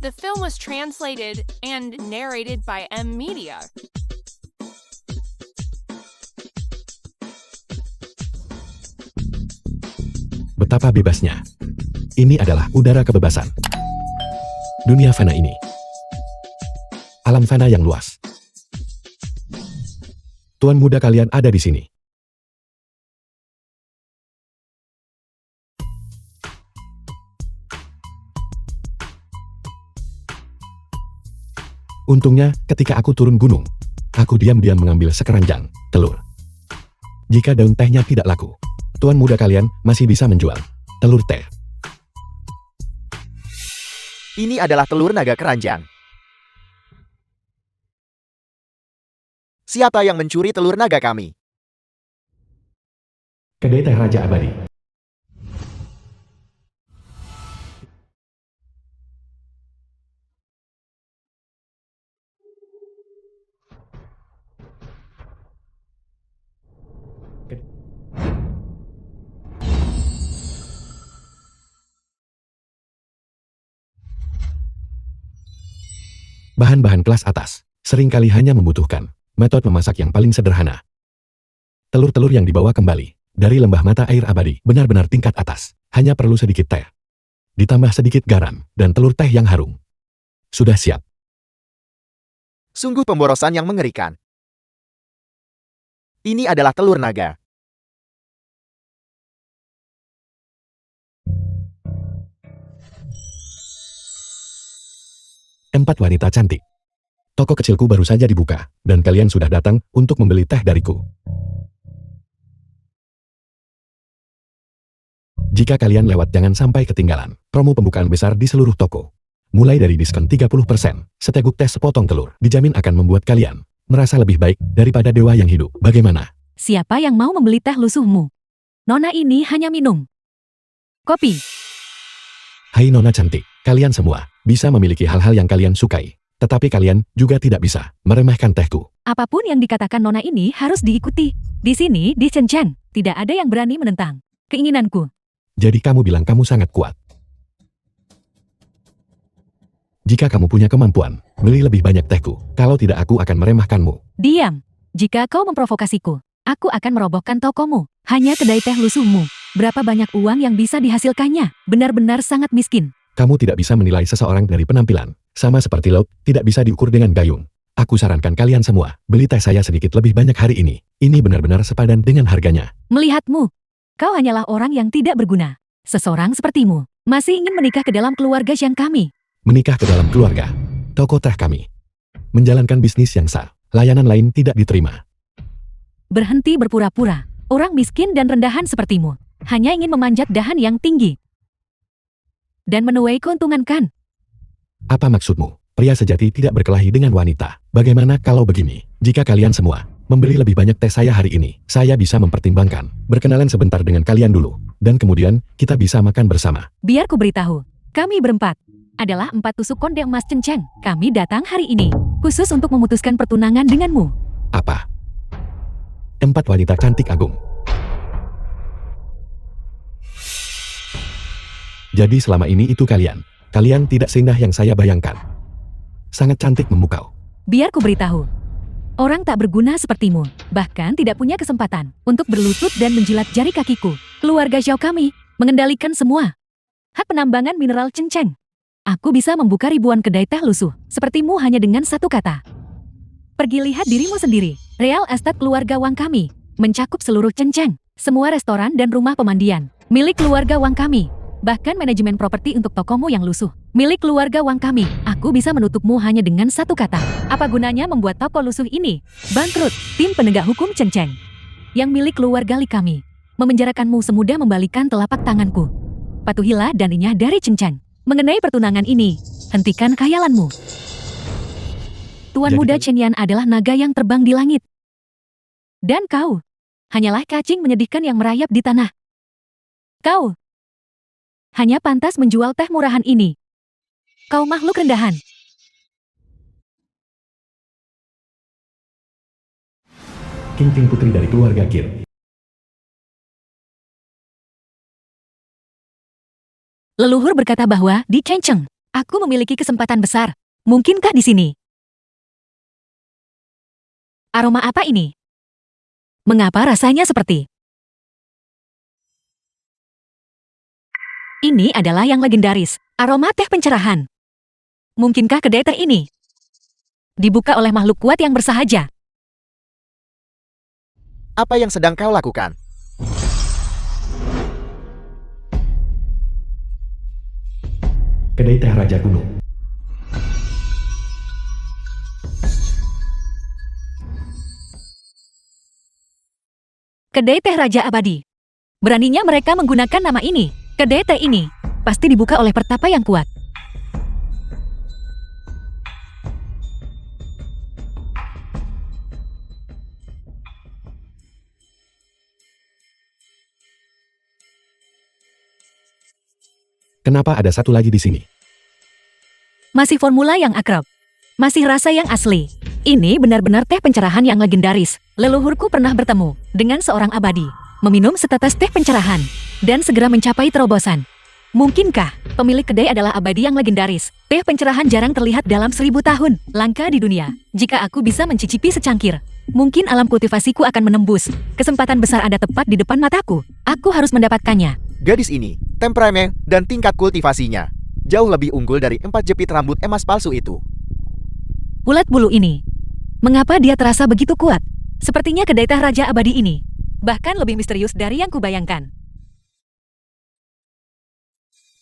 The film was translated and narrated by M Media. Betapa bebasnya. Ini adalah udara kebebasan. Dunia fana ini. Alam fana yang luas. Tuan muda kalian ada di sini. Untungnya, ketika aku turun gunung, aku diam-diam mengambil sekeranjang telur. Jika daun tehnya tidak laku, tuan muda kalian masih bisa menjual telur teh. Ini adalah telur naga keranjang. Siapa yang mencuri telur naga kami? Kedai teh Raja Abadi. Bahan-bahan kelas atas seringkali hanya membutuhkan metode memasak yang paling sederhana. Telur-telur yang dibawa kembali dari lembah mata air abadi benar-benar tingkat atas. Hanya perlu sedikit teh, ditambah sedikit garam, dan telur teh yang harum. Sudah siap. Sungguh pemborosan yang mengerikan. Ini adalah telur naga. Empat wanita cantik. Toko kecilku baru saja dibuka, dan kalian sudah datang untuk membeli teh dariku. Jika kalian lewat jangan sampai ketinggalan promo pembukaan besar di seluruh toko. Mulai dari diskon 30%, seteguk teh sepotong telur dijamin akan membuat kalian merasa lebih baik daripada dewa yang hidup. Bagaimana? Siapa yang mau membeli teh lusuhmu? Nona ini hanya minum kopi. Hai nona cantik, kalian semua bisa memiliki hal-hal yang kalian sukai. Tetapi kalian juga tidak bisa meremehkan tehku. Apapun yang dikatakan nona ini harus diikuti. Di sini, di Shenzhen, tidak ada yang berani menentang keinginanku. Jadi kamu bilang kamu sangat kuat. Jika kamu punya kemampuan, beli lebih banyak tehku. Kalau tidak aku akan meremehkanmu. Diam. Jika kau memprovokasiku, aku akan merobohkan tokomu. Hanya kedai teh lusuhmu. Berapa banyak uang yang bisa dihasilkannya? Benar-benar sangat miskin. Kamu tidak bisa menilai seseorang dari penampilan. Sama seperti laut, tidak bisa diukur dengan gayung. Aku sarankan kalian semua, beli teh saya sedikit lebih banyak hari ini. Ini benar-benar sepadan dengan harganya. Melihatmu, kau hanyalah orang yang tidak berguna. Seseorang sepertimu, masih ingin menikah ke dalam keluarga yang kami. Menikah ke dalam keluarga. Toko teh kami. Menjalankan bisnis yang sah. Layanan lain tidak diterima. Berhenti berpura-pura. Orang miskin dan rendahan sepertimu, hanya ingin memanjat dahan yang tinggi. Dan menuai keuntungan kan? Apa maksudmu? Pria sejati tidak berkelahi dengan wanita. Bagaimana kalau begini? Jika kalian semua membeli lebih banyak teh saya hari ini, saya bisa mempertimbangkan berkenalan sebentar dengan kalian dulu. Dan kemudian, kita bisa makan bersama. Biar ku beritahu, kami berempat adalah 4 tusuk konde emas cenceng. Kami datang hari ini, khusus untuk memutuskan pertunangan denganmu. Apa? 4 wanita cantik agung. Jadi selama ini itu kalian. Kalian tidak seindah yang saya bayangkan. Sangat cantik memukau. Biar ku beritahu, orang tak berguna sepertimu, bahkan tidak punya kesempatan untuk berlutut dan menjilat jari kakiku. Keluarga Zhao kami mengendalikan semua hak penambangan mineral cenceng. Aku bisa membuka ribuan kedai teh lusuh sepertimu hanya dengan satu kata. Pergi lihat dirimu sendiri. Real estate keluarga Wang kami mencakup seluruh cenceng, semua restoran dan rumah pemandian milik keluarga Wang kami. Bahkan manajemen properti untuk tokomu yang lusuh milik keluarga Wang kami. Aku bisa menutupmu hanya dengan satu kata. Apa gunanya membuat toko lusuh ini bangkrut? Tim penegak hukum cenceng yang milik keluarga Li kami memenjarakanmu semudah membalikan telapak tanganku. Patuhilah dan inyah dari cenceng. Mengenai pertunangan ini, hentikan khayalanmu. Tuan muda Chen Yan adalah naga yang terbang di langit. Dan kau hanyalah cacing menyedihkan yang merayap di tanah. Kau hanya pantas menjual teh murahan ini. Kau makhluk rendahan. King putri dari keluarga Kir. Leluhur berkata bahwa di Chengcheng Aku memiliki kesempatan besar. Mungkinkah di sini? Aroma apa ini? Mengapa rasanya seperti? Ini adalah yang legendaris, aroma teh pencerahan. Mungkinkah kedai teh ini dibuka oleh makhluk kuat yang bersahaja? Apa yang sedang kau lakukan? Kedai teh Raja Gunung. Kedai teh Raja Abadi. Beraninya mereka menggunakan nama ini. Kedai teh ini pasti dibuka oleh pertapa yang kuat. Kenapa ada satu lagi di sini? Masih formula yang akrab. Masih rasa yang asli. Ini benar-benar teh pencerahan yang legendaris. Leluhurku pernah bertemu dengan seorang abadi, meminum setetes teh pencerahan, dan segera mencapai terobosan. Mungkinkah pemilik kedai adalah abadi yang legendaris? Teh pencerahan jarang terlihat dalam 1000 tahun, langka di dunia. Jika aku bisa mencicipi secangkir, mungkin alam kultivasiku akan menembus. Kesempatan besar ada tepat di depan mataku. Aku harus mendapatkannya. Gadis ini, temperamen dan tingkat kultivasinya jauh lebih unggul dari 4 jepit rambut emas palsu itu. Ulat bulu ini, mengapa dia terasa begitu kuat? Sepertinya kedai teh Raja Abadi ini bahkan lebih misterius dari yang kubayangkan.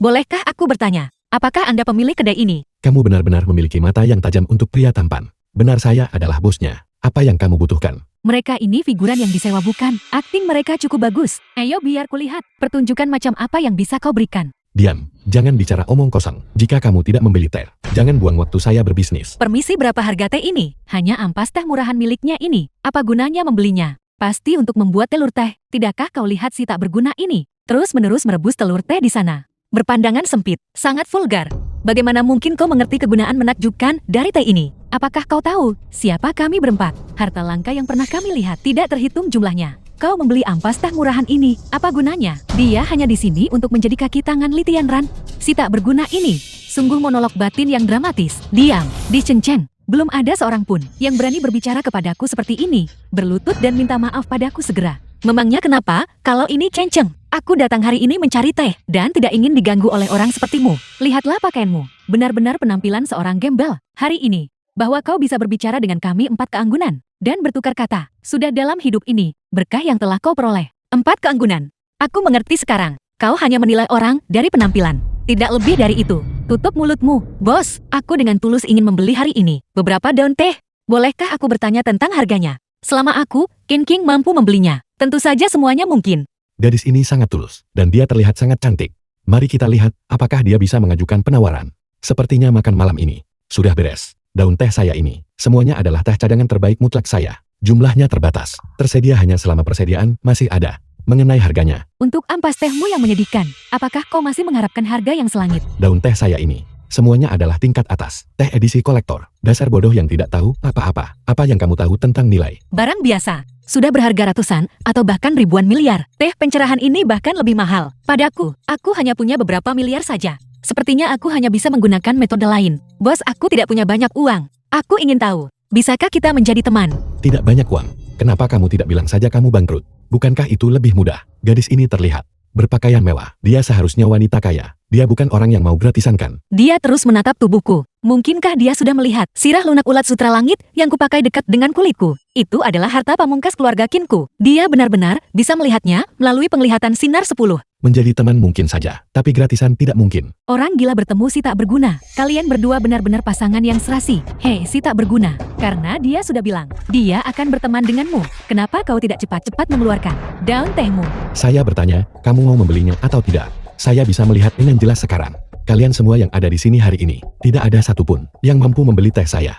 Bolehkah aku bertanya, apakah Anda pemilik kedai ini? Kamu benar-benar memiliki mata yang tajam untuk pria tampan. Benar, saya adalah bosnya. Apa yang kamu butuhkan? Mereka ini figuran yang disewa bukan? Akting mereka cukup bagus. Ayo biar kulihat pertunjukan macam apa yang bisa kau berikan. Diam, jangan bicara omong kosong. Jika kamu tidak membeli teh, jangan buang waktu saya berbisnis. Permisi, berapa harga teh ini? Hanya ampas teh murahan miliknya ini. Apa gunanya membelinya? Pasti untuk membuat telur teh. Tidakkah kau lihat si tak berguna ini? Terus-menerus merebus telur teh di sana. Berpandangan sempit, sangat vulgar. Bagaimana mungkin kau mengerti kegunaan menakjubkan dari teh ini? Apakah kau tahu siapa kami berempat? Harta langka yang pernah kami lihat tidak terhitung jumlahnya. Kau membeli ampas teh murahan ini, apa gunanya? Dia hanya di sini untuk menjadi kaki tangan Litian Ran. Si tak berguna ini, sungguh monolog batin yang dramatis. Diam, dicenceng. Belum ada seorang pun yang berani berbicara kepadaku seperti ini. Berlutut dan minta maaf padaku segera. Memangnya kenapa kalau ini cenceng? Aku datang hari ini mencari teh dan tidak ingin diganggu oleh orang sepertimu. Lihatlah pakaianmu, benar-benar penampilan seorang gembel. Hari ini, bahwa kau bisa berbicara dengan kami 4 keanggunan dan bertukar kata. Sudah dalam hidup ini, berkah yang telah kau peroleh. 4 keanggunan. Aku mengerti sekarang. Kau hanya menilai orang dari penampilan. Tidak lebih dari itu. Tutup mulutmu, bos. Aku dengan tulus ingin membeli hari ini beberapa daun teh. Bolehkah aku bertanya tentang harganya? Selama aku, King mampu membelinya. Tentu saja semuanya mungkin. Gadis ini sangat tulus, dan dia terlihat sangat cantik. Mari kita lihat, apakah dia bisa mengajukan penawaran. Sepertinya makan malam ini sudah beres. Daun teh saya ini, semuanya adalah teh cadangan terbaik mutlak saya. Jumlahnya terbatas, tersedia hanya selama persediaan masih ada. Mengenai harganya, Untuk ampas tehmu yang menyedihkan, apakah kau masih mengharapkan harga yang selangit? daun teh saya ini, semuanya adalah tingkat atas. Teh edisi kolektor, dasar bodoh yang tidak tahu apa-apa. Apa yang kamu tahu tentang nilai? Barang biasa, sudah berharga ratusan atau bahkan ribuan miliar. Teh pencerahan ini bahkan lebih mahal. Padaku, aku hanya punya beberapa miliar saja. Sepertinya aku hanya bisa menggunakan metode lain. Bos, aku tidak punya banyak uang. Aku ingin tahu, bisakah kita menjadi teman? Tidak banyak uang. Kenapa kamu tidak bilang saja kamu bangkrut? Bukankah itu lebih mudah? Gadis ini terlihat berpakaian mewah. Dia seharusnya wanita kaya. Dia bukan orang yang mau gratisan kan? Dia terus menatap tubuhku. Mungkinkah dia sudah melihat sirah lunak ulat sutra langit yang kupakai dekat dengan kulitku? Itu adalah harta pamungkas keluarga Kinku. Dia benar-benar bisa melihatnya melalui penglihatan sinar 10. Menjadi teman mungkin saja, tapi gratisan tidak mungkin. Orang gila bertemu si tak berguna. Kalian berdua benar-benar pasangan yang serasi. Hei, si tak berguna. Karena dia sudah bilang, dia akan berteman denganmu. Kenapa kau tidak cepat-cepat mengeluarkan daun tehmu? Saya bertanya, kamu mau membelinya atau tidak? Saya bisa melihat dengan jelas sekarang. Kalian semua yang ada di sini hari ini, tidak ada satupun yang mampu membeli teh saya.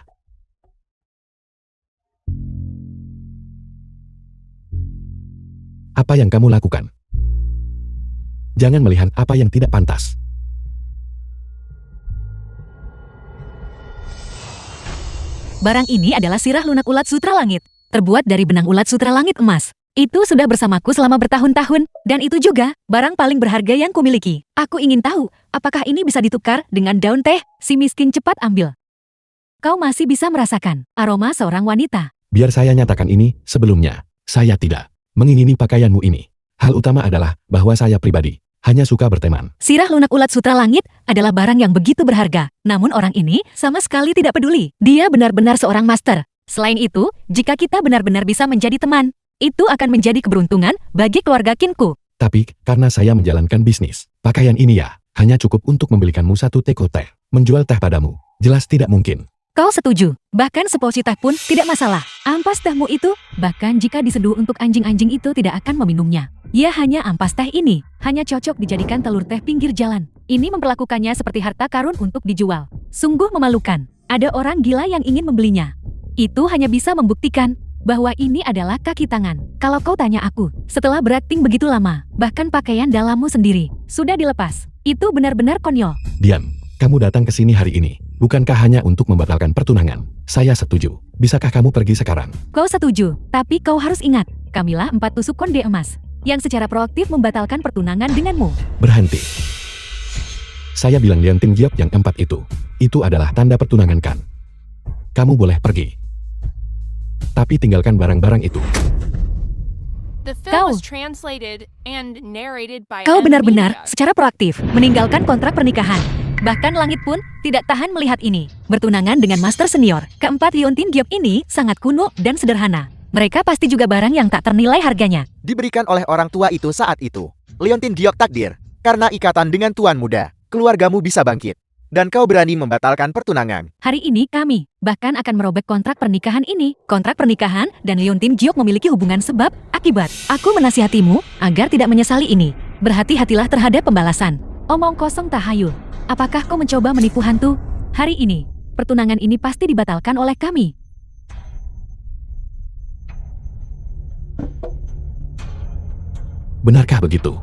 Apa yang kamu lakukan? Jangan melihat apa yang tidak pantas. Barang ini adalah sirah lunak ulat sutra langit. Terbuat dari benang ulat sutra langit emas. Itu sudah bersamaku selama bertahun-tahun, dan itu juga barang paling berharga yang kumiliki. Aku ingin tahu, apakah ini bisa ditukar dengan daun teh? Si miskin cepat ambil. Kau masih bisa merasakan aroma seorang wanita. Biar saya nyatakan ini sebelumnya. Saya tidak mengingini pakaianmu ini. Hal utama adalah bahwa saya pribadi hanya suka berteman. Sirah lunak ulat sutra langit adalah barang yang begitu berharga. Namun orang ini sama sekali tidak peduli. Dia benar-benar seorang master. Selain itu, jika kita benar-benar bisa menjadi teman, itu akan menjadi keberuntungan bagi keluarga Kinku. Tapi, karena saya menjalankan bisnis, pakaian ini ya, hanya cukup untuk membelikanmu satu teko teh. Menjual teh padamu, jelas tidak mungkin. Kau setuju, bahkan seporsi teh pun tidak masalah. Ampas tehmu itu, bahkan jika diseduh untuk anjing-anjing itu tidak akan meminumnya. Ya hanya ampas teh ini, hanya cocok dijadikan telur teh pinggir jalan. Ini memperlakukannya seperti harta karun untuk dijual. Sungguh memalukan, ada orang gila yang ingin membelinya. Itu hanya bisa membuktikan bahwa ini adalah kaki tangan. Kalau kau tanya aku, setelah berakting begitu lama, bahkan pakaian dalammu sendiri sudah dilepas. Itu benar-benar konyol. Dian, kamu datang ke sini hari ini, bukankah hanya untuk membatalkan pertunangan? Saya setuju. Bisakah kamu pergi sekarang? Kau setuju, tapi kau harus ingat, kamilah 4 tusuk konde emas, yang secara proaktif membatalkan pertunangan denganmu. Berhenti. Saya bilang Liontin Giok yang 4 itu adalah tanda pertunangan kan? Kamu boleh pergi. Tapi tinggalkan barang-barang itu. The film Kau. was translated and narrated by Kau M. benar-benar Media. secara proaktif meninggalkan kontrak pernikahan. Bahkan langit pun tidak tahan melihat ini. Bertunangan dengan master senior, keempat Liontin Giok ini sangat kuno dan sederhana. Mereka pasti juga barang yang tak ternilai harganya. Diberikan oleh orang tua itu saat itu. Liontin Giok takdir, karena ikatan dengan tuan muda, keluargamu bisa bangkit. Dan kau berani membatalkan pertunangan. Hari ini kami bahkan akan merobek kontrak pernikahan ini. Kontrak pernikahan dan Liontin Giok memiliki hubungan sebab akibat. Aku menasihatimu agar tidak menyesali ini. Berhati-hatilah terhadap pembalasan. Omong kosong tahayul. Apakah kau mencoba menipu hantu? Hari ini, pertunangan ini pasti dibatalkan oleh kami. Benarkah begitu?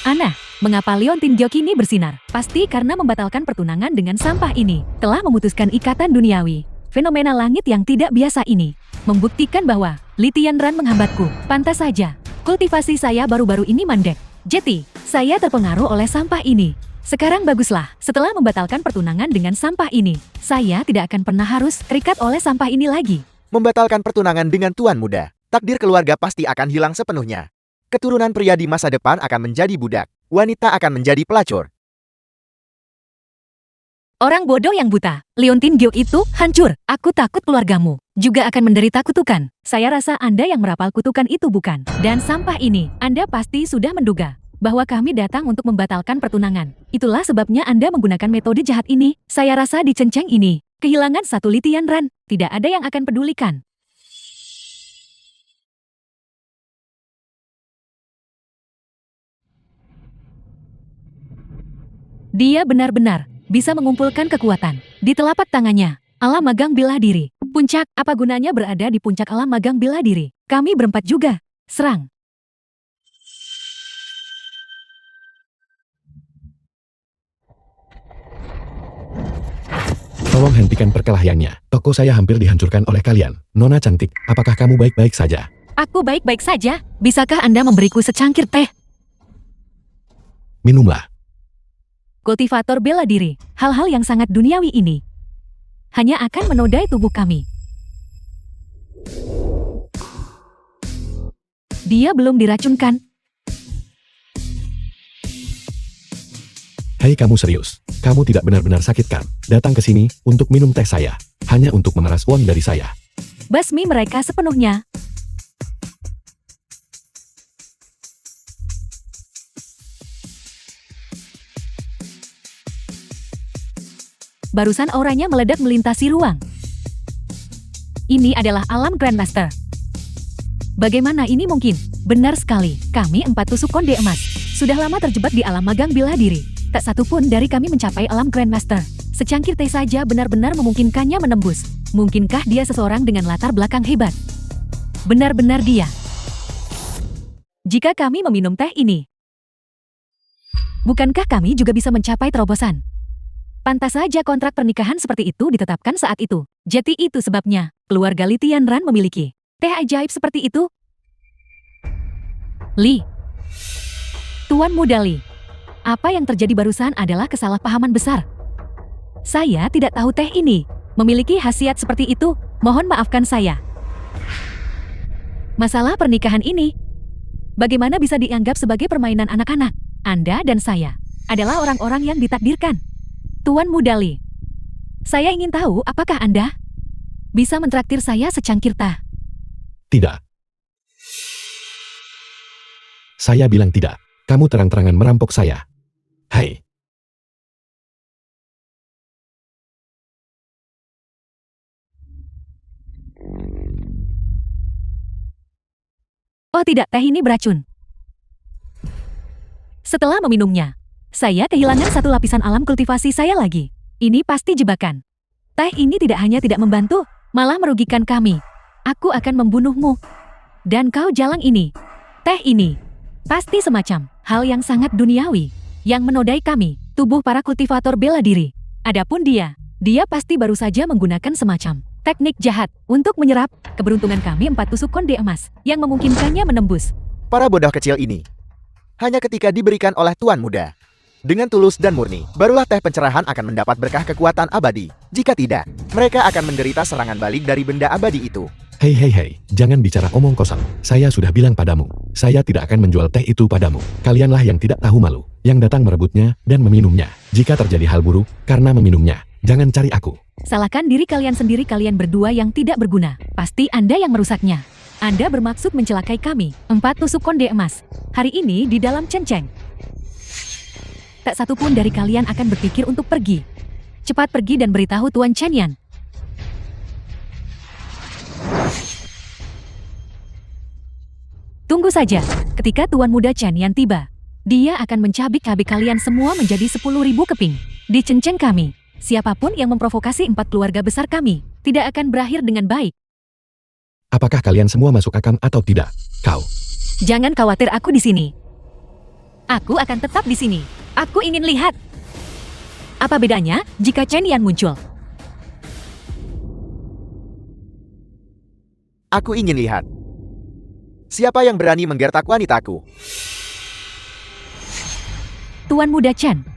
Ana, mengapa Liontin Giok ini bersinar? Pasti karena membatalkan pertunangan dengan sampah ini. Telah memutuskan ikatan duniawi. Fenomena langit yang tidak biasa ini membuktikan bahwa Litian Ran menghambatku. Pantas saja, kultivasi saya baru-baru ini mandek. Jadi, saya terpengaruh oleh sampah ini. Sekarang baguslah, setelah membatalkan pertunangan dengan sampah ini, saya tidak akan pernah harus terikat oleh sampah ini lagi. Membatalkan pertunangan dengan tuan muda, takdir keluarga pasti akan hilang sepenuhnya. Keturunan pria di masa depan akan menjadi budak, wanita akan menjadi pelacur. Orang bodoh yang buta, Liontin Giok itu hancur. Aku takut keluargamu juga akan menderita kutukan. Saya rasa Anda yang merapal kutukan itu bukan. Dan sampah ini, Anda pasti sudah menduga bahwa kami datang untuk membatalkan pertunangan. Itulah sebabnya Anda menggunakan metode jahat ini. Saya rasa di Cenceng ini, kehilangan satu Litian Ran, tidak ada yang akan pedulikan. Dia benar-benar bisa mengumpulkan kekuatan di telapak tangannya. Alam magang bela diri. Puncak, apa gunanya berada di puncak alam magang bela diri? Kami berempat juga. Serang. Tolong hentikan perkelahiannya. Toko saya hampir dihancurkan oleh kalian. Nona cantik, apakah kamu baik-baik saja? Aku baik-baik saja. Bisakah Anda memberiku secangkir teh? Minumlah. Kultivator bela diri, hal-hal yang sangat duniawi ini hanya akan menodai tubuh kami. Dia belum diracunkan. Hei kamu serius? Kamu tidak benar-benar sakit kan? Datang ke sini untuk minum teh saya. Hanya untuk memeras uang dari saya. Basmi mereka sepenuhnya. Barusan auranya meledak melintasi ruang. Ini adalah alam Grandmaster. Bagaimana ini mungkin? Benar sekali, kami 4 tusuk konde emas. Sudah lama terjebak di alam magang bela diri. Tak satu pun dari kami mencapai alam Grandmaster. Secangkir teh saja benar-benar memungkinkannya menembus. Mungkinkah dia seseorang dengan latar belakang hebat? Benar-benar dia. jika kami meminum teh ini? Bukankah kami juga bisa mencapai terobosan? Pantas saja kontrak pernikahan seperti itu ditetapkan saat itu. Jadi itu sebabnya, keluarga Li Tianran memiliki teh ajaib seperti itu. Li. Tuan Muda Li. Apa yang terjadi barusan adalah kesalahpahaman besar. Saya tidak tahu teh ini memiliki khasiat seperti itu. Mohon maafkan saya. Masalah pernikahan ini, bagaimana bisa dianggap sebagai permainan anak-anak? Anda dan saya adalah orang-orang yang ditakdirkan. Tuan Muda Li, saya ingin tahu apakah Anda bisa mentraktir saya secangkir teh? Tidak. Saya bilang tidak. Kamu terang-terangan merampok saya. Hai. Oh tidak, teh ini beracun. Setelah meminumnya, saya kehilangan satu lapisan alam kultivasi saya lagi. Ini pasti jebakan. Teh ini tidak hanya tidak membantu, malah merugikan kami. Aku akan membunuhmu. Dan kau jalang ini. Teh ini. Pasti semacam hal yang sangat duniawi. Yang menodai kami, tubuh para kultivator bela diri. Adapun dia pasti baru saja menggunakan semacam teknik jahat untuk menyerap keberuntungan kami 4 tusuk konde emas yang memungkinkannya menembus. Para bodoh kecil ini. Hanya ketika diberikan oleh Tuan Muda dengan tulus dan murni, barulah teh pencerahan akan mendapat berkah kekuatan abadi. Jika tidak, mereka akan menderita serangan balik dari benda abadi itu. Hei, jangan bicara omong kosong. Saya sudah bilang padamu, saya tidak akan menjual teh itu padamu. Kalianlah yang tidak tahu malu, yang datang merebutnya dan meminumnya. Jika terjadi hal buruk karena meminumnya, jangan cari aku. Salahkan diri kalian sendiri, kalian berdua yang tidak berguna. Pasti Anda yang merusaknya. Anda bermaksud mencelakai kami. 4 tusuk konde emas. Hari ini di dalam Cenceng. Tak satu pun dari kalian akan berpikir untuk pergi. Cepat pergi dan beritahu Tuan Chen Yan. Tunggu saja, ketika Tuan Muda Chen Yan tiba, dia akan mencabik-cabik kalian semua menjadi 10.000 keping. Di Cenceng kami, siapapun yang memprovokasi 4 keluarga besar kami, tidak akan berakhir dengan baik. Apakah kalian semua masuk akal atau tidak? Kau. Jangan khawatir, aku di sini. Aku akan tetap di sini. Aku ingin lihat. Apa bedanya jika Chen Yan muncul? Aku ingin lihat. Siapa yang berani menggertak wanitaku? Tuan Muda Chen.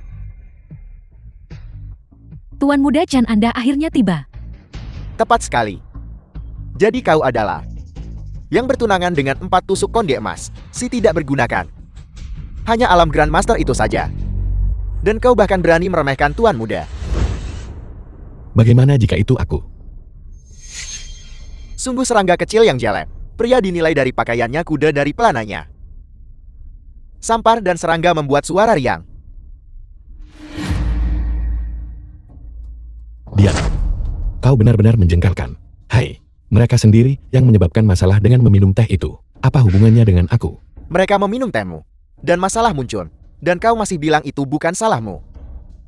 Tuan Muda Chen, Anda akhirnya tiba. Tepat sekali. Jadi kau adalah yang bertunangan dengan 4 tusuk konde emas, si tidak bergunakan. Hanya alam Grandmaster itu saja. Dan kau bahkan berani meremehkan Tuan Muda. Bagaimana jika itu aku? Sungguh serangga kecil yang jelek. Pria dinilai dari pakaiannya, kuda dari pelananya. Sampar dan serangga membuat suara riang. Diam. Kau benar-benar menjengkelkan. Hai. Mereka sendiri yang menyebabkan masalah dengan meminum teh itu. Apa hubungannya dengan aku? Mereka meminum tehmu. Dan masalah muncul. Dan kau masih bilang itu bukan salahmu.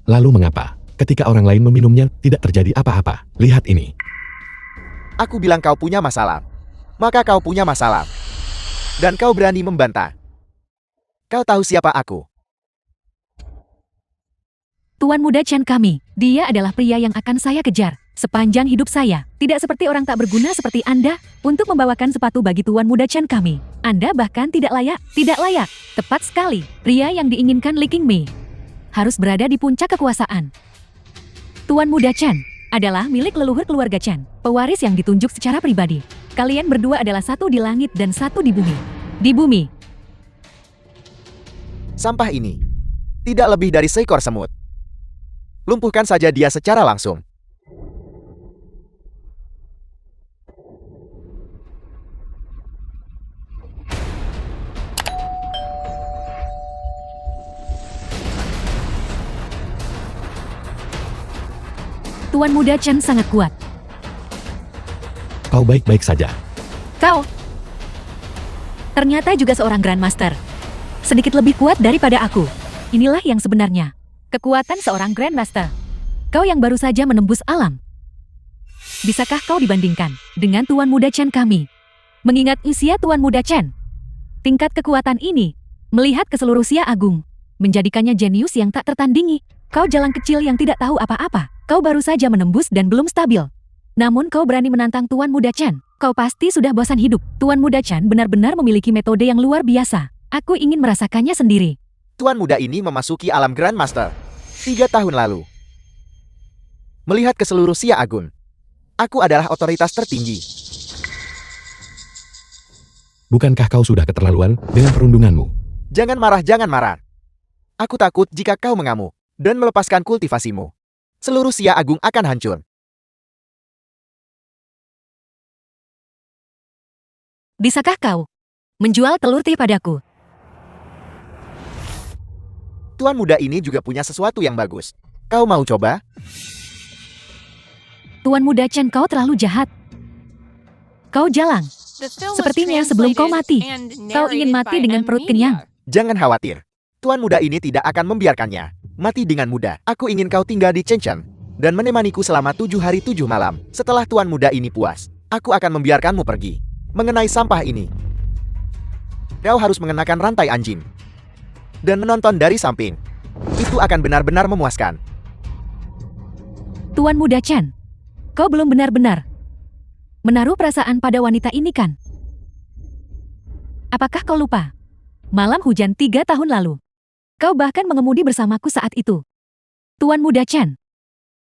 Lalu mengapa? Ketika orang lain meminumnya, tidak terjadi apa-apa. Lihat ini. Aku bilang kau punya masalah. Maka kau punya masalah. Dan kau berani membantah. Kau tahu siapa aku? Tuan Muda Chen kami, dia adalah pria yang akan saya kejar sepanjang hidup saya. Tidak seperti orang tak berguna seperti Anda untuk membawakan sepatu bagi Tuan Muda Chen kami. Anda bahkan tidak layak. Tidak layak. Tepat sekali. Pria yang diinginkan Li Qingmei harus berada di puncak kekuasaan. Tuan Muda Chen adalah milik leluhur keluarga Chen, pewaris yang ditunjuk secara pribadi. Kalian berdua adalah satu di langit dan satu di bumi. Di bumi. Sampah ini tidak lebih dari seekor semut. Lumpuhkan saja dia secara langsung. Tuan Muda Chen sangat kuat. Kau baik-baik saja. Kau ternyata juga seorang Grandmaster. Sedikit lebih kuat daripada aku. Inilah yang sebenarnya kekuatan seorang Grandmaster. Kau yang baru saja menembus alam. Bisakah kau dibandingkan dengan Tuan Muda Chen kami? Mengingat usia Tuan Muda Chen, Tingkat kekuatan ini, melihat ke seluruh Xia Agung, menjadikannya jenius yang tak tertandingi. Kau jalang kecil yang tidak tahu apa-apa. Kau baru saja menembus dan belum stabil. Namun kau berani menantang Tuan Muda Chen. Kau pasti sudah bosan hidup. Tuan Muda Chen benar-benar memiliki metode yang luar biasa. Aku ingin merasakannya sendiri. Tuan muda ini memasuki alam Grandmaster 3 tahun lalu. Melihat ke seluruh Xia Agung, aku adalah otoritas tertinggi. Bukankah kau sudah keterlaluan dengan perundunganmu? Jangan marah, jangan marah. Aku takut jika kau mengamuk dan melepaskan kultivasimu. Seluruh Xia Agung akan hancur. Bisakah kau menjual telur teh padaku? Tuan muda ini juga punya sesuatu yang bagus. Kau mau coba? Tuan Muda Chen, kau terlalu jahat. Kau jalang. The film was Sepertinya sebelum kau mati, translated and kau ingin narrated mati by dengan M. perut Media. kenyang. Jangan khawatir. Tuan muda ini tidak akan membiarkannya mati dengan mudah. Aku ingin kau tinggal di Chen dan menemaniku selama 7 hari 7 malam. Setelah tuan muda ini puas, aku akan membiarkanmu pergi. Mengenai sampah ini, kau harus mengenakan rantai anjing dan menonton dari samping. Itu akan benar-benar memuaskan. Tuan Muda Chen, kau belum benar-benar menaruh perasaan pada wanita ini kan? Apakah kau lupa? Malam hujan 3 tahun lalu. Kau bahkan mengemudi bersamaku saat itu. Tuan Muda Chen,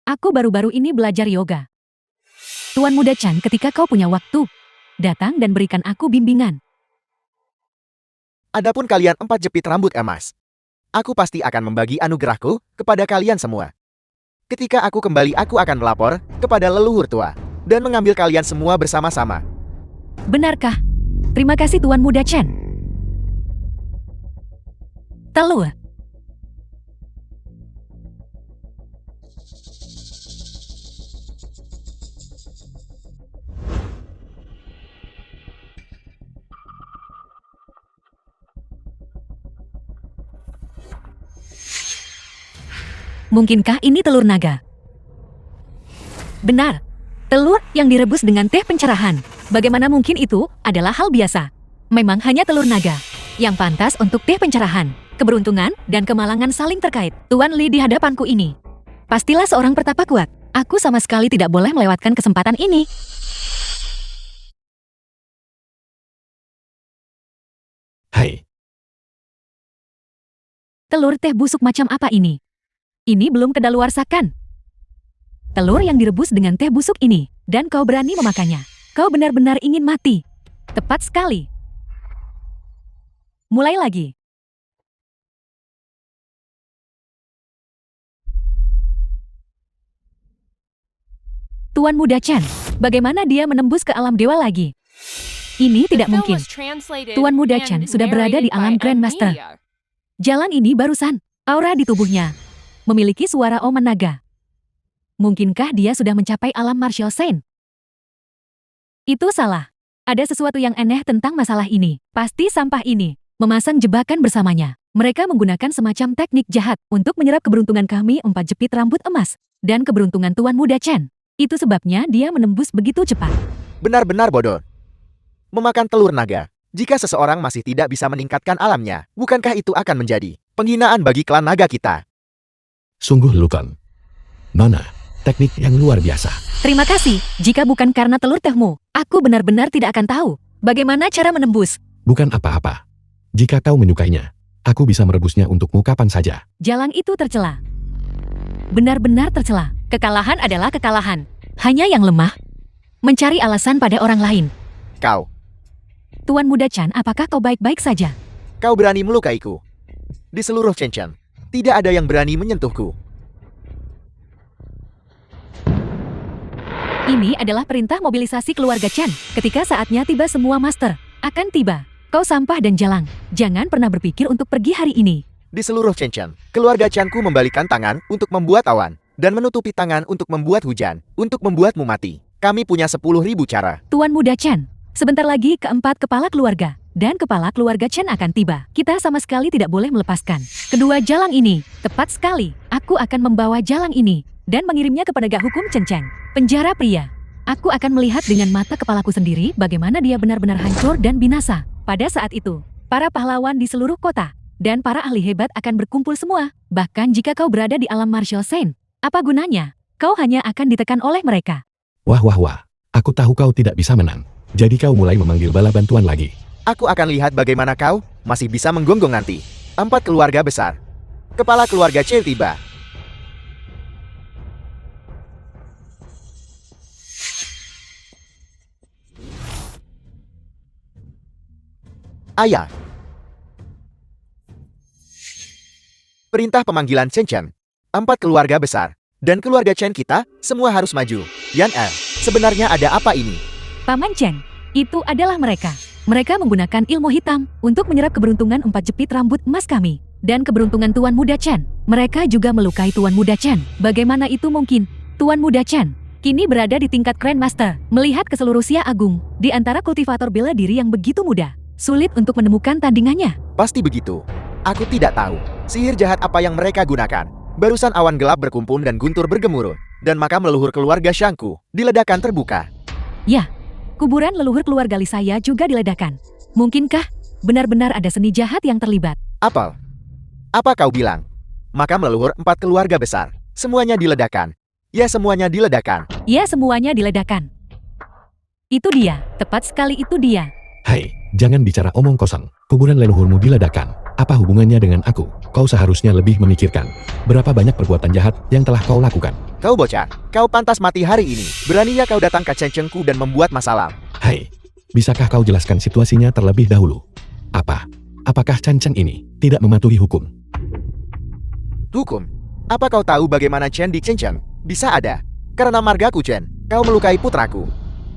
aku baru-baru ini belajar yoga. Tuan Muda Chen, ketika kau punya waktu, datang dan berikan aku bimbingan. Adapun kalian 4 jepit rambut emas, aku pasti akan membagi anugerahku kepada kalian semua. Ketika aku kembali, aku akan melapor kepada leluhur tua dan mengambil kalian semua bersama-sama. Benarkah? Terima kasih Tuan Muda Chen. Telur. Mungkinkah ini telur naga? Benar. Telur yang direbus dengan teh pencerahan. Bagaimana mungkin itu adalah hal biasa? Memang hanya telur naga yang pantas untuk teh pencerahan. Keberuntungan dan kemalangan saling terkait. Tuan Li di hadapanku ini pastilah seorang pertapa kuat. Aku sama sekali tidak boleh melewatkan kesempatan ini. Hai, Telur teh busuk macam apa ini? Ini belum kedaluarsakan. Telur yang direbus dengan teh busuk ini, dan kau berani memakannya. Kau benar-benar ingin mati. Tepat sekali. Mulai lagi. Tuan Muda Chen, bagaimana dia menembus ke alam dewa lagi? Ini tidak mungkin. Tuan Muda Chen sudah berada di alam Grandmaster. Jalan ini barusan, aura di tubuhnya memiliki suara oman naga. Mungkinkah dia sudah mencapai alam Martial Saint? Itu salah. Ada sesuatu yang aneh tentang masalah ini. Pasti sampah ini memasang jebakan bersamanya. Mereka menggunakan semacam teknik jahat untuk menyerap keberuntungan kami 4 jepit rambut emas dan keberuntungan Tuan Muda Chen. Itu sebabnya dia menembus begitu cepat. Benar-benar bodoh. Memakan telur naga. Jika seseorang masih tidak bisa meningkatkan alamnya, bukankah itu akan menjadi penghinaan bagi klan naga kita? sungguh Lukon. Nona, teknik yang luar biasa. Terima kasih. Jika bukan karena telur tehmu, aku benar-benar tidak akan tahu bagaimana cara menembus. Bukan apa-apa. Jika kau menyukainya, aku bisa merebusnya untukmu kapan saja. Jalan itu tercela. Benar-benar tercela. Kekalahan adalah kekalahan. Hanya yang lemah mencari alasan pada orang lain. Kau Tuan Muda Chan, apakah kau baik-baik saja? Kau berani melukaiku. Di seluruh Chen, tidak ada yang berani menyentuhku. Ini adalah perintah mobilisasi keluarga Chan. Ketika saatnya tiba, semua master akan tiba. Kau sampah dan jalang. Jangan pernah berpikir untuk pergi hari ini. Di seluruh Chen, keluarga Chanku membalikan tangan untuk membuat awan, dan menutupi tangan untuk membuat hujan, untuk membuatmu mati. Kami punya 10.000 cara. Tuan Muda Chan, sebentar lagi keempat kepala keluarga dan kepala keluarga Chen akan tiba. Kita sama sekali tidak boleh melepaskan kedua jalang ini. Tepat sekali. Aku akan membawa jalang ini dan mengirimnya ke penegak hukum Chen Cheng, penjara pria. Aku akan melihat dengan mata kepalaku sendiri bagaimana dia benar-benar hancur dan binasa. Pada saat itu, para pahlawan di seluruh kota, dan para ahli hebat akan berkumpul semua. Bahkan jika kau berada di alam martial Saint, apa gunanya? Kau hanya akan ditekan oleh mereka. Wah wah wah, aku tahu kau tidak bisa menang. Jadi kau mulai memanggil bala bantuan lagi. Aku akan lihat bagaimana kau masih bisa menggonggong nanti. 4 keluarga besar. Kepala keluarga Chen tiba. Ayah. Perintah pemanggilan Chen Chen. 4 keluarga besar. Dan keluarga Chen kita, semua harus maju. Yan Er, sebenarnya ada apa ini? Paman Chen, itu adalah mereka. Mereka menggunakan ilmu hitam untuk menyerap keberuntungan 4 jepit rambut emas kami. Dan keberuntungan Tuan Muda Chen. Mereka juga melukai Tuan Muda Chen. Bagaimana itu mungkin? Tuan Muda Chen kini berada di tingkat Grandmaster. Melihat keseluruh Rusia Agung, di antara kultivator bela diri yang begitu muda. Sulit untuk menemukan tandingannya. Pasti begitu. Aku tidak tahu sihir jahat apa yang mereka gunakan. Barusan awan gelap berkumpul dan guntur bergemuruh. Dan makam leluhur keluarga Shangku diledakkan terbuka. Ya, kuburan leluhur keluarga Lisaya juga diledakkan. Mungkinkah benar-benar ada seni jahat yang terlibat? Apel, apa kau bilang? Makam leluhur 4 keluarga besar. Semuanya diledakkan. Ya, semuanya diledakkan. Ya, semuanya diledakkan. Itu dia, tepat sekali itu dia. Hai, jangan bicara omong kosong. Kuburan leluhurmu diledakkan. Apa hubungannya dengan aku? Kau seharusnya lebih memikirkan berapa banyak perbuatan jahat yang telah kau lakukan. Kau bocah, kau pantas mati hari ini. Beraninya kau datang ke Chen-Chengku dan membuat masalah. Hai, bisakah kau jelaskan situasinya terlebih dahulu? Apakah Chen Chen ini tidak mematuhi hukum? Hukum? Apa kau tahu bagaimana Chen di Chen-Cheng bisa ada? Karena margaku Chen, kau melukai putraku.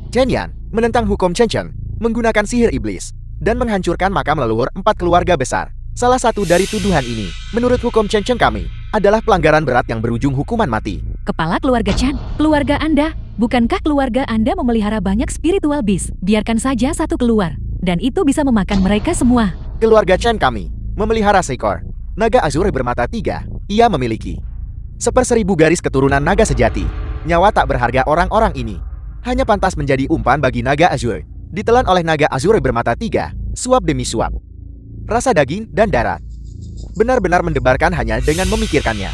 Chen Yan menentang hukum Chen-Cheng, menggunakan sihir iblis, dan menghancurkan makam leluhur 4 keluarga besar. Salah satu dari tuduhan ini, menurut hukum Chen-Cheng kami, adalah pelanggaran berat yang berujung hukuman mati. Kepala keluarga Chan, keluarga Anda, bukankah keluarga Anda memelihara banyak spiritual beast? Biarkan saja satu keluar, dan itu bisa memakan mereka semua. Keluarga Chen kami memelihara seekor naga azure bermata 3. Ia memiliki 1/1000 garis keturunan naga sejati. Nyawa tak berharga orang-orang ini hanya pantas menjadi umpan bagi naga azure. Ditelan oleh naga azure bermata 3, suap demi suap. Rasa daging dan darah. Benar-benar mendebarkan hanya dengan memikirkannya.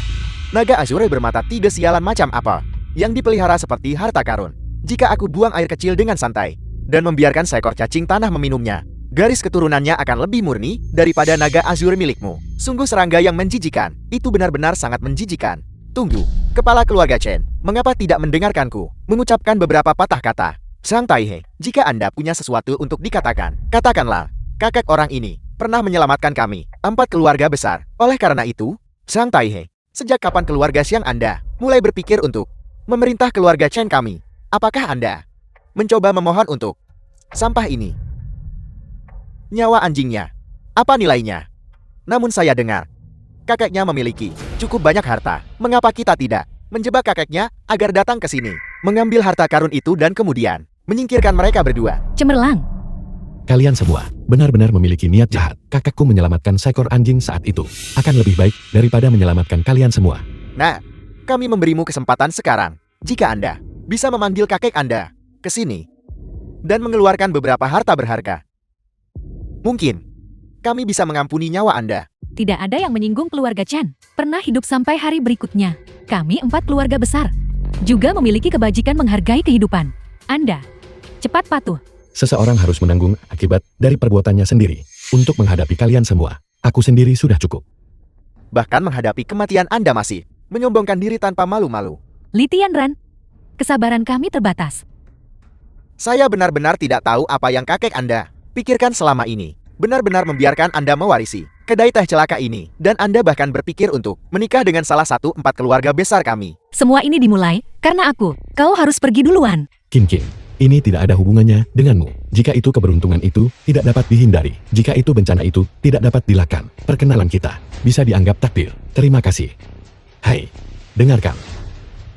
Naga azure bermata 3 sialan macam apa yang dipelihara seperti harta karun. Jika aku buang air kecil dengan santai dan membiarkan seekor cacing tanah meminumnya, garis keturunannya akan lebih murni daripada naga azure milikmu. Sungguh serangga yang menjijikan. Itu benar-benar sangat menjijikan. Tunggu, kepala keluarga Chen, mengapa tidak mendengarkanku mengucapkan beberapa patah kata? Sang Taihe, jika Anda punya sesuatu untuk dikatakan, katakanlah. Kakek orang ini pernah menyelamatkan kami, 4 keluarga besar. Oleh karena itu, Sang Taihe, sejak kapan keluarga Xiang Anda mulai berpikir untuk memerintah keluarga Chen kami? Apakah Anda mencoba memohon untuk sampah ini? Nyawa anjingnya, apa nilainya? Namun saya dengar, kakeknya memiliki cukup banyak harta. Mengapa kita tidak menjebak kakeknya agar datang ke sini, mengambil harta karun itu dan kemudian menyingkirkan mereka berdua? Cemerlang. Kalian semua benar-benar memiliki niat jahat. Kakekku menyelamatkan seekor anjing saat itu akan lebih baik daripada menyelamatkan kalian semua. Nah, kami memberimu kesempatan sekarang. Jika Anda bisa memanggil kakek Anda ke sini dan mengeluarkan beberapa harta berharga, mungkin kami bisa mengampuni nyawa Anda. Tidak ada yang menyinggung keluarga Chan. Pernah hidup sampai hari berikutnya. Kami 4 keluarga besar. Juga memiliki kebajikan menghargai kehidupan. Anda, cepat patuh. Seseorang harus menanggung akibat dari perbuatannya sendiri. Untuk menghadapi kalian semua, aku sendiri sudah cukup. Bahkan menghadapi kematian Anda masih menyombongkan diri tanpa malu-malu. Li Tianran, kesabaran kami terbatas. Saya benar-benar tidak tahu apa yang kakek Anda pikirkan selama ini. Benar-benar membiarkan Anda mewarisi kedai teh celaka ini. Dan Anda bahkan berpikir untuk menikah dengan salah satu 4 keluarga besar kami. Semua ini dimulai karena aku. Kau harus pergi duluan. Kin, ini tidak ada hubungannya denganmu. Jika itu keberuntungan itu tidak dapat dihindari. Jika itu bencana itu tidak dapat dilakukan. Perkenalan kita bisa dianggap takdir. Terima kasih. Hai, dengarkan.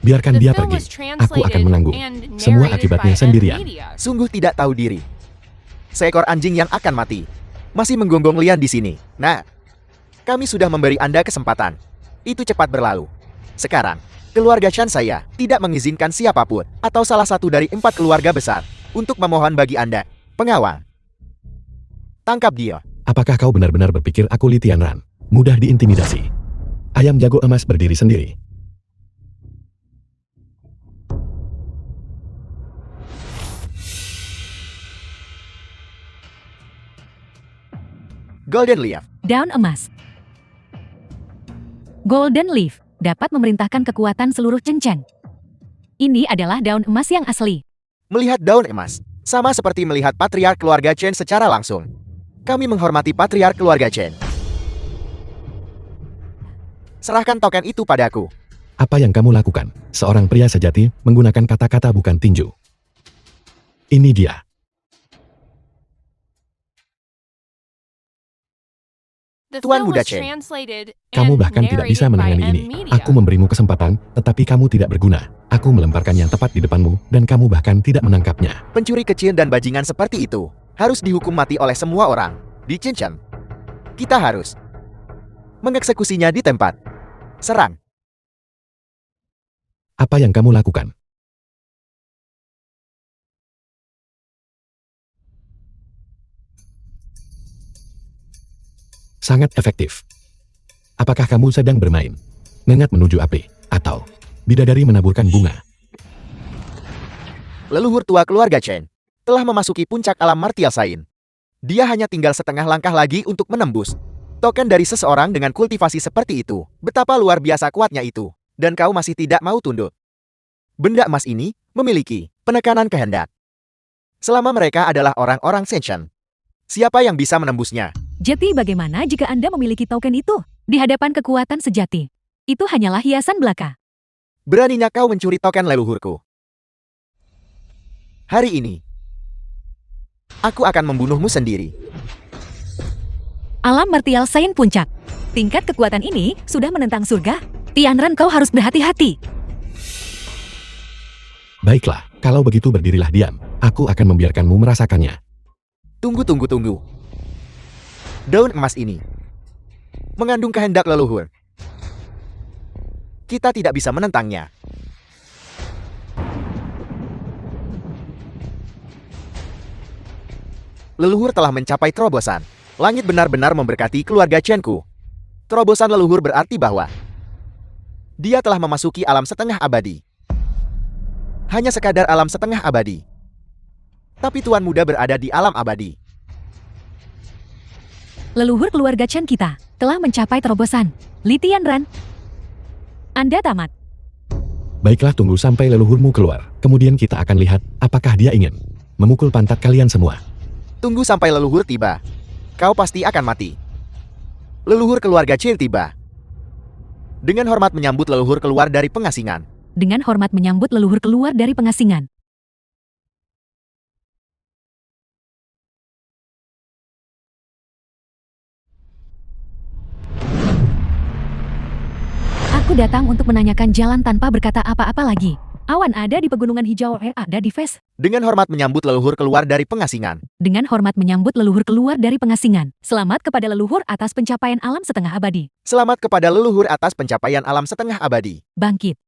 Biarkan dia pergi. Aku akan menanggung semua akibatnya sendirian. Sungguh tidak tahu diri. Seekor anjing yang akan mati masih menggonggong lian di sini. Nah, kami sudah memberi Anda kesempatan. Itu cepat berlalu. Sekarang, keluarga Chan saya tidak mengizinkan siapapun atau salah satu dari 4 keluarga besar untuk memohon bagi Anda. Pengawal, tangkap dia. Apakah kau benar-benar berpikir aku Li Tianran mudah diintimidasi? Ayam jago emas berdiri sendiri. Golden Leaf. Daun emas. Golden Leaf dapat memerintahkan kekuatan seluruh Chen Chen. Ini adalah daun emas yang asli. Melihat daun emas, sama seperti melihat patriark keluarga Chen secara langsung. Kami menghormati patriark keluarga Chen. Serahkan token itu padaku. Apa yang kamu lakukan? Seorang pria sejati menggunakan kata-kata bukan tinju. Ini dia. The Tuan film Muda was Chen. translated Kamu and bahkan tidak bisa narrated by menangani M ini. Media. Aku memberimu kesempatan, tetapi kamu tidak berguna. Aku melemparkan yang tepat di depanmu, dan kamu bahkan tidak menangkapnya. Pencuri kecil dan bajingan seperti itu harus dihukum mati oleh semua orang di Chen. Kita harus mengeksekusinya di tempat. Serang. Apa yang kamu lakukan? Sangat efektif. Apakah kamu sedang bermain? Nengat menuju api, atau bidadari menaburkan bunga? Leluhur tua keluarga Chen telah memasuki puncak alam martial Sain. Dia hanya tinggal setengah langkah lagi untuk menembus token dari seseorang dengan kultivasi seperti itu. Betapa luar biasa kuatnya itu. Dan kau masih tidak mau tunduk. Benda emas ini memiliki penekanan kehendak. Selama mereka adalah orang-orang Senshen, siapa yang bisa menembusnya? Jadi bagaimana jika Anda memiliki token itu? Di hadapan kekuatan sejati, itu hanyalah hiasan belaka. Beraninya kau mencuri token leluhurku. Hari ini, aku akan membunuhmu sendiri. Alam martial Sain puncak. Tingkat kekuatan ini sudah menentang surga. Tianran, kau harus berhati-hati. Baiklah, kalau begitu berdirilah diam. Aku akan membiarkanmu merasakannya. Tunggu. Daun emas ini mengandung kehendak leluhur. Kita tidak bisa menentangnya. Leluhur telah mencapai terobosan. Langit benar-benar memberkati keluarga Chen-ku. Terobosan leluhur berarti bahwa dia telah memasuki alam setengah abadi. Hanya sekadar alam setengah abadi. Tapi Tuan Muda berada di alam abadi. Leluhur keluarga Chen kita telah mencapai terobosan. Li Tianran, Anda tamat. Baiklah, tunggu sampai leluhurmu keluar. Kemudian kita akan lihat apakah dia ingin memukul pantat kalian semua. Tunggu sampai leluhur tiba. Kau pasti akan mati. Leluhur keluarga Chen tiba. Dengan hormat menyambut leluhur keluar dari pengasingan. Dengan hormat menyambut leluhur keluar dari pengasingan. Aku datang untuk menanyakan jalan tanpa berkata apa-apa lagi. Awan ada di pegunungan hijau, ada di Ves. Dengan hormat menyambut leluhur keluar dari pengasingan. Dengan hormat menyambut leluhur keluar dari pengasingan. Selamat kepada leluhur atas pencapaian alam setengah abadi. Selamat kepada leluhur atas pencapaian alam setengah abadi. Bangkit.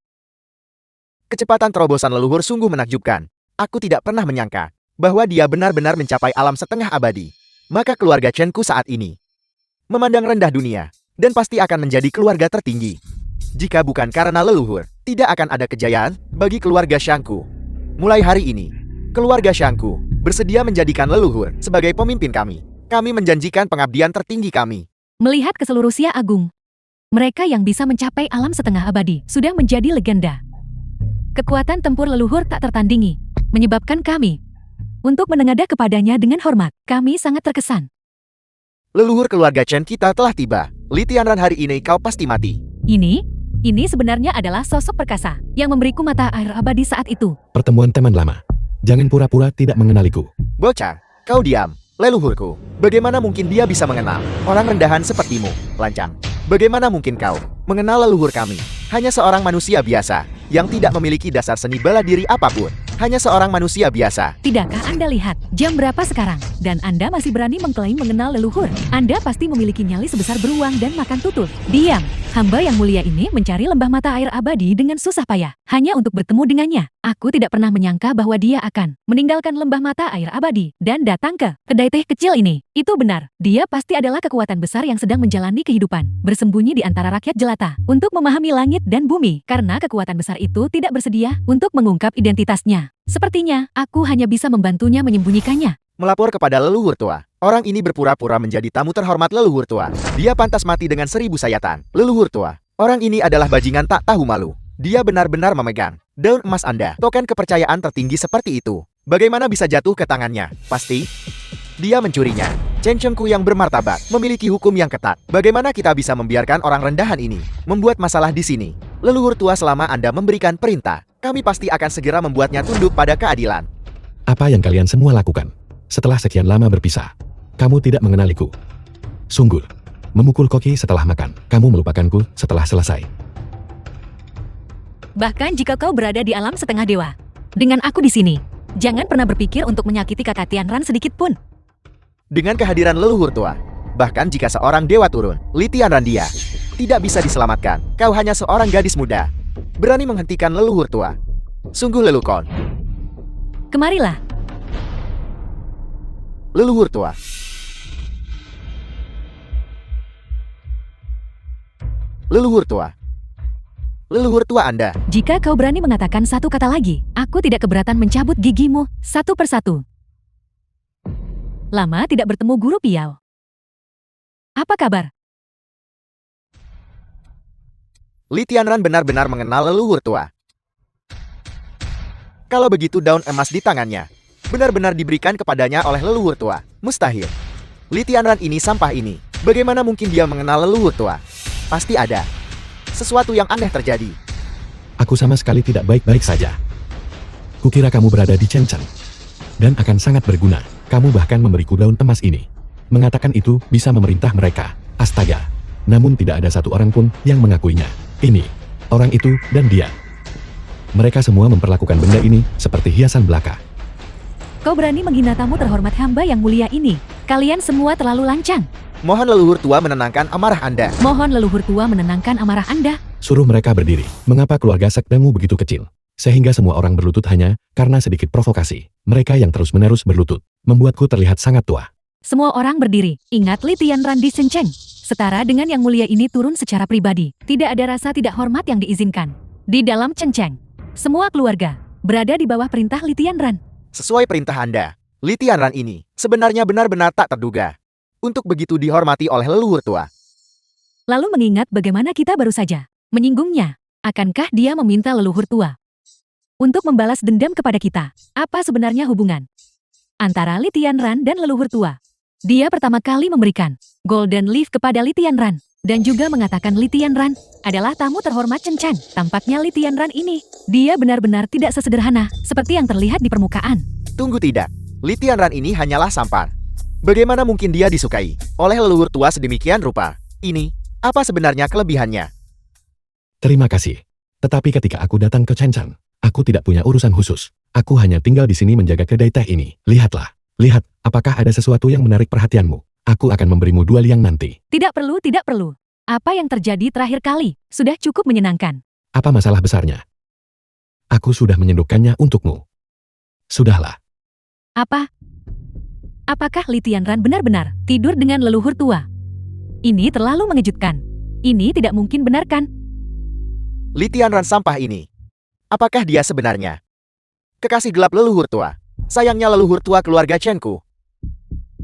Kecepatan terobosan leluhur sungguh menakjubkan. Aku tidak pernah menyangka bahwa dia benar-benar mencapai alam setengah abadi. Maka keluarga Chen-ku saat ini memandang rendah dunia dan pasti akan menjadi keluarga tertinggi. Jika bukan karena leluhur, tidak akan ada kejayaan bagi keluarga Shangku. Mulai hari ini, keluarga Shangku bersedia menjadikan leluhur sebagai pemimpin kami. Kami menjanjikan pengabdian tertinggi kami. Melihat ke seluruh Sia Agung, mereka yang bisa mencapai alam setengah abadi sudah menjadi legenda. Kekuatan tempur leluhur tak tertandingi, menyebabkan kami untuk menengadah kepadanya dengan hormat. Kami sangat terkesan. Leluhur keluarga Chen kita telah tiba. Li Tianran, hari ini kau pasti mati. Ini sebenarnya adalah sosok perkasa yang memberiku mata air abadi saat itu. Pertemuan teman lama. Jangan pura-pura tidak mengenaliku. Bocah, kau diam. Leluhurku, bagaimana mungkin dia bisa mengenal orang rendahan sepertimu, lancang? Bagaimana mungkin kau mengenal leluhur kami? Hanya seorang manusia biasa yang tidak memiliki dasar seni bela diri apapun. Hanya seorang manusia biasa. Tidakkah Anda lihat jam berapa sekarang? Dan Anda masih berani mengklaim mengenal leluhur? Anda pasti memiliki nyali sebesar beruang dan makan tutut. Diam! Hamba yang mulia ini mencari lembah mata air abadi dengan susah payah, hanya untuk bertemu dengannya. Aku tidak pernah menyangka bahwa dia akan meninggalkan lembah mata air abadi dan datang ke kedai teh kecil ini. Itu benar, dia pasti adalah kekuatan besar yang sedang menjalani kehidupan, bersembunyi di antara rakyat jelata, untuk memahami langit dan bumi, karena kekuatan besar itu tidak bersedia untuk mengungkap identitasnya. Sepertinya, aku hanya bisa membantunya menyembunyikannya. Melapor kepada leluhur tua. Orang ini berpura-pura menjadi tamu terhormat leluhur tua. Dia pantas mati dengan 1000 sayatan. Leluhur tua. Orang ini adalah bajingan tak tahu malu. Dia benar-benar memegang daun emas Anda. Token kepercayaan tertinggi seperti itu. Bagaimana bisa jatuh ke tangannya? Pasti dia mencurinya. Chen Chengku yang bermartabat, memiliki hukum yang ketat. Bagaimana kita bisa membiarkan orang rendahan ini membuat masalah di sini? Leluhur tua, selama Anda memberikan perintah, kami pasti akan segera membuatnya tunduk pada keadilan. Apa yang kalian semua lakukan? Setelah sekian lama berpisah, kamu tidak mengenaliku. Sungguh, memukul koki setelah makan, kamu melupakanku setelah selesai. Bahkan jika kau berada di alam setengah dewa, dengan aku di sini, jangan pernah berpikir untuk menyakiti kakak Tianran sedikit pun. Dengan kehadiran leluhur tua, bahkan jika seorang dewa turun, Li Tianran dia tidak bisa diselamatkan. Kau hanya seorang gadis muda, berani menghentikan leluhur tua. Sungguh lelukon. Kemarilah. Leluhur tua. Leluhur tua. Leluhur tua Anda. Jika kau berani mengatakan satu kata lagi, aku tidak keberatan mencabut gigimu satu persatu. Lama tidak bertemu Guru Piao. Apa kabar? Li Tianran benar-benar mengenal leluhur tua. Kalau begitu daun emas di tangannya benar-benar diberikan kepadanya oleh leluhur tua. Mustahil. Li Tianran ini sampah ini. Bagaimana mungkin dia mengenal leluhur tua? Pasti ada sesuatu yang aneh terjadi. Aku sama sekali tidak baik-baik saja. Kukira kamu berada di Chenchan dan akan sangat berguna. Kamu bahkan memberiku daun emas ini. Mengatakan itu bisa memerintah mereka. Astaga. Namun tidak ada satu orang pun yang mengakuinya. Ini, orang itu, dan dia. Mereka semua memperlakukan benda ini seperti hiasan belaka. Kau berani menghina tamu terhormat hamba yang mulia ini. Kalian semua terlalu lancang. Mohon leluhur tua menenangkan amarah Anda. Mohon leluhur tua menenangkan amarah Anda. Suruh mereka berdiri. Mengapa keluarga sekdamu begitu kecil? Sehingga semua orang berlutut hanya karena sedikit provokasi. Mereka yang terus-menerus berlutut membuatku terlihat sangat tua. Semua orang berdiri. Ingat Li Tianran di Shenceng. Setara dengan yang mulia ini turun secara pribadi. Tidak ada rasa tidak hormat yang diizinkan. Di dalam Shenceng, semua keluarga berada di bawah perintah Li Tianran. Sesuai perintah Anda, Li Tianran ini sebenarnya benar-benar tak terduga untuk begitu dihormati oleh leluhur tua. Lalu mengingat bagaimana kita baru saja menyinggungnya, akankah dia meminta leluhur tua untuk membalas dendam kepada kita? Apa sebenarnya hubungan antara Li Tianran dan leluhur tua? Dia pertama kali memberikan Golden Leaf kepada Li Tianran dan juga mengatakan Li Tianran adalah tamu terhormat Shenceng. Tampaknya Li Tianran ini, dia benar-benar tidak sesederhana seperti yang terlihat di permukaan. Tunggu, tidak. Li Tianran ini hanyalah sampar. Bagaimana mungkin dia disukai oleh leluhur tua sedemikian rupa? Ini, apa sebenarnya kelebihannya? Terima kasih. Tetapi ketika aku datang ke Chenchan, aku tidak punya urusan khusus. Aku hanya tinggal di sini menjaga kedai teh ini. Lihatlah. Lihat, apakah ada sesuatu yang menarik perhatianmu? Aku akan memberimu 2 liang nanti. Tidak perlu, tidak perlu. Apa yang terjadi terakhir kali sudah cukup menyenangkan. Apa masalah besarnya? Aku sudah menyendukkannya untukmu. Sudahlah. Apa? Apakah Li Tianran benar-benar tidur dengan leluhur tua? Ini terlalu mengejutkan. Ini tidak mungkin benar kan? Li Tianran sampah ini. Apakah dia sebenarnya kekasih gelap leluhur tua? Sayangnya leluhur tua keluarga Chenku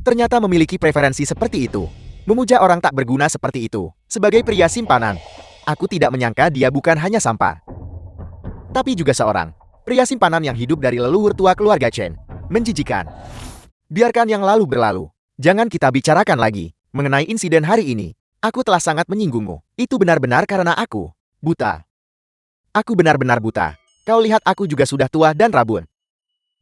ternyata memiliki preferensi seperti itu. Memuja orang tak berguna seperti itu. Sebagai pria simpanan, aku tidak menyangka dia bukan hanya sampah, tapi juga seorang pria simpanan yang hidup dari leluhur tua keluarga Chen. Menjijikan. Biarkan yang lalu berlalu. Jangan kita bicarakan lagi mengenai insiden hari ini. Aku telah sangat menyinggungmu. Itu benar-benar karena aku buta. Aku benar-benar buta. Kau lihat, aku juga sudah tua dan rabun.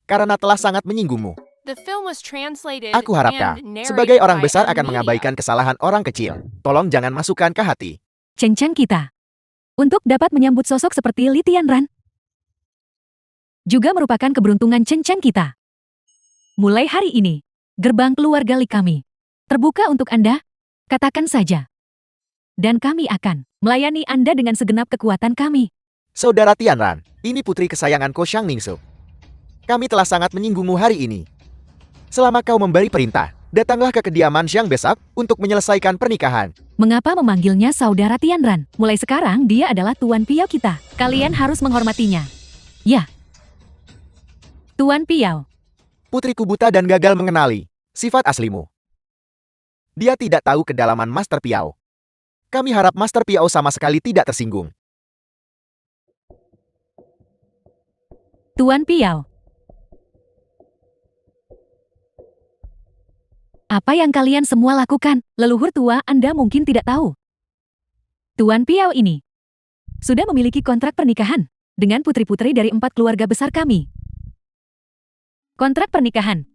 Karena telah sangat menyinggungmu. The film was translated Aku harapkan, and narrated sebagai orang by besar M akan Media. mengabaikan kesalahan orang kecil. Tolong jangan masukkan ke hati. Shenceng kita. Untuk dapat menyambut sosok seperti Li Tianran, juga merupakan keberuntungan Chen Chen kita. Mulai hari ini, gerbang keluarga Li kami terbuka untuk Anda, katakan saja. Dan kami akan melayani Anda dengan segenap kekuatan kami. Saudara Tianran, ini putri kesayanganku Xiang Ningsu. Kami telah sangat menyinggungmu hari ini. Selama kau memberi perintah, datanglah ke kediaman Xiang besok untuk menyelesaikan pernikahan. Mengapa memanggilnya saudara Tianran? Mulai sekarang dia adalah Tuan Piao kita. Kalian harus menghormatinya. Ya. Tuan Piao. Putriku buta dan gagal mengenali sifat aslimu. Dia tidak tahu kedalaman Master Piao. Kami harap Master Piao sama sekali tidak tersinggung. Tuan Piao. Apa yang kalian semua lakukan? Leluhur tua Anda mungkin tidak tahu. Tuan Piao ini sudah memiliki kontrak pernikahan dengan putri-putri dari 4 keluarga besar kami. Kontrak pernikahan.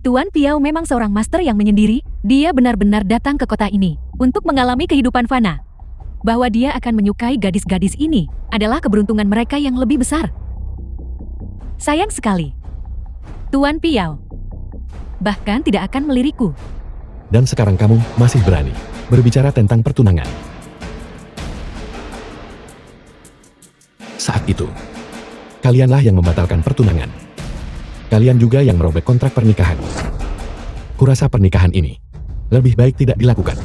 Tuan Piao memang seorang master yang menyendiri. Dia benar-benar datang ke kota ini untuk mengalami kehidupan fana. Bahwa dia akan menyukai gadis-gadis ini adalah keberuntungan mereka yang lebih besar. Sayang sekali. Tuan Piao bahkan tidak akan melirikku. Dan sekarang kamu masih berani berbicara tentang pertunangan. Saat itu, kalianlah yang membatalkan pertunangan. Kalian juga yang merobek kontrak pernikahan. Kurasa pernikahan ini lebih baik tidak dilakukan.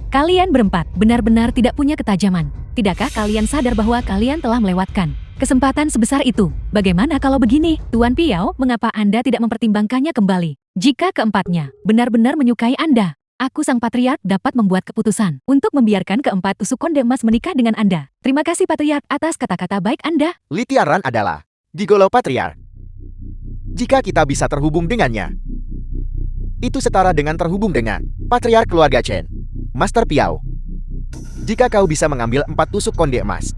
Kalian berempat benar-benar tidak punya ketajaman. Tidakkah kalian sadar bahwa kalian telah melewatkan kesempatan sebesar itu? Bagaimana kalau begini, Tuan Piao, mengapa Anda tidak mempertimbangkannya kembali? Jika keempatnya benar-benar menyukai Anda, aku sang patriark dapat membuat keputusan untuk membiarkan keempat tusuk konde emas menikah dengan Anda. Terima kasih patriark atas kata-kata baik Anda. Li Tianran adalah gigolo patriark. Jika kita bisa terhubung dengannya, itu setara dengan terhubung dengan patriark keluarga Chen, Master Piao. Jika kau bisa mengambil 4 tusuk konde emas,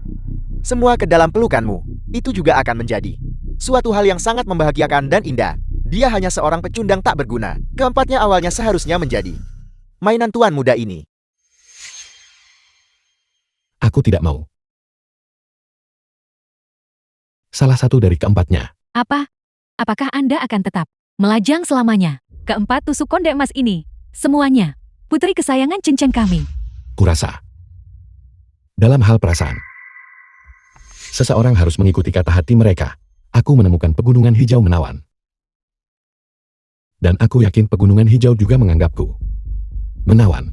semua ke dalam pelukanmu, itu juga akan menjadi suatu hal yang sangat membahagiakan dan indah. Dia hanya seorang pecundang tak berguna. Keempatnya awalnya seharusnya menjadi mainan tuan muda ini. Aku tidak mau. Salah satu dari keempatnya. Apa? Apakah Anda akan tetap melajang selamanya? Keempat tusuk konde emas ini, semuanya putri kesayangan Chen Chen kami. Kurasa. Dalam hal perasaan, seseorang harus mengikuti kata hati mereka. Aku menemukan pegunungan hijau menawan. Dan aku yakin pegunungan hijau juga menganggapku menawan.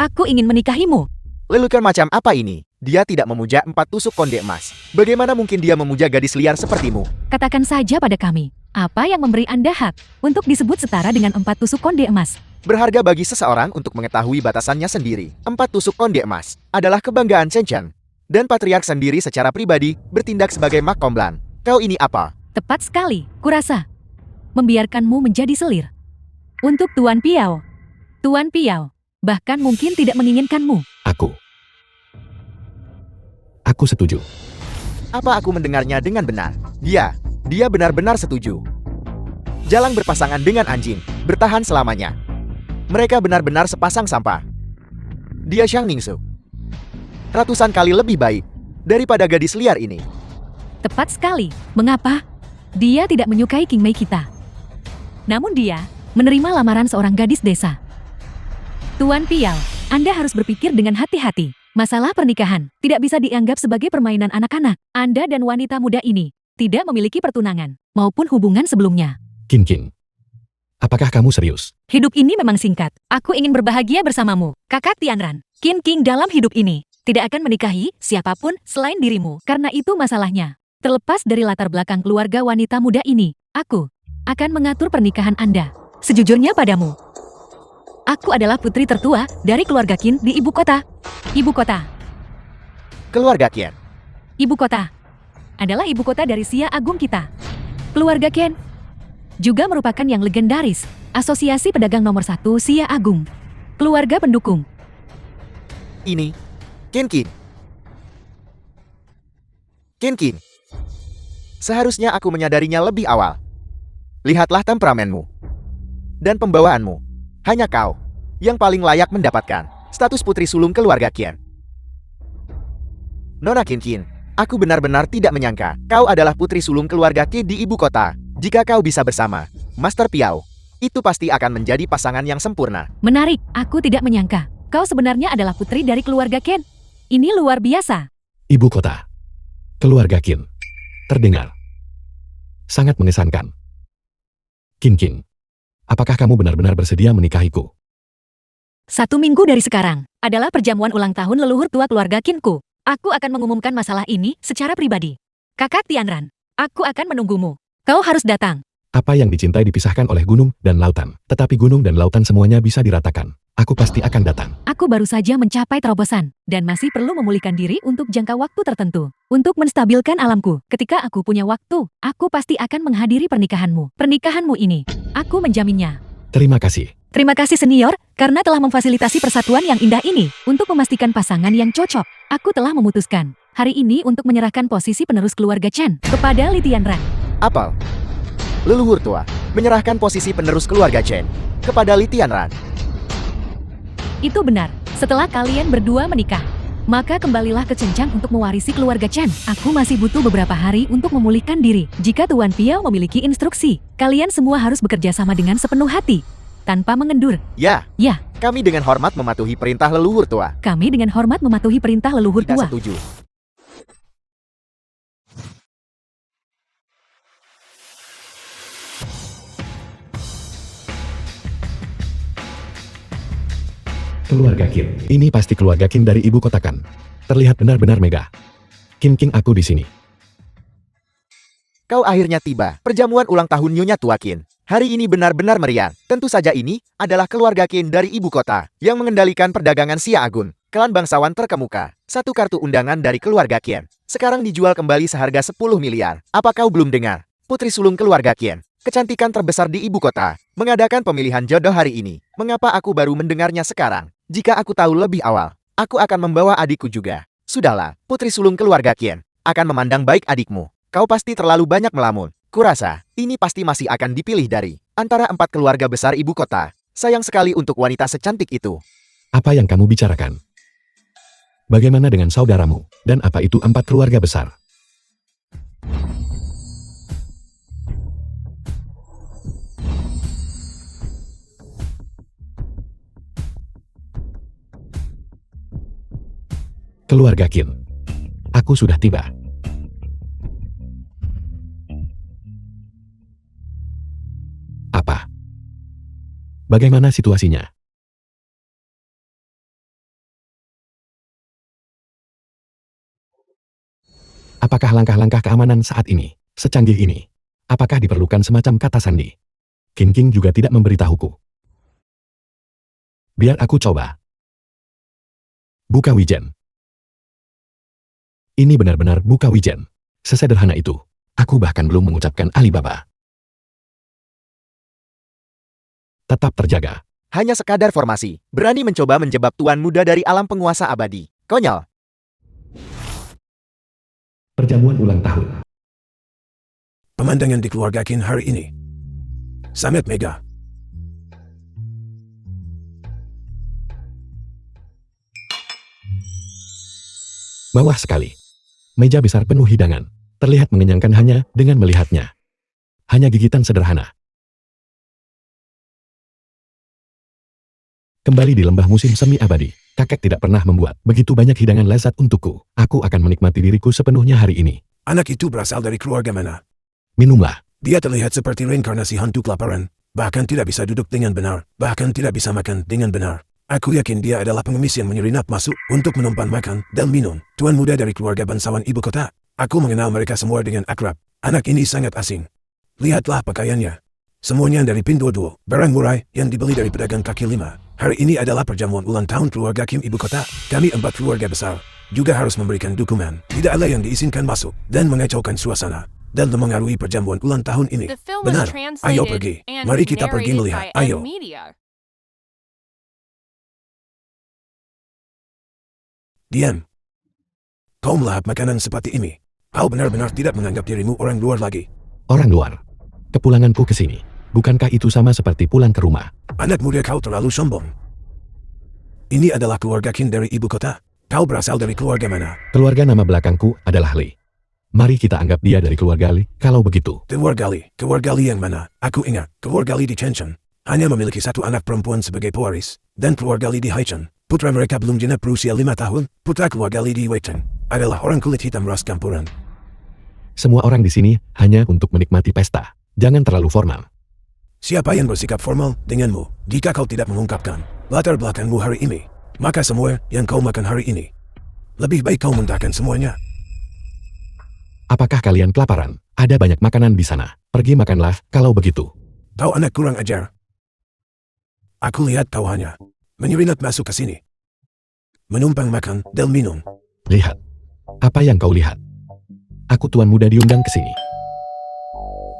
Aku ingin menikahimu. Lelukan macam apa ini? Dia tidak memuja 4 tusuk konde emas. Bagaimana mungkin dia memuja gadis liar sepertimu? Katakan saja pada kami, apa yang memberi Anda hak untuk disebut setara dengan 4 tusuk konde emas? Berharga bagi seseorang untuk mengetahui batasannya sendiri. 4 tusuk konde emas adalah kebanggaan Chen Chen. Dan patriark sendiri secara pribadi bertindak sebagai mak komblan. Kau ini apa? Tepat sekali, kurasa. Membiarkanmu menjadi selir. Untuk Tuan Piao. Tuan Piao, bahkan mungkin tidak menginginkanmu. Aku setuju. Apa aku mendengarnya dengan benar? Dia benar-benar setuju. Jalang berpasangan dengan anjing, bertahan selamanya. Mereka benar-benar sepasang sampah. Dia Xiang Ningsu. Ratusan kali lebih baik daripada gadis liar ini. Tepat sekali. Mengapa? Dia tidak menyukai King Mei kita. Namun dia menerima lamaran seorang gadis desa. Tuan Piao, Anda harus berpikir dengan hati-hati. Masalah pernikahan tidak bisa dianggap sebagai permainan anak-anak. Anda dan wanita muda ini tidak memiliki pertunangan maupun hubungan sebelumnya. Kin, apakah kamu serius? Hidup ini memang singkat. Aku ingin berbahagia bersamamu, Kakak Tianran. King dalam hidup ini tidak akan menikahi siapapun selain dirimu. Karena itu masalahnya. Terlepas dari latar belakang keluarga wanita muda ini, aku akan mengatur pernikahan Anda. Sejujurnya padamu, aku adalah putri tertua dari keluarga Qin di ibu kota. Ibu kota. Keluarga Qian. Ibu kota adalah ibu kota dari Xia Agung kita. Keluarga Qin juga merupakan yang legendaris, asosiasi pedagang nomor 1 Xia Agung. Keluarga pendukung. Ini Qin. Qin. Seharusnya aku menyadarinya lebih awal. Lihatlah temperamenmu dan pembawaanmu. Hanya kau yang paling layak mendapatkan status putri sulung keluarga Qian. Nona Qin, aku benar-benar tidak menyangka kau adalah putri sulung keluarga Qin di ibu kota. Jika kau bisa bersama Master Piao, itu pasti akan menjadi pasangan yang sempurna. Menarik, aku tidak menyangka. Kau sebenarnya adalah putri dari keluarga Qin. Ini luar biasa. Ibu kota. Keluarga Qin. Terdengar. Sangat mengesankan. Qin, apakah kamu benar-benar bersedia menikahiku? 1 minggu dari sekarang adalah perjamuan ulang tahun leluhur tua keluarga Qinku. Aku akan mengumumkan masalah ini secara pribadi. Kakak Tianran, aku akan menunggumu. Kau harus datang. Apa yang dicintai dipisahkan oleh gunung dan lautan. Tetapi gunung dan lautan semuanya bisa diratakan. Aku pasti akan datang. Aku baru saja mencapai terobosan, dan masih perlu memulihkan diri untuk jangka waktu tertentu. Untuk menstabilkan alamku, ketika aku punya waktu, aku pasti akan menghadiri pernikahanmu. Pernikahanmu ini, aku menjaminnya. Terima kasih. Terima kasih senior, karena telah memfasilitasi persatuan yang indah ini. Untuk memastikan pasangan yang cocok, aku telah memutuskan hari ini untuk menyerahkan posisi penerus keluarga Chen kepada Li Tianran. Apel. Leluhur tua menyerahkan posisi penerus keluarga Chen kepada Li Tianran. Itu benar, setelah kalian berdua menikah, maka kembalilah ke Cencang untuk mewarisi keluarga Chen. Aku masih butuh beberapa hari untuk memulihkan diri. Jika Tuan Piao memiliki instruksi, kalian semua harus bekerja sama dengan sepenuh hati, tanpa mengendur. Ya, Ya, kami dengan hormat mematuhi perintah leluhur tua. kami dengan hormat mematuhi perintah leluhur Tidak tua. setuju. Keluarga Qin. Ini pasti keluarga Qin dari ibu kota kan. Terlihat benar-benar megah. Qin, aku di sini. Kau akhirnya tiba. Perjamuan ulang tahun Nyonya Tua Qin. Hari ini benar-benar meriah. Tentu saja ini adalah keluarga Qin dari ibu kota yang mengendalikan perdagangan Xia Agun, klan bangsawan terkemuka. 1 kartu undangan dari keluarga Qin sekarang dijual kembali seharga 10 miliar. Apa kau belum dengar? Putri sulung keluarga Qin, kecantikan terbesar di ibu kota, mengadakan pemilihan jodoh hari ini. Mengapa aku baru mendengarnya sekarang? Jika aku tahu lebih awal, aku akan membawa adikku juga. Sudahlah, putri sulung keluarga Qin akan memandang baik adikmu. Kau pasti terlalu banyak melamun. Kurasa, ini pasti masih akan dipilih dari antara 4 keluarga besar ibu kota. Sayang sekali untuk wanita secantik itu. Apa yang kamu bicarakan? Bagaimana dengan saudaramu? Dan apa itu 4 keluarga besar? Keluarga Qin. Aku sudah tiba. Apa? Bagaimana situasinya? Apakah langkah-langkah keamanan saat ini secanggih ini? Apakah diperlukan semacam kata sandi? Qin juga tidak memberitahuku. Biar aku coba. Buka wijen. Ini benar-benar buka wijen. Sesederhana itu. Aku bahkan belum mengucapkan Alibaba. Tetap terjaga. Hanya sekadar formasi, berani mencoba menjebak tuan muda dari alam penguasa abadi. Konyol. Perjamuan ulang tahun. Pemandangan di keluarga Qin hari ini sangat megah. Mewah sekali. Meja besar penuh hidangan. Terlihat mengenyangkan hanya dengan melihatnya. Hanya gigitan sederhana. Kembali di lembah musim semi abadi. Kakek tidak pernah membuat begitu banyak hidangan lezat untukku. Aku akan menikmati diriku sepenuhnya hari ini. Anak itu berasal dari keluarga mana? Minumlah. Dia terlihat seperti reinkarnasi hantu kelaparan. Bahkan tidak bisa duduk dengan benar. Bahkan tidak bisa makan dengan benar. Aku yakin dia adalah pengemis yang menyelinap masuk untuk menumpan makan dan minum. Tuan muda dari keluarga bangsawan ibu kota. Aku mengenal mereka semua dengan akrab. Anak ini sangat asing. Lihatlah pakaiannya. Semuanya dari Pinduoduo, barang murah yang dibeli dari pedagang kaki lima. Hari ini adalah perjamuan ulang tahun keluarga Kim ibu kota. Kami 4 keluarga besar juga harus memberikan dukungan. Tidak ada yang diizinkan masuk dan mengacaukan suasana dan memengaruhi perjamuan ulang tahun ini. The film Benar. was translated Ayo pergi. and Mari kita pergi narrated melihat. by Ayo. Media. Diam. Kau melahap makanan seperti ini. Kau benar-benar tidak menganggap dirimu orang luar lagi. Orang luar. Kepulanganku ke sini. Bukankah itu sama seperti pulang ke rumah? Anak muda kau terlalu sombong. Ini adalah keluarga Qin dari ibu kota. Kau berasal dari keluarga mana? Keluarga nama belakangku adalah Lee. Mari kita anggap dia dari keluarga Lee, kalau begitu. Keluarga Lee yang mana? Aku ingat, keluarga Lee di Chenchan hanya memiliki satu anak perempuan sebagai pewaris, dan keluarga Lee di Haichen, putra mereka belum genap berusia 5 tahun, putra keluarga Lee di Weicheng adalah orang kulit hitam ras campuran. Semua orang di sini hanya untuk menikmati pesta. Jangan terlalu formal. Siapa yang bersikap formal denganmu? Jika kau tidak mengungkapkan latar belakangmu hari ini, maka semua yang kau makan hari ini, lebih baik kau muntahkan semuanya. Apakah kalian kelaparan? Ada banyak makanan di sana. Pergi makanlah, kalau begitu. Kau anak kurang ajar. Aku lihat kau hanya menyelinap masuk ke sini, menumpang makan dan minum. Lihat. Apa yang kau lihat? Aku tuan muda diundang ke sini.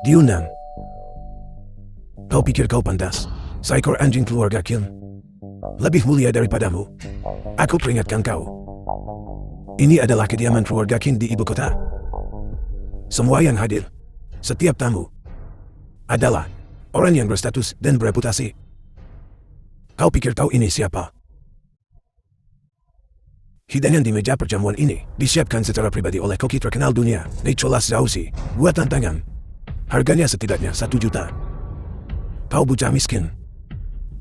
Diundang? Kau pikir kau pantas? Seekor anjing keluarga Qin lebih mulia daripadamu. Aku peringatkan kau. Ini adalah kediaman keluarga Qin di ibu kota. Semua yang hadir, setiap tamu, adalah orang yang berstatus dan bereputasi. Kau pikir kau ini siapa? Hidangan di meja perjamuan ini disiapkan secara pribadi oleh koki terkenal dunia, Nicholas Zhouxi, buatan tangan. Harganya setidaknya 1 juta. Kau bocah miskin.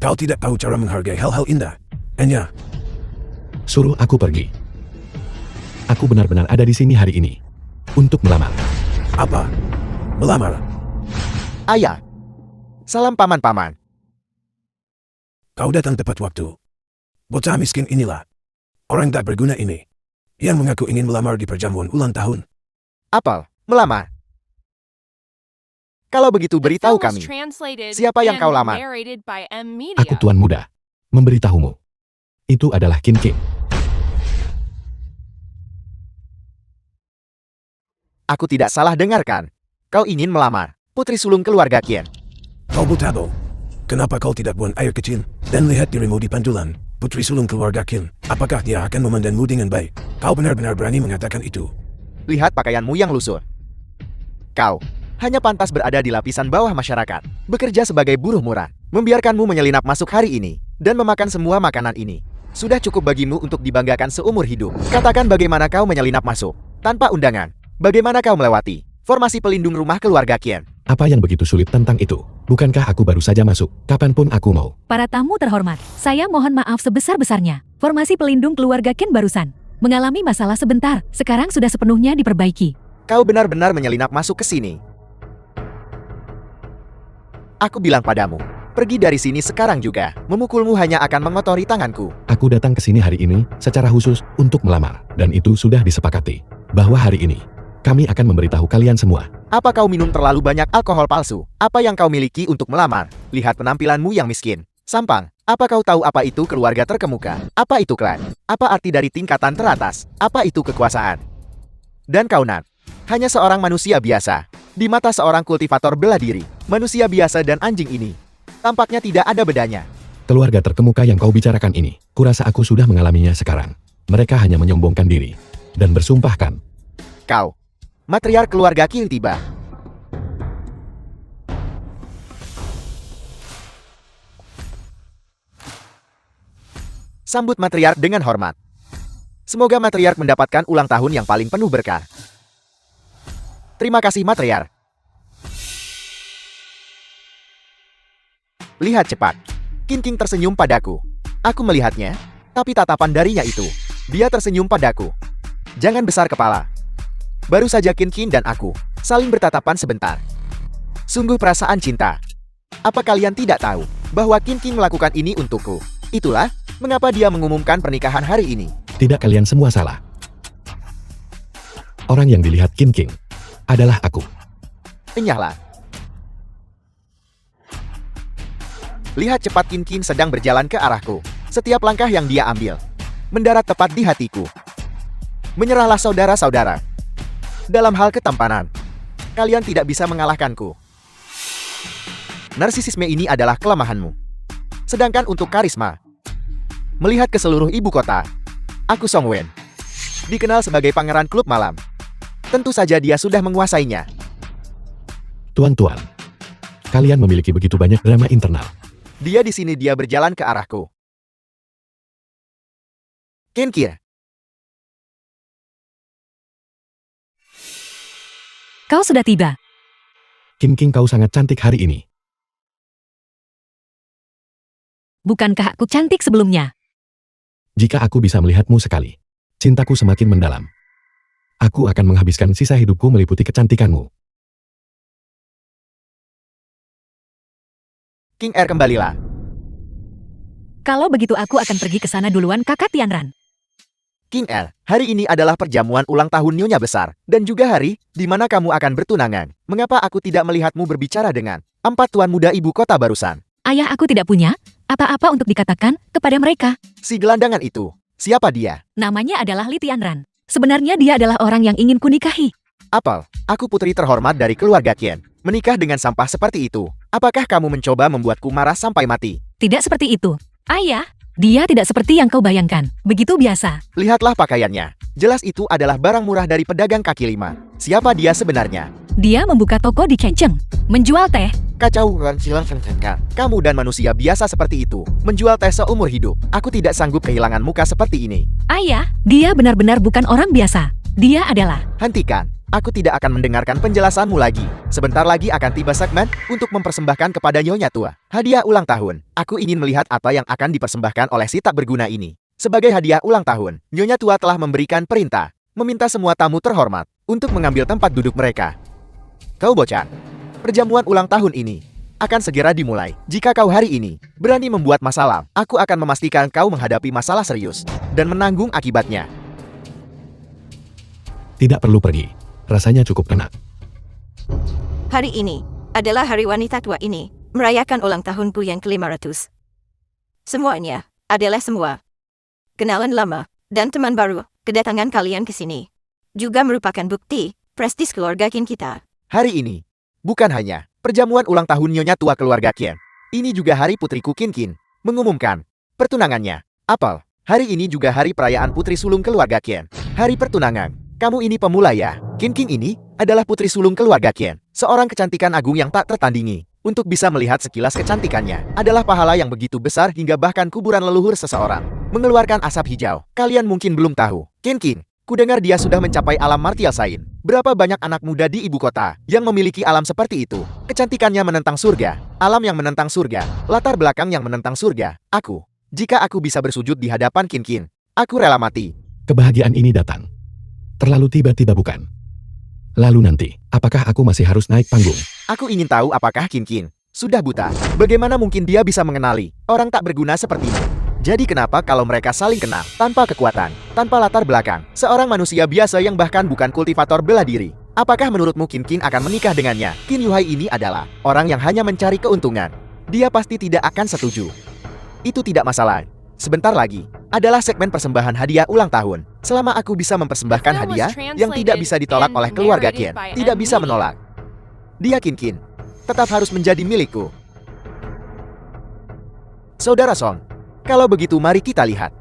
Kau tidak tahu cara menghargai hal-hal indah. Hanya Suruh aku pergi. Aku benar-benar ada di sini hari ini untuk melamar. apa? Melamar? Ayah. Salam paman-paman. Kau datang tepat waktu. Bocah miskin inilah, orang tak berguna ini, yang mengaku ingin melamar di perjamuan ulang tahun. Apel, melamar. Kalau begitu The beritahu film was kami. translated Siapa yang and kau lamar? narrated by M Media. Aku tuan muda. Memberitahumu. Itu adalah Qin King. Aku tidak salah dengarkan. Kau ingin melamar putri sulung keluarga Qin. Kau butabo. Kenapa kau tidak buang air kecil dan lihat dirimu di pantulan? Putri sulung keluarga Qin, apakah dia akan memandangmu dengan baik? Kau benar-benar berani mengatakan itu. Lihat pakaianmu yang lusuh. Kau hanya pantas berada di lapisan bawah masyarakat, bekerja sebagai buruh murah, membiarkanmu menyelinap masuk hari ini, dan memakan semua makanan ini. Sudah cukup bagimu untuk dibanggakan seumur hidup. Katakan bagaimana kau menyelinap masuk, tanpa undangan. Bagaimana kau melewati formasi pelindung rumah keluarga Qin? Apa yang begitu sulit tentang itu? Bukankah aku baru saja masuk, kapanpun aku mau? Para tamu terhormat, saya mohon maaf sebesar-besarnya. Formasi pelindung keluarga Qin barusan mengalami masalah sebentar, sekarang sudah sepenuhnya diperbaiki. Kau benar-benar menyelinap masuk ke sini. Aku bilang padamu, pergi dari sini sekarang juga. Memukulmu hanya akan mengotori tanganku. Aku datang ke sini hari ini secara khusus untuk melamar, dan itu sudah disepakati. Bahwa hari ini, kami akan memberitahu kalian semua. Apa kau minum terlalu banyak alkohol palsu? Apa yang kau miliki untuk melamar? Lihat penampilanmu yang miskin. Sampang. Apa kau tahu apa itu keluarga terkemuka? Apa itu klan? Apa arti dari tingkatan teratas? Apa itu kekuasaan? Dan kau Nat, hanya seorang manusia biasa. Di mata seorang kultivator bela diri, manusia biasa dan anjing ini tampaknya tidak ada bedanya. Keluarga terkemuka yang kau bicarakan ini, kurasa aku sudah mengalaminya sekarang. Mereka hanya menyombongkan diri dan bersumpahkan. Kau, matriark keluarga Qin tiba. Sambut matriark dengan hormat. Semoga matriark mendapatkan ulang tahun yang paling penuh berkah. Terima kasih matriark. Lihat cepat. Qin King tersenyum padaku. Aku melihatnya, tapi tatapan darinya itu. Dia tersenyum padaku. Jangan besar kepala. Baru saja Qin King dan aku saling bertatapan sebentar. Sungguh perasaan cinta. Apa kalian tidak tahu bahwa Qin King melakukan ini untukku? Itulah mengapa dia mengumumkan pernikahan hari ini. Tidak, kalian semua salah. Orang yang dilihat Qin King adalah aku. Enyahlah. Lihat cepat Qin King sedang berjalan ke arahku. Setiap langkah yang dia ambil mendarat tepat di hatiku. Menyerahlah saudara-saudara. Dalam hal ketampanan, kalian tidak bisa mengalahkanku. Narsisisme ini adalah kelemahanmu. Sedangkan untuk karisma, melihat ke seluruh ibu kota, aku Song Wen, dikenal sebagai pangeran klub malam. Tentu saja dia sudah menguasainya. Tuan-tuan, kalian memiliki begitu banyak drama internal. Dia di sini, dia berjalan ke arahku. Qin King, kau sudah tiba. King King, kau sangat cantik hari ini. Bukankah aku cantik sebelumnya? Jika aku bisa melihatmu sekali, cintaku semakin mendalam. Aku akan menghabiskan sisa hidupku meliputi kecantikanmu. King Er, kembalilah. Kalau begitu aku akan pergi ke sana duluan, Kakak Tianran. King Er, hari ini adalah perjamuan ulang tahun Nyonya Besar, dan juga hari di mana kamu akan bertunangan. Mengapa aku tidak melihatmu berbicara dengan empat tuan muda ibu kota barusan? Ayah, aku tidak punya apa-apa untuk dikatakan kepada mereka. Si gelandangan itu, siapa dia? Namanya adalah Li Tianran. Sebenarnya dia adalah orang yang ingin kunikahi. Apel, aku putri terhormat dari keluarga Qian. Menikah dengan sampah seperti itu. Apakah kamu mencoba membuatku marah sampai mati? Tidak seperti itu. Ayah, dia tidak seperti yang kau bayangkan. Begitu biasa. Lihatlah pakaiannya. Jelas itu adalah barang murah dari pedagang kaki lima. Siapa dia sebenarnya? Dia membuka toko di Chengcheng, menjual teh. Kacau kan, silang. Kamu dan manusia biasa seperti itu, menjual teh seumur hidup. Aku tidak sanggup kehilangan muka seperti ini. Ayah, dia benar-benar bukan orang biasa. Dia adalah... Hentikan. Aku tidak akan mendengarkan penjelasanmu lagi. Sebentar lagi akan tiba segmen untuk mempersembahkan kepada Nyonya Tua hadiah ulang tahun. Aku ingin melihat apa yang akan dipersembahkan oleh si tak berguna ini. Sebagai hadiah ulang tahun, Nyonya Tua telah memberikan perintah, meminta semua tamu terhormat untuk mengambil tempat duduk mereka. Kau bocah, perjamuan ulang tahun ini akan segera dimulai. Jika kau hari ini berani membuat masalah, aku akan memastikan kau menghadapi masalah serius dan menanggung akibatnya. Tidak perlu pergi. Rasanya cukup enak. Hari ini adalah hari wanita tua ini, merayakan ulang tahunku yang ke-500. Semuanya adalah semua kenalan lama dan teman baru. Kedatangan kalian ke sini juga merupakan bukti prestis keluarga Qin kita. Hari ini bukan hanya perjamuan ulang tahun Nyonya Tua keluarga Qian. Ini juga hari putriku Qin Qin mengumumkan pertunangannya. Apel, hari ini juga hari perayaan putri sulung keluarga Qian. Hari pertunangan. Kamu ini pemula ya? Qin Qin ini adalah putri sulung keluarga Qian. Seorang kecantikan agung yang tak tertandingi. Untuk bisa melihat sekilas kecantikannya adalah pahala yang begitu besar hingga bahkan kuburan leluhur seseorang mengeluarkan asap hijau. Kalian mungkin belum tahu. Qin Qin, kudengar dia sudah mencapai alam martial sain. Berapa banyak anak muda di ibu kota yang memiliki alam seperti itu? Kecantikannya menentang surga, alam yang menentang surga, latar belakang yang menentang surga. Jika aku bisa bersujud di hadapan Qin Qin, aku rela mati. Kebahagiaan ini datang terlalu tiba-tiba, bukan? Lalu nanti, apakah aku masih harus naik panggung? Aku ingin tahu apakah Qin Qin sudah buta. Bagaimana mungkin dia bisa mengenali orang tak berguna sepertimu? Jadi kenapa kalau mereka saling kenal, tanpa kekuatan, tanpa latar belakang, seorang manusia biasa yang bahkan bukan kultivator bela diri? Apakah menurutmu Qin Qin akan menikah dengannya? Qin Yuhai ini adalah orang yang hanya mencari keuntungan. Dia pasti tidak akan setuju. Itu tidak masalah. Sebentar lagi adalah segmen persembahan hadiah ulang tahun. Selama aku bisa mempersembahkan hadiah yang tidak bisa ditolak oleh keluarga Qian, tidak bisa menolak. Dia Qin Qin tetap harus menjadi milikku. Saudara Song, kalau begitu mari kita lihat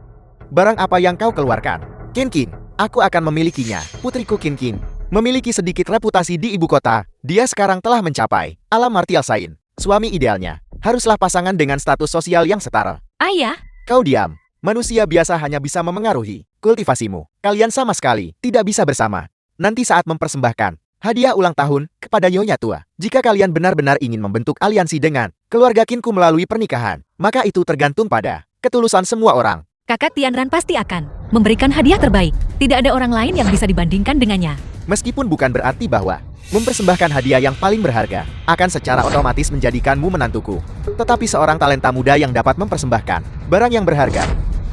barang apa yang kau keluarkan. Qin Qin, aku akan memilikinya. Putriku Qin Qin memiliki sedikit reputasi di ibu kota. Dia sekarang telah mencapai alam martial sain. Suami idealnya haruslah pasangan dengan status sosial yang setara. Ayah, Kau diam. Manusia biasa hanya bisa memengaruhi kultivasimu. Kalian sama sekali tidak bisa bersama. Nanti saat mempersembahkan hadiah ulang tahun kepada Nyonya Tua, jika kalian benar-benar ingin membentuk aliansi dengan keluarga Qinku melalui pernikahan, maka itu tergantung pada ketulusan semua orang. Kakak Tianran pasti akan memberikan hadiah terbaik. Tidak ada orang lain yang bisa dibandingkan dengannya. Meskipun bukan berarti bahwa mempersembahkan hadiah yang paling berharga akan secara otomatis menjadikanmu menantuku. Tetapi seorang talenta muda yang dapat mempersembahkan barang yang berharga,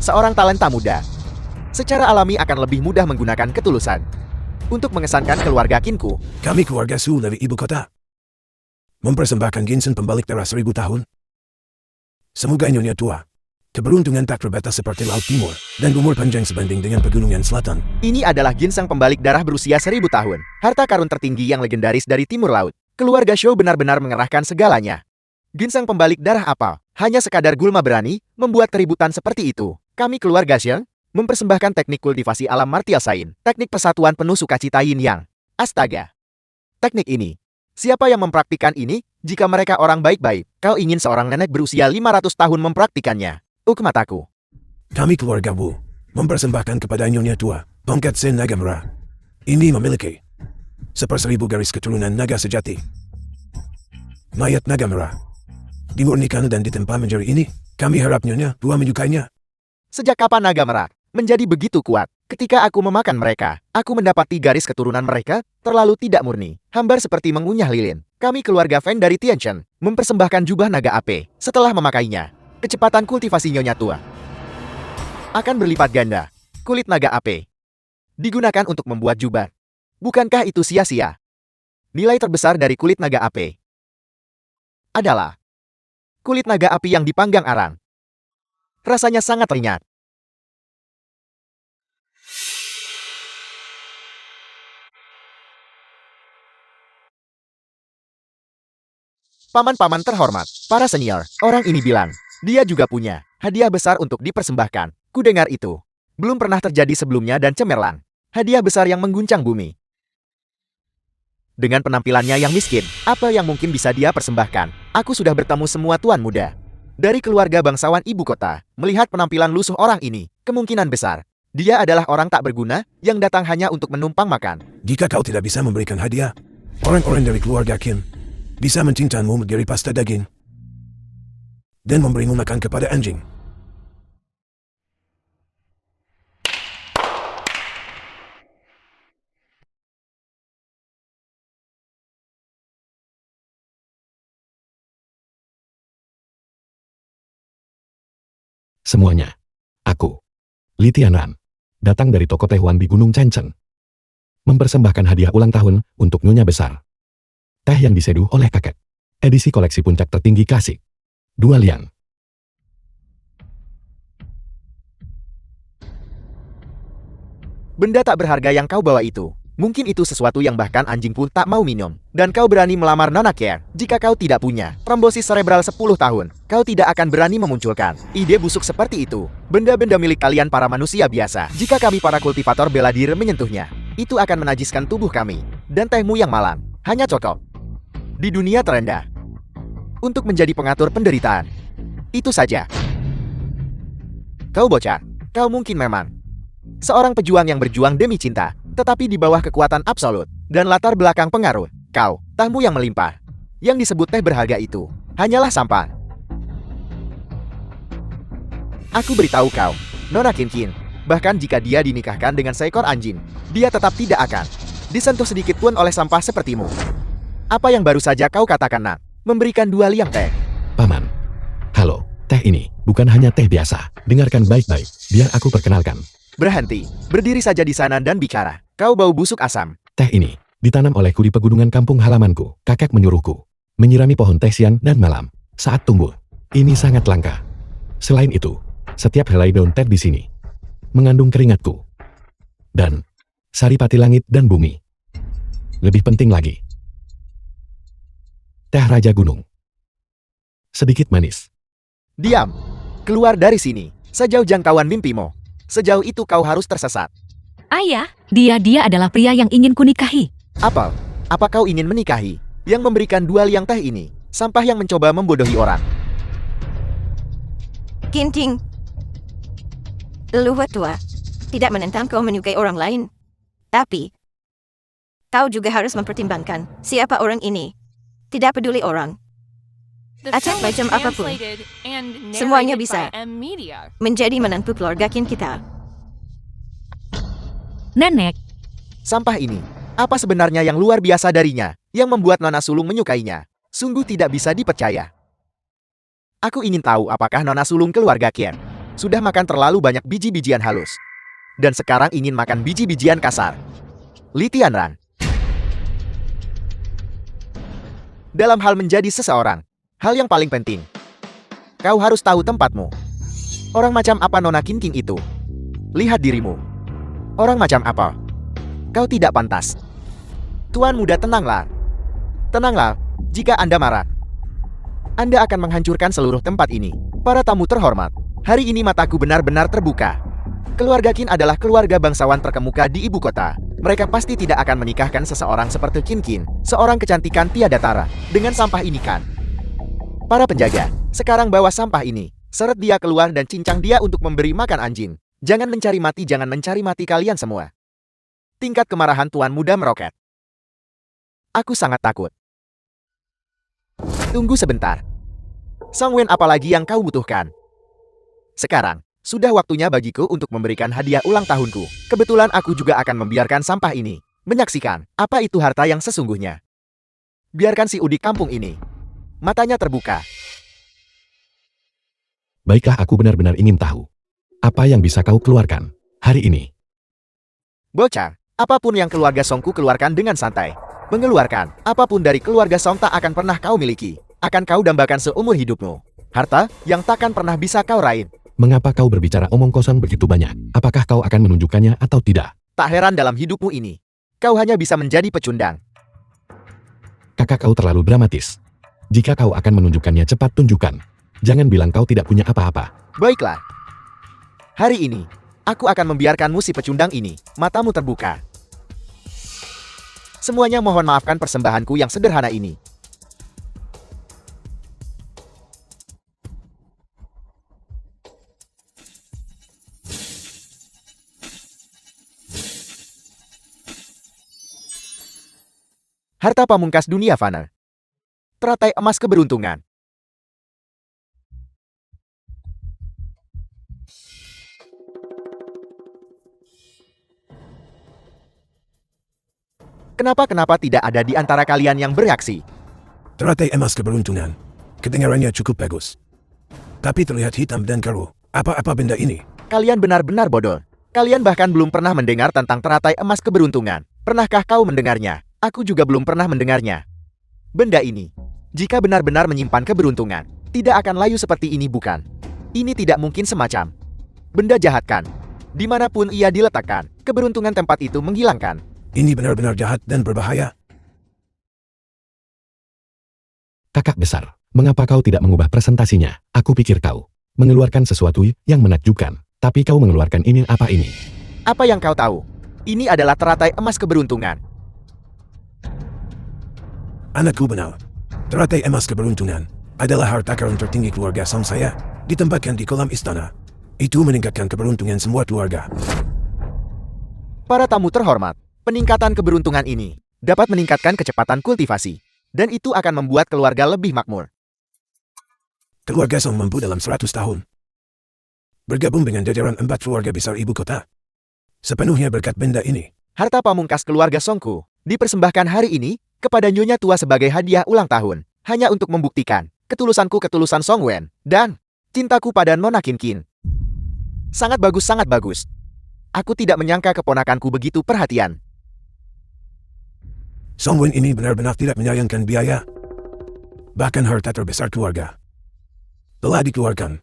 seorang talenta muda secara alami akan lebih mudah menggunakan ketulusan untuk mengesankan keluarga Qinku. Kami keluarga Su dari ibu kota mempersembahkan ginseng pembalik darah 1000 tahun. Semoga Nyonya Tua keberuntungan tak terbatas seperti Laut Timur dan umur panjang sebanding dengan pegunungan selatan. Ini adalah ginseng pembalik darah berusia 1000 tahun. Harta karun tertinggi yang legendaris dari timur laut. Keluarga Shou benar-benar mengerahkan segalanya. Ginseng pembalik darah apa? Hanya sekadar gulma berani membuat keributan seperti itu. Kami keluarga Shou mempersembahkan teknik kultivasi alam martial sain. Teknik persatuan penuh sukacita yin yang. Astaga. Teknik ini. Siapa yang mempraktikkan ini? Jika mereka orang baik-baik, kau ingin seorang nenek berusia 500 tahun mempraktikannya. Mataku. Kami keluarga Wu mempersembahkan kepada Nyonya Tua tongkat Sen Naga Merah. Ini memiliki 1/1000 garis keturunan naga sejati. Mayat naga merah. Dimurnikan dan ditempa menjadi ini. Kami harap Nyonya Tua menyukainya. Sejak kapan naga merak menjadi begitu kuat? Ketika aku memakan mereka, aku mendapati garis keturunan mereka terlalu tidak murni, hambar seperti mengunyah lilin. Kami keluarga Feng dari Tianchen mempersembahkan jubah naga ape. Setelah memakainya, kecepatan kultivasi Nyonya Tua akan berlipat ganda. Kulit naga ape digunakan untuk membuat jubah. Bukankah itu sia-sia? Nilai terbesar dari kulit naga ape adalah kulit naga api yang dipanggang arang. Rasanya sangat ringan. Paman-paman terhormat, para senior, orang ini bilang, dia juga punya hadiah besar untuk dipersembahkan. Kudengar itu belum pernah terjadi sebelumnya dan cemerlang. Hadiah besar yang mengguncang bumi. Dengan penampilannya yang miskin, apa yang mungkin bisa dia persembahkan? Aku sudah bertemu semua tuan muda dari keluarga bangsawan ibu kota. Melihat penampilan lusuh orang ini, kemungkinan besar dia adalah orang tak berguna yang datang hanya untuk menumpang makan. Jika kau tidak bisa memberikan hadiah, orang-orang dari keluarga Qin bisa mencintamu menjadi pasta daging dan memberimu makan kepada anjing. Semuanya. Aku, Li Tianran, datang dari toko Tehuan di Gunung Changcheng. Mempersembahkan hadiah ulang tahun untuk Nyonya Besar. Teh yang diseduh oleh kakek. Edisi koleksi puncak tertinggi klasik. 2 liang. Benda tak berharga yang kau bawa itu, mungkin itu sesuatu yang bahkan anjing pun tak mau minum. Dan kau berani melamar Nona Kier. Jika kau tidak punya trombosis cerebral 10 tahun, kau tidak akan berani memunculkan ide busuk seperti itu. Benda-benda milik kalian para manusia biasa. Jika kami para kultivator bela diri menyentuhnya, itu akan menajiskan tubuh kami. Dan tehmu yang malang hanya cocok di dunia terendah untuk menjadi pengatur penderitaan. Itu saja. Kau bocah, kau mungkin memang seorang pejuang yang berjuang demi cinta, tetapi di bawah kekuatan absolut dan latar belakang pengaruh. Kau, tahmu yang melimpah, yang disebut teh berharga itu, hanyalah sampah. Aku beritahu kau, Nona Qin, bahkan jika dia dinikahkan dengan seekor anjing, dia tetap tidak akan disentuh sedikit pun oleh sampah sepertimu. Apa yang baru saja kau katakan, nak? Memberikan 2 liang teh. Paman. Halo, teh ini bukan hanya teh biasa. Dengarkan baik-baik, biar aku perkenalkan. Berhenti, berdiri saja di sana dan bicara. Kau bau busuk asam. Teh ini ditanam olehku di pegunungan kampung halamanku. Kakek menyuruhku menyirami pohon teh siang dan malam saat tumbuh. Ini sangat langka. Selain itu, setiap helai daun teh di sini mengandung keringatku dan saripati langit dan bumi. Lebih penting lagi, teh Raja Gunung. Sedikit manis. Diam. Keluar dari sini. Sejauh jangkauan mimpimu. Sejauh itu kau harus tersesat. Ayah, dia adalah pria yang ingin kunikahi. Apel, apa kau ingin menikahi yang memberikan 2 liang teh ini? Sampah yang mencoba membodohi orang. Kinting. Leluhur tua tidak menentang kau menyukai orang lain. Tapi, kau juga harus mempertimbangkan siapa orang ini. Tidak peduli orang. The Acak film was macam apapun. translated and Semuanya narrated bisa. by M Media. Menjadi menantu keluarga Qin kita. Nenek, Sampah ini, apa sebenarnya yang luar biasa darinya, yang membuat Nona Sulung menyukainya? Sungguh tidak bisa dipercaya. Aku ingin tahu apakah Nona Sulung keluarga Qin sudah makan terlalu banyak biji-bijian halus, dan sekarang ingin makan biji-bijian kasar. Li Tianran. Dalam hal menjadi seseorang, hal yang paling penting, kau harus tahu tempatmu. Orang macam apa Nona Qin itu? Lihat dirimu. Orang macam apa? Kau tidak pantas. Tuan muda, tenanglah. Tenanglah, jika Anda marah, Anda akan menghancurkan seluruh tempat ini. Para tamu terhormat, hari ini mataku benar-benar terbuka. Keluarga Qin adalah keluarga bangsawan terkemuka di ibu kota. Mereka pasti tidak akan menikahkan seseorang seperti Qin, seorang kecantikan tiada tara, dengan sampah ini kan? Para penjaga, sekarang bawa sampah ini. Seret dia keluar dan cincang dia untuk memberi makan anjing. Jangan mencari mati kalian semua. Tingkat kemarahan tuan muda meroket. Aku sangat takut. Tunggu sebentar. Song Wen, apalagi yang kau butuhkan? Sekarang, sudah waktunya bagiku untuk memberikan hadiah ulang tahunku. Kebetulan aku juga akan membiarkan sampah ini menyaksikan apa itu harta yang sesungguhnya. Biarkan si udik kampung ini matanya terbuka. Baiklah, aku benar-benar ingin tahu. Apa yang bisa kau keluarkan hari ini? Bocah, apapun yang keluarga Songku keluarkan dengan santai. Mengeluarkan apapun dari keluarga Song tak akan pernah kau miliki. Akan kau dambakan seumur hidupmu. Harta yang takkan pernah bisa kau raih. Mengapa kau berbicara omong kosong begitu banyak? Apakah kau akan menunjukkannya atau tidak? Tak heran dalam hidupmu ini, kau hanya bisa menjadi pecundang. Kakak, kau terlalu dramatis. Jika kau akan menunjukkannya, cepat tunjukkan. Jangan bilang kau tidak punya apa-apa. Baiklah. Hari ini, aku akan membiarkanmu si pecundang ini matamu terbuka. Semuanya mohon maafkan persembahanku yang sederhana ini. Harta pamungkas dunia fana. Teratai emas keberuntungan. Kenapa tidak ada di antara kalian yang bereaksi? Teratai emas keberuntungan. Kedengarannya cukup bagus. Tapi terlihat hitam dan keruh. Apa benda ini? Kalian benar-benar bodoh. Kalian bahkan belum pernah mendengar tentang teratai emas keberuntungan. Pernahkah kau mendengarnya? Aku juga belum pernah mendengarnya. Benda ini, jika benar-benar menyimpan keberuntungan, tidak akan layu seperti ini, bukan? Ini tidak mungkin semacam benda jahat, kan? Dimanapun ia diletakkan, keberuntungan tempat itu menghilangkan. Ini benar-benar jahat dan berbahaya. Kakak besar, mengapa kau tidak mengubah presentasinya? Aku pikir kau mengeluarkan sesuatu yang menakjubkan. Tapi kau mengeluarkan ini, apa ini? Apa yang kau tahu? Ini adalah teratai emas keberuntungan. Anakku benar. Teratai emas keberuntungan adalah harta karun tertinggi keluarga Song saya. Ditempatkan di kolam istana. Itu meningkatkan keberuntungan semua keluarga. Para tamu terhormat, peningkatan keberuntungan ini dapat meningkatkan kecepatan kultivasi. Dan itu akan membuat keluarga lebih makmur. Keluarga Song mampu dalam 100 tahun. Bergabung dengan jajaran 4 keluarga besar ibu kota. Sepenuhnya berkat benda ini. Harta pamungkas keluarga Songku dipersembahkan hari ini kepada Nyonya Tua sebagai hadiah ulang tahun. Hanya untuk membuktikan ketulusanku, ketulusan Song Wen, dan cintaku pada Nona Qin Qin. Sangat bagus, sangat bagus. Aku tidak menyangka keponakanku begitu perhatian. Song Wen ini benar-benar tidak menyayangkan biaya. Bahkan harta terbesar keluarga telah dikeluarkan.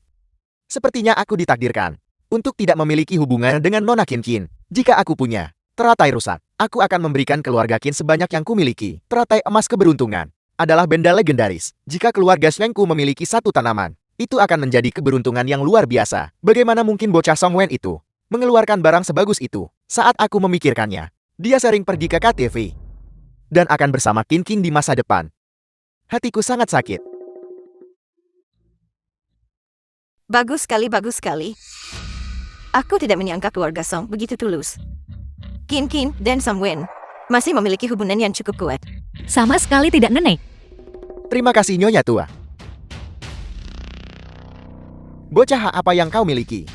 Sepertinya aku ditakdirkan untuk tidak memiliki hubungan dengan Nona Qin Qin. Jika aku punya teratai rusak, aku akan memberikan keluarga Qin sebanyak yang kumiliki. Teratai emas keberuntungan adalah benda legendaris. Jika keluarga Shengku memiliki satu tanaman, itu akan menjadi keberuntungan yang luar biasa. Bagaimana mungkin bocah Song Wen itu mengeluarkan barang sebagus itu? Saat aku memikirkannya, dia sering pergi ke KTV dan akan bersama Qin Qin di masa depan. Hatiku sangat sakit. Bagus sekali, bagus sekali. Aku tidak menyangka keluarga Song begitu tulus. Qin Qin dan Song Wen masih memiliki hubungan yang cukup kuat. Sama sekali tidak, Nenek. Terima kasih, Nyonya Tua. Bocah, apa yang kau miliki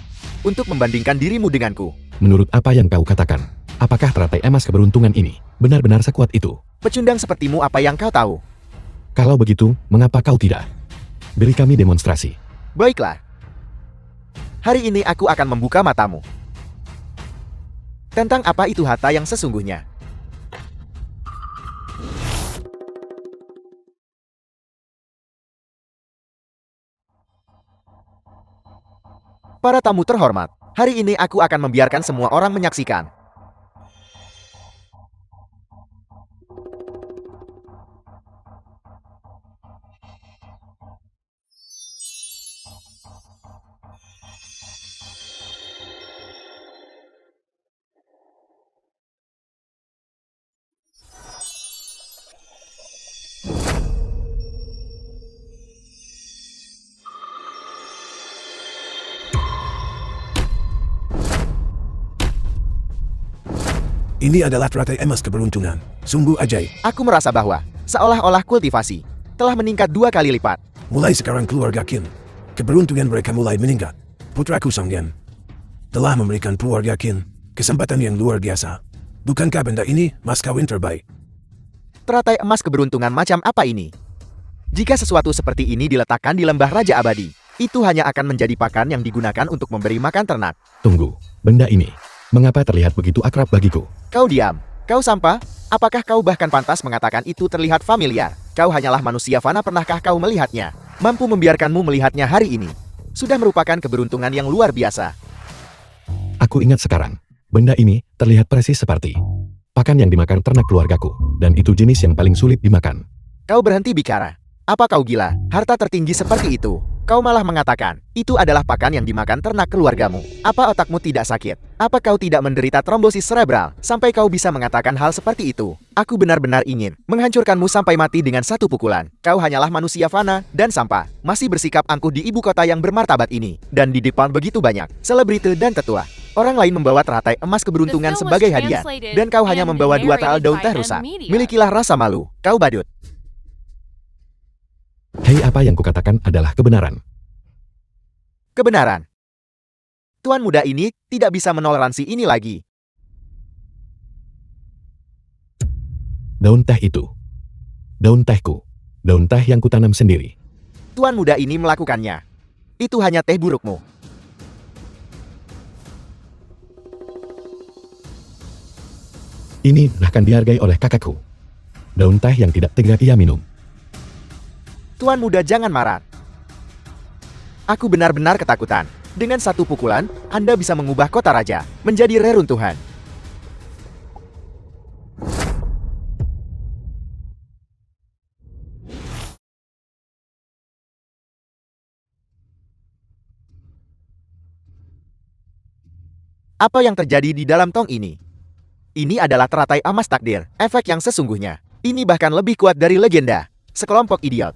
untuk membandingkan dirimu denganku? Menurut apa yang kau katakan, apakah teratai emas keberuntungan ini benar-benar sekuat itu? Pecundang sepertimu, apa yang kau tahu? Kalau begitu, mengapa kau tidak beri kami demonstrasi? Baiklah. Hari ini aku akan membuka matamu tentang apa itu harta yang sesungguhnya. Para tamu terhormat, hari ini aku akan membiarkan semua orang menyaksikan. Ini adalah teratai emas keberuntungan. Sungguh ajaib. Aku merasa bahwa seolah-olah kultivasi telah meningkat 2 kali lipat. Mulai sekarang keluarga Qin, keberuntungan mereka mulai meningkat. Putraku Songyan telah memberikan keluarga Qin kesempatan yang luar biasa. Bukankah benda ini mas kawin terbaik? Teratai emas keberuntungan macam apa ini? Jika sesuatu seperti ini diletakkan di lembah Raja Abadi, itu hanya akan menjadi pakan yang digunakan untuk memberi makan ternak. Tunggu, benda ini. Mengapa terlihat begitu akrab bagiku? Kau diam. Kau sampah? Apakah kau bahkan pantas mengatakan itu terlihat familiar? Kau hanyalah manusia fana, pernahkah kau melihatnya? Mampu membiarkanmu melihatnya hari ini sudah merupakan keberuntungan yang luar biasa. Aku ingat sekarang. Benda ini terlihat persis seperti pakan yang dimakan ternak keluargaku. Dan itu jenis yang paling sulit dimakan. Kau berhenti bicara. Apa kau gila? Harta tertinggi seperti itu. Kau malah mengatakan, itu adalah pakan yang dimakan ternak keluargamu. Apa otakmu tidak sakit? Apa kau tidak menderita trombosis cerebral, sampai kau bisa mengatakan hal seperti itu? Aku benar-benar ingin menghancurkanmu sampai mati dengan satu pukulan. Kau hanyalah manusia fana dan sampah, masih bersikap angkuh di ibu kota yang bermartabat ini. Dan di depan begitu banyak selebriti dan tetua. Orang lain membawa teratai emas keberuntungan sebagai hadiah. Dan kau hanya membawa 2 tael daun teh rusak. Milikilah rasa malu. Kau badut. Hei, apa yang kukatakan adalah kebenaran. Kebenaran. Tuan muda ini tidak bisa menoleransi ini lagi. Daun teh itu. Daun tehku. Daun teh yang kutanam sendiri. Tuan muda ini melakukannya. Itu hanya teh burukmu. Ini akan dihargai oleh kakakku. Daun teh yang tidak tega ia minum. Tuan muda, jangan marah. Aku benar-benar ketakutan. Dengan satu pukulan, Anda bisa mengubah kota raja menjadi reruntuhan. Apa yang terjadi di dalam tong ini? Ini adalah teratai emas takdir, efek yang sesungguhnya. Ini bahkan lebih kuat dari legenda. Sekelompok idiot.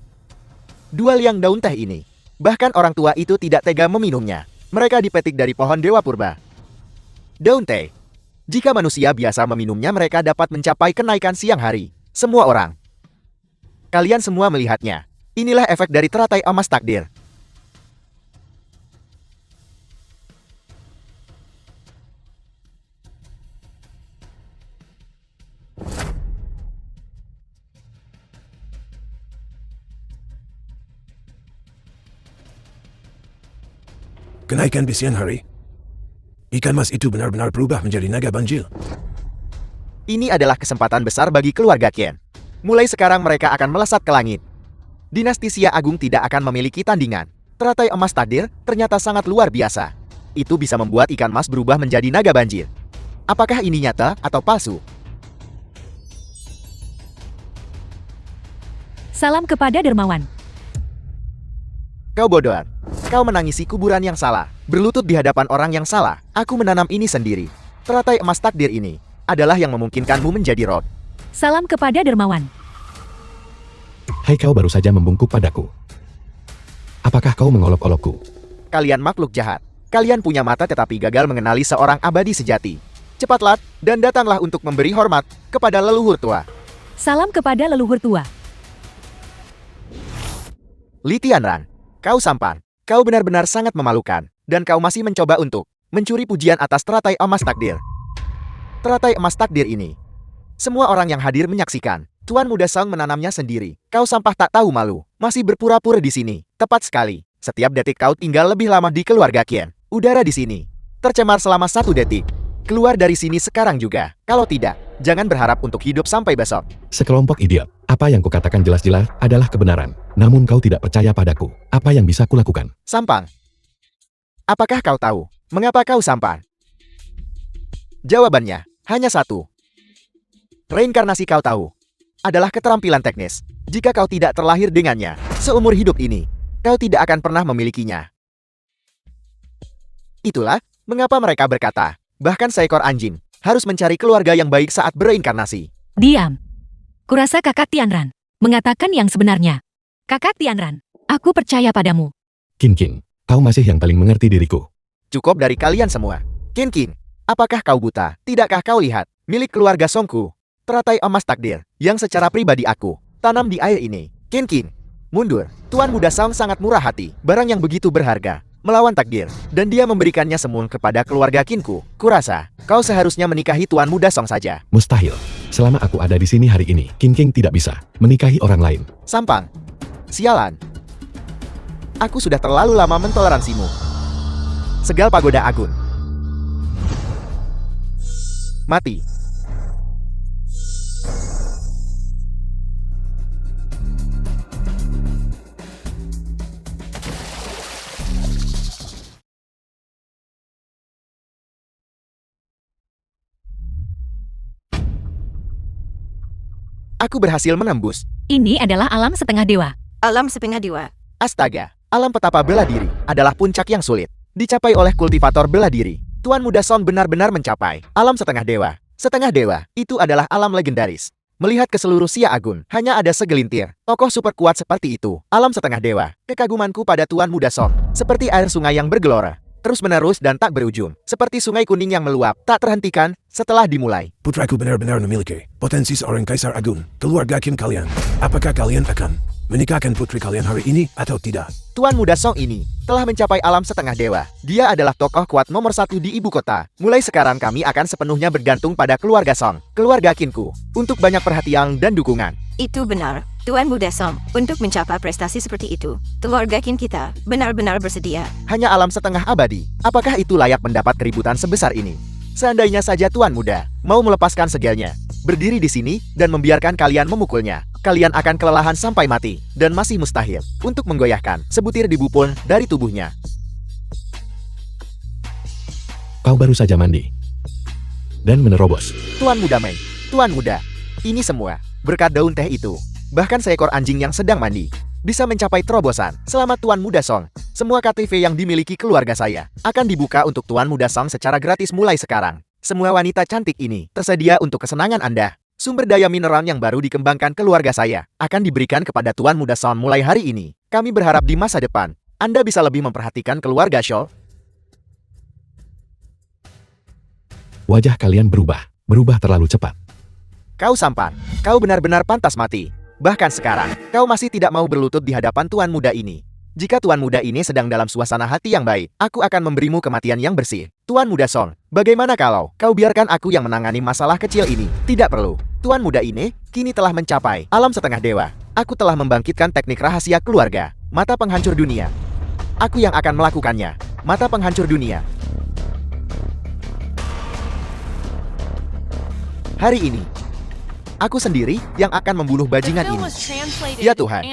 2 liang daun teh ini. Bahkan orang tua itu tidak tega meminumnya. Mereka dipetik dari pohon Dewa Purba. Daun teh. Jika manusia biasa meminumnya, mereka dapat mencapai kenaikan siang hari. Semua orang. Kalian semua melihatnya. Inilah efek dari teratai emas takdir. Kenaikan di siang hari. Ikan mas itu benar-benar berubah menjadi naga banjir. Ini adalah kesempatan besar bagi keluarga Qin. Mulai sekarang mereka akan melesat ke langit. Dinasti Xia Agung tidak akan memiliki tandingan. Teratai emas takdir ternyata sangat luar biasa. Itu bisa membuat ikan mas berubah menjadi naga banjir. Apakah ini nyata atau palsu? Salam kepada dermawan. Kau bodoh. Kau menangisi kuburan yang salah. Berlutut di hadapan orang yang salah. Aku menanam ini sendiri. Teratai emas takdir ini adalah yang memungkinkanmu menjadi roh. Salam kepada dermawan. Hai, kau baru saja membungkuk padaku. Apakah kau mengolok-olokku? Kalian makhluk jahat. Kalian punya mata tetapi gagal mengenali seorang abadi sejati. Cepatlah dan datanglah untuk memberi hormat kepada leluhur tua. Salam kepada leluhur tua. Li Tianran, kau sampan. Kau benar-benar sangat memalukan. Dan kau masih mencoba untuk mencuri pujian atas teratai emas takdir. Teratai emas takdir ini. Semua orang yang hadir menyaksikan. Tuan muda Song menanamnya sendiri. Kau sampah tak tahu malu. Masih berpura-pura di sini. Tepat sekali. Setiap detik kau tinggal lebih lama di keluarga Qin. Udara di sini tercemar selama 1 detik. Keluar dari sini sekarang juga. Kalau tidak, jangan berharap untuk hidup sampai besok. Sekelompok idiot. Apa yang kukatakan jelas-jelas adalah kebenaran. Namun kau tidak percaya padaku. Apa yang bisa kulakukan? Sampang. Apakah kau tahu mengapa kau sampang? Jawabannya hanya satu. Reinkarnasi kau tahu adalah keterampilan teknis. Jika kau tidak terlahir dengannya, seumur hidup ini, kau tidak akan pernah memilikinya. Itulah mengapa mereka berkata, bahkan seekor anjing harus mencari keluarga yang baik saat bereinkarnasi. Diam. Kurasa kakak Tianran mengatakan yang sebenarnya. Kakak Tianran, aku percaya padamu. Qin, kau masih yang paling mengerti diriku. Cukup dari kalian semua. Qin, apakah kau buta? Tidakkah kau lihat milik keluarga Songku. Teratai emas takdir, yang secara pribadi aku tanam di air ini. Kin, mundur. Tuan Muda Song sangat murah hati, barang yang begitu berharga, melawan takdir, dan dia memberikannya semua kepada keluarga Kinku. Kurasa, kau seharusnya menikahi Tuan Muda Song saja. Mustahil. Selama aku ada di sini hari ini, King tidak bisa menikahi orang lain. Sampang. Sialan. Aku sudah terlalu lama mentoleransimu. Segal Pagoda Agun. Mati. Aku berhasil menembus. Ini adalah alam setengah dewa. Alam setengah dewa. Astaga, alam petapa bela diri adalah puncak yang sulit dicapai oleh kultivator bela diri. Tuan Muda Song benar-benar mencapai alam setengah dewa. Setengah dewa, itu adalah alam legendaris. Melihat ke seluruh Sia Agun, hanya ada segelintir tokoh super kuat seperti itu. Alam setengah dewa, kekagumanku pada Tuan Muda Song, seperti air sungai yang bergelora, terus-menerus dan tak berujung, seperti sungai kuning yang meluap, tak terhentikan setelah dimulai. Putraku benar-benar memiliki potensi seorang kaisar agung. Keluarga Qin kalian, apakah kalian akan menikahkan putri kalian hari ini atau tidak? Tuan Muda Song ini telah mencapai alam setengah dewa. Dia adalah tokoh kuat nomor 1 di ibu kota. Mulai sekarang kami akan sepenuhnya bergantung pada keluarga Song, keluarga Kinku, untuk banyak perhatian dan dukungan. Itu benar, Tuan Muda Song. Untuk mencapai prestasi seperti itu, keluarga Qin kita benar-benar bersedia. Hanya alam setengah abadi. Apakah itu layak mendapat keributan sebesar ini? Seandainya saja Tuan Muda mau melepaskan segelnya, berdiri di sini, dan membiarkan kalian memukulnya, kalian akan kelelahan sampai mati, dan masih mustahil untuk menggoyahkan sebutir debu pun dari tubuhnya. Kau baru saja mandi dan menerobos. Tuan Muda Mei, Tuan Muda, ini semua berkat daun teh itu. Bahkan seekor anjing yang sedang mandi bisa mencapai terobosan. Selamat Tuan Muda Song. Semua KTV yang dimiliki keluarga saya akan dibuka untuk Tuan Muda Song secara gratis mulai sekarang. Semua wanita cantik ini tersedia untuk kesenangan Anda. Sumber daya mineral yang baru dikembangkan keluarga saya akan diberikan kepada Tuan Muda Song mulai hari ini. Kami berharap di masa depan, Anda bisa lebih memperhatikan keluarga Shaw. Wajah kalian berubah terlalu cepat. Kau sampan, kau benar-benar pantas mati. Bahkan sekarang, kau masih tidak mau berlutut di hadapan Tuan Muda ini. Jika Tuan Muda ini sedang dalam suasana hati yang baik, aku akan memberimu kematian yang bersih. Tuan Muda Song, bagaimana kalau kau biarkan aku yang menangani masalah kecil ini? Tidak perlu. Tuan Muda ini kini telah mencapai alam setengah dewa. Aku telah membangkitkan teknik rahasia keluarga, mata penghancur dunia. Aku yang akan melakukannya. Mata penghancur dunia. Hari ini, aku sendiri yang akan membunuh bajingan ini. Ya Tuhan.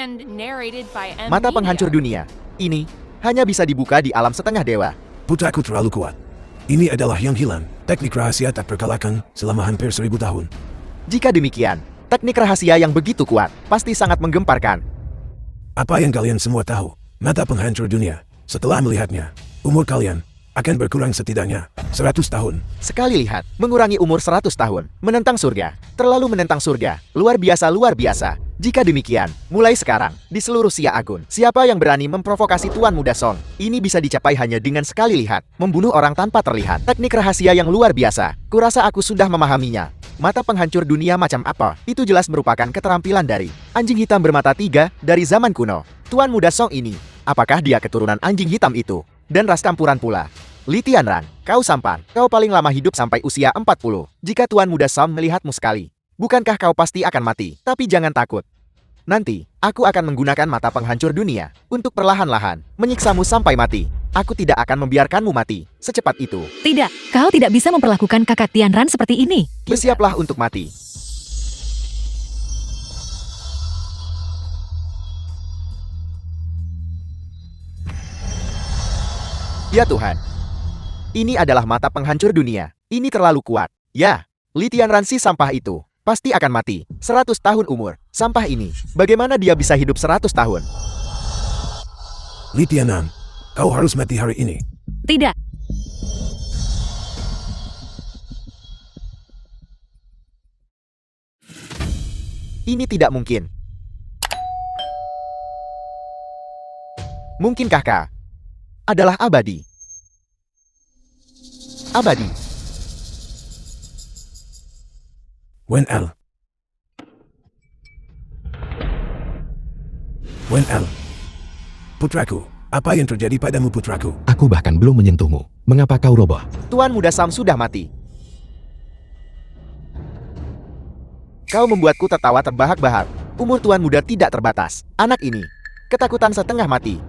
Mata penghancur dunia ini hanya bisa dibuka di alam setengah dewa. Putraku terlalu kuat. Ini adalah yang hilang. Teknik rahasia tak terkalahkan selama hampir 1000 tahun. Jika demikian, teknik rahasia yang begitu kuat pasti sangat menggemparkan. Apa yang kalian semua tahu? Mata penghancur dunia. Setelah melihatnya, umur kalian akan berkurang setidaknya 100 tahun. Sekali lihat, mengurangi umur 100 tahun. Menentang surga. Terlalu menentang surga. Luar biasa, luar biasa. Jika demikian, mulai sekarang, di seluruh Sia Agun, siapa yang berani memprovokasi Tuan Muda Song, ini bisa dicapai hanya dengan sekali lihat. Membunuh orang tanpa terlihat. Teknik rahasia yang luar biasa. Kurasa aku sudah memahaminya. Mata penghancur dunia macam apa? Itu jelas merupakan keterampilan dari anjing hitam bermata 3 dari zaman kuno. Tuan Muda Song ini, apakah dia keturunan anjing hitam itu? Dan ras campuran pula. Li Tianran, kau sampan. Kau paling lama hidup sampai usia 40. Jika Tuan Muda Song melihatmu sekali, bukankah kau pasti akan mati? Tapi jangan takut. Nanti, aku akan menggunakan mata penghancur dunia untuk perlahan-lahan menyiksamu sampai mati. Aku tidak akan membiarkanmu mati secepat itu. Tidak, kau tidak bisa memperlakukan kakak Tianran seperti ini. Bersiaplah untuk mati. Ya Tuhan. Ini adalah mata penghancur dunia. Ini terlalu kuat. Ya, Li Tianran si sampah itu pasti akan mati. 100 tahun umur. Sampah ini, bagaimana dia bisa hidup 100 tahun? Li Tianran, kau harus mati hari ini. Tidak. Ini tidak mungkin. Mungkinkah kau adalah abadi? Abadi. Wen L. Wen L. Putraku, apa yang terjadi padamu putraku? Aku bahkan belum menyentuhmu. Mengapa kau roboh? Tuan Muda Sam sudah mati. Kau membuatku tertawa terbahak-bahak. Umur Tuan Muda tidak terbatas. Anak ini, ketakutan setengah mati.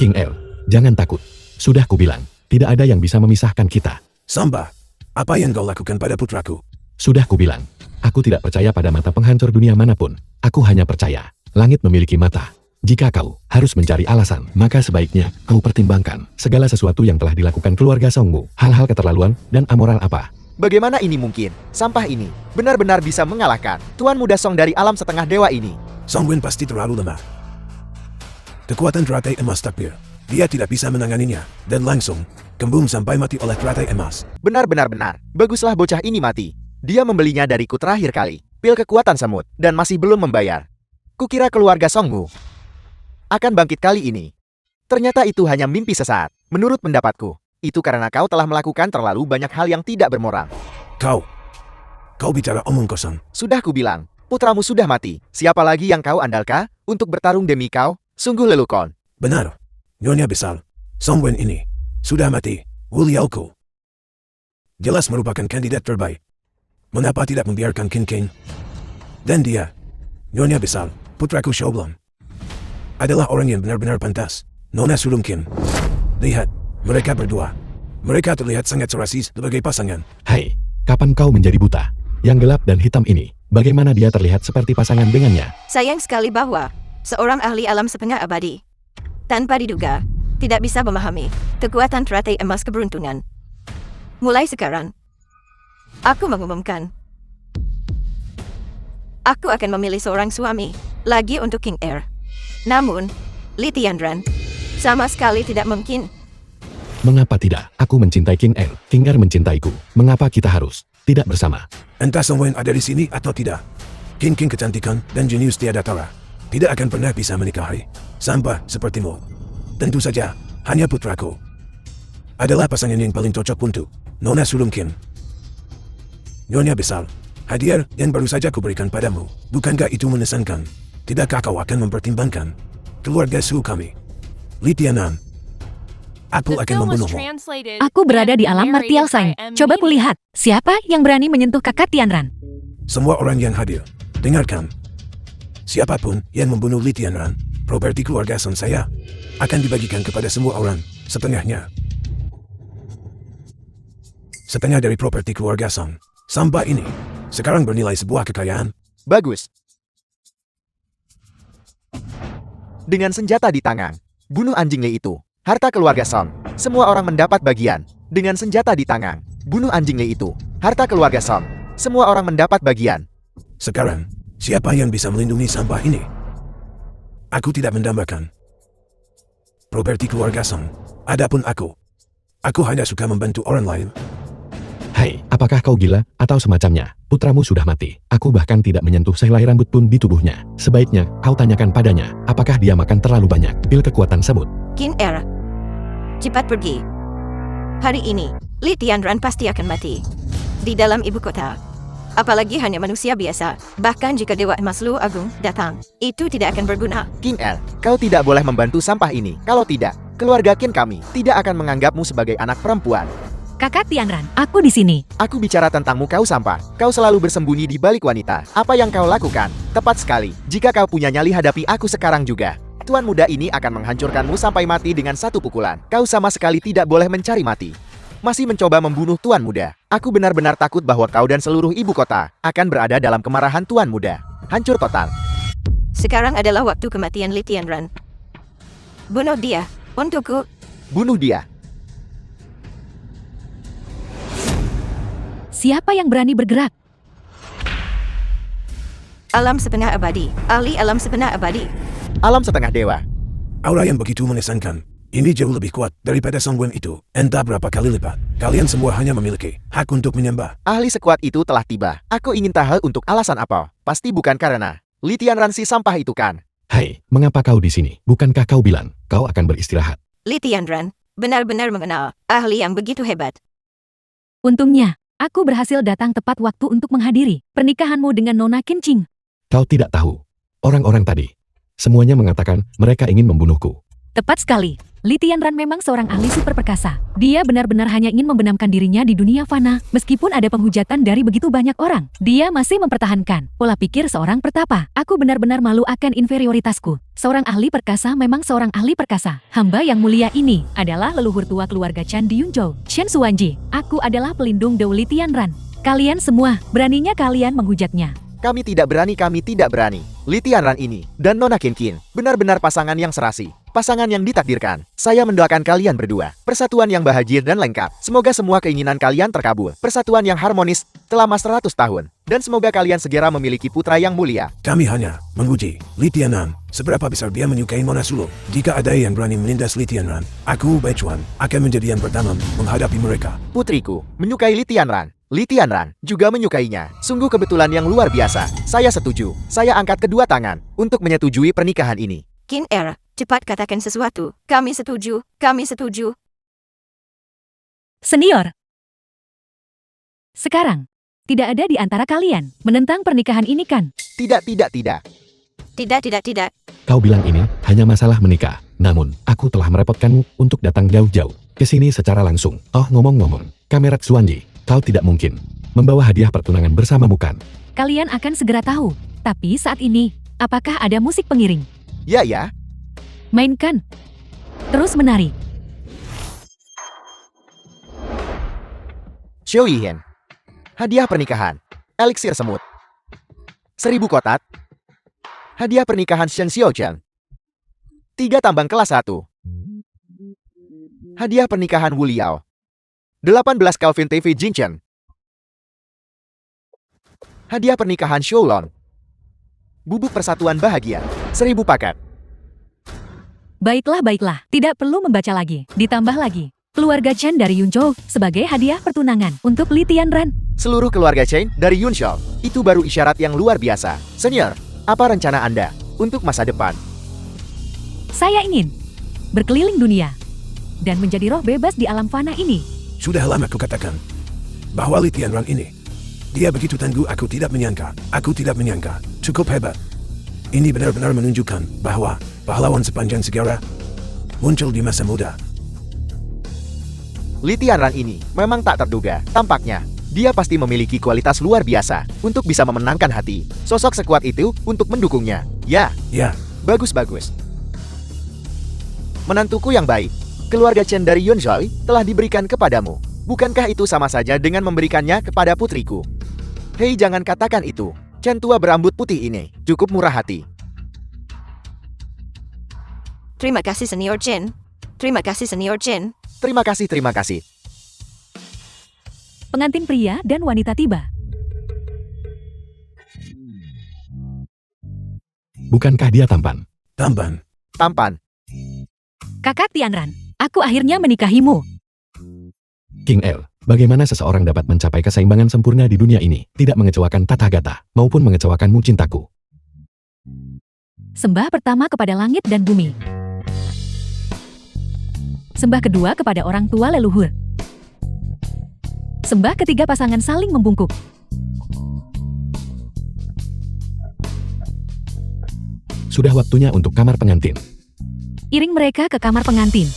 King L, jangan takut. Sudah kubilang, tidak ada yang bisa memisahkan kita. Samba, apa yang kau lakukan pada putraku? Sudah kubilang, aku tidak percaya pada mata penghancur dunia manapun. Aku hanya percaya, langit memiliki mata. Jika kau harus mencari alasan, maka sebaiknya kau pertimbangkan segala sesuatu yang telah dilakukan keluarga Songmu. Hal-hal keterlaluan dan amoral apa. Bagaimana ini mungkin? Sampah ini benar-benar bisa mengalahkan Tuan Muda Song dari alam setengah dewa ini. Song Wen pasti terlalu lemah. Kekuatan teratai emas takbir. Dia tidak bisa menanganinya, dan langsung kembung sampai mati oleh teratai emas. Benar-benar, baguslah bocah ini mati. Dia membelinya dariku terakhir kali, pil kekuatan semut, dan masih belum membayar. Kukira keluarga Songmu akan bangkit kali ini. Ternyata itu hanya mimpi sesaat. Menurut pendapatku, itu karena kau telah melakukan terlalu banyak hal yang tidak bermoral. Kau bicara omong kosong. Sudah kubilang, putramu sudah mati. Siapa lagi yang kau andalkan untuk bertarung demi kau? Sungguh lelukon. Benar. Nyonya besar, Song Wen ini sudah mati. Wu Liaoku jelas merupakan kandidat terbaik. Mengapa tidak membiarkan Qin King? Dan dia, Nyonya besar, putraku Xiaoblong, adalah orang yang benar-benar pantas. Nona Surumkin. Lihat, mereka berdua. Mereka terlihat sangat serasi sebagai pasangan. Hai, kapan kau menjadi buta? Yang gelap dan hitam ini, bagaimana dia terlihat seperti pasangan dengannya? Sayang sekali bahwa seorang ahli alam setengah abadi tanpa diduga tidak bisa memahami kekuatan teratai emas keberuntungan. Mulai sekarang, aku mengumumkan, aku akan memilih seorang suami lagi untuk King Air. Namun, Li Tianran sama sekali tidak mungkin. Mengapa tidak? Aku mencintai King Air. King Air mencintaiku. Mengapa kita harus tidak bersama? Entah Song Wen ada di sini atau tidak, King kecantikan dan jenius tiada tara tidak akan pernah bisa menikahi sampah sepertimu. Tentu saja, hanya putraku adalah pasangan yang paling cocok untuk Nona Surumkin. Nyonya besar, hadiah yang baru saja kuberikan padamu, bukankah itu mengesankan? Tidakkah kau akan mempertimbangkan keluarga suhu kami? Li Tianan, aku The akan film was membunuhmu. translated Aku berada di and alam narrated Martial by Sign. M. Coba Meany. kulihat, siapa yang berani menyentuh kakak Tianran? Semua orang yang hadir, dengarkan. Siapapun yang membunuh Li Tianran, properti keluarga Song saya akan dibagikan kepada semua orang, setengahnya. Setengah dari properti keluarga Song. Sampah ini sekarang bernilai sebuah kekayaan. Bagus. Dengan senjata di tangan, bunuh anjing Li itu. Harta keluarga Song. Semua orang mendapat bagian. Dengan senjata di tangan, bunuh anjing Li itu. Harta keluarga Song. Semua orang mendapat bagian. Sekarang, siapa yang bisa melindungi sampah ini? Aku tidak mendambakan properti keluarga Song. Adapun aku hanya suka membantu orang lain. Hai, apakah kau gila atau semacamnya? Putramu sudah mati. Aku bahkan tidak menyentuh sehelai rambut pun di tubuhnya. Sebaiknya kau tanyakan padanya, apakah dia makan terlalu banyak pil kekuatan semut? King Air, cepat pergi. Hari ini, Li Tianran pasti akan mati di dalam ibu kota. Apalagi hanya manusia biasa. Bahkan jika Dewa Emas Lu Agung datang, itu tidak akan berguna. King L, kau tidak boleh membantu sampah ini. Kalau tidak, keluarga Qin kami tidak akan menganggapmu sebagai anak perempuan. Kakak Tianran, aku di sini. Aku bicara tentangmu kau sampah. Kau selalu bersembunyi di balik wanita. Apa yang kau lakukan? Tepat sekali. Jika kau punya nyali hadapi aku sekarang juga. Tuan muda ini akan menghancurkanmu sampai mati dengan satu pukulan. Kau sama sekali tidak boleh mencari mati. Masih mencoba membunuh Tuan muda. Aku benar-benar takut bahwa kau dan seluruh ibu kota akan berada dalam kemarahan Tuan muda. Hancur total. Sekarang adalah waktu kematian Li Tianran. Bunuh dia, untukku. Bunuh dia. Siapa yang berani bergerak? Alam setengah abadi, ahli alam setengah abadi. Alam setengah dewa. Aura yang begitu mengesankan. Ini jauh lebih kuat daripada Song Wen itu. Entah berapa kali lipat. Kalian semua hanya memiliki hak untuk menyembah. Ahli sekuat itu telah tiba. Aku ingin tahu untuk alasan apa. Pasti bukan karena Li Tianran si sampah itu kan? Hai, mengapa kau di sini? Bukankah kau bilang kau akan beristirahat? Li Tianran, benar-benar mengenal ahli yang begitu hebat. Untungnya, aku berhasil datang tepat waktu untuk menghadiri pernikahanmu dengan Nona Kincing. Kau tidak tahu. Orang-orang tadi, semuanya mengatakan mereka ingin membunuhku. Tepat sekali. Li Tianran memang seorang ahli super perkasa. Dia benar-benar hanya ingin membenamkan dirinya di dunia fana. Meskipun ada penghujatan dari begitu banyak orang, dia masih mempertahankan pola pikir seorang pertapa. Aku benar-benar malu akan inferioritasku. Seorang ahli perkasa memang seorang ahli perkasa. Hamba yang mulia ini adalah leluhur tua keluarga Chan di Yunzhou, Shen Xuanji. Aku adalah pelindung Dou Li Tianran. Kalian semua, beraninya kalian menghujatnya. Kami tidak berani. Li Tianran ini dan Nona Qin benar-benar pasangan yang serasi. Pasangan yang ditakdirkan. Saya mendoakan kalian berdua. Persatuan yang bahagia dan lengkap. Semoga semua keinginan kalian terkabul. Persatuan yang harmonis selama 100 tahun. Dan semoga kalian segera memiliki putra yang mulia. Kami hanya menguji Li Tianran. Seberapa besar dia menyukai Mona Suluk. Jika ada yang berani menindas Li Tianran, aku, Bai Chuan, akan menjadi yang pertama menghadapi mereka. Putriku menyukai Li Tianran. Li Tianran juga menyukainya. Sungguh kebetulan yang luar biasa. Saya setuju. Saya angkat kedua tangan untuk menyetujui pernikahan ini. Qin cepat katakan sesuatu. Kami setuju. Senior. Sekarang, tidak ada di antara kalian menentang pernikahan ini kan? Tidak. Tidak. Kau bilang ini hanya masalah menikah. Namun, aku telah merepotkanmu untuk datang jauh-jauh ke sini secara langsung. Oh, ngomong-ngomong, Kamerat Xuanji, kau tidak mungkin membawa hadiah pertunangan bersamamu kan? Kalian akan segera tahu. Tapi saat ini, apakah ada musik pengiring? Ya. Mainkan. Terus menari. Xiao Yihen. Hadiah pernikahan. Eliksir semut. 1000 kotak. Hadiah pernikahan Shen Xiaochen. 3 tambang kelas 1. Hadiah pernikahan Wu Liao. 18 Calvin TV Jinchen. Hadiah pernikahan Shoulon. Bubuk persatuan bahagia. 1000 paket. Baiklah. Tidak perlu membaca lagi. Ditambah lagi. Keluarga Chen dari Yunzhou sebagai hadiah pertunangan untuk Li Tianran. Seluruh keluarga Chen dari Yunzhou. Itu baru isyarat yang luar biasa. Senior, apa rencana Anda untuk masa depan? Saya ingin berkeliling dunia dan menjadi roh bebas di alam fana ini. Sudah lama ku katakan bahwa Li Tianran ini, dia begitu tangguh. Aku tidak menyangka. Cukup hebat. Ini benar-benar menunjukkan bahwa pahlawan sepanjang sejarah muncul di masa muda. Li Tianran ini memang tak terduga. Tampaknya, dia pasti memiliki kualitas luar biasa untuk bisa memenangkan hati sosok sekuat itu untuk mendukungnya. Ya. Bagus. Menantuku yang baik, keluarga Chen dari Yunzhou telah diberikan kepadamu. Bukankah itu sama saja dengan memberikannya kepada putriku? Hei, jangan katakan itu. Chen tua berambut putih ini cukup murah hati. Terima kasih Senior Chen. Terima kasih. Pengantin pria dan wanita tiba. Bukankah dia tampan? Tampan. Kakak Tianran, aku akhirnya menikahimu. King El, bagaimana seseorang dapat mencapai keseimbangan sempurna di dunia ini, tidak mengecewakan Tathagata, maupun mengecewakanmu cintaku? Sembah pertama kepada langit dan bumi. Sembah kedua kepada orang tua leluhur. Sembah ketiga pasangan saling membungkuk. Sudah waktunya untuk kamar pengantin. Iring mereka ke kamar pengantin.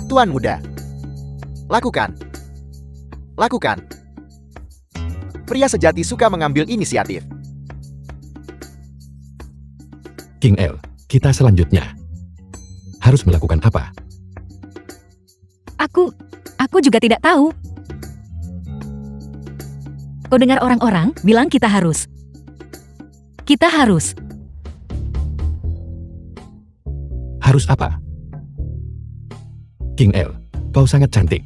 Tuan muda. Lakukan. Pria sejati suka mengambil inisiatif. King El, kita selanjutnya harus melakukan apa? Aku juga tidak tahu. Kau dengar orang-orang bilang kita harus. Harus apa? King El, kau sangat cantik.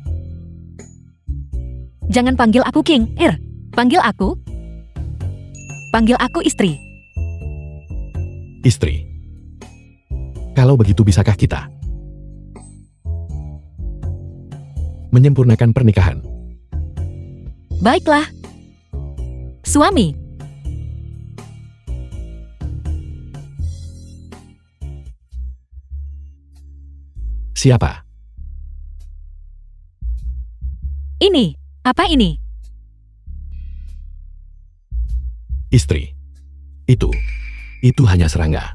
Jangan panggil aku King, Panggil aku istri. Istri. Kalau begitu bisakah kita menyempurnakan pernikahan? Baiklah, Suami, Siapa? ini, apa ini? Istri. Itu hanya serangga.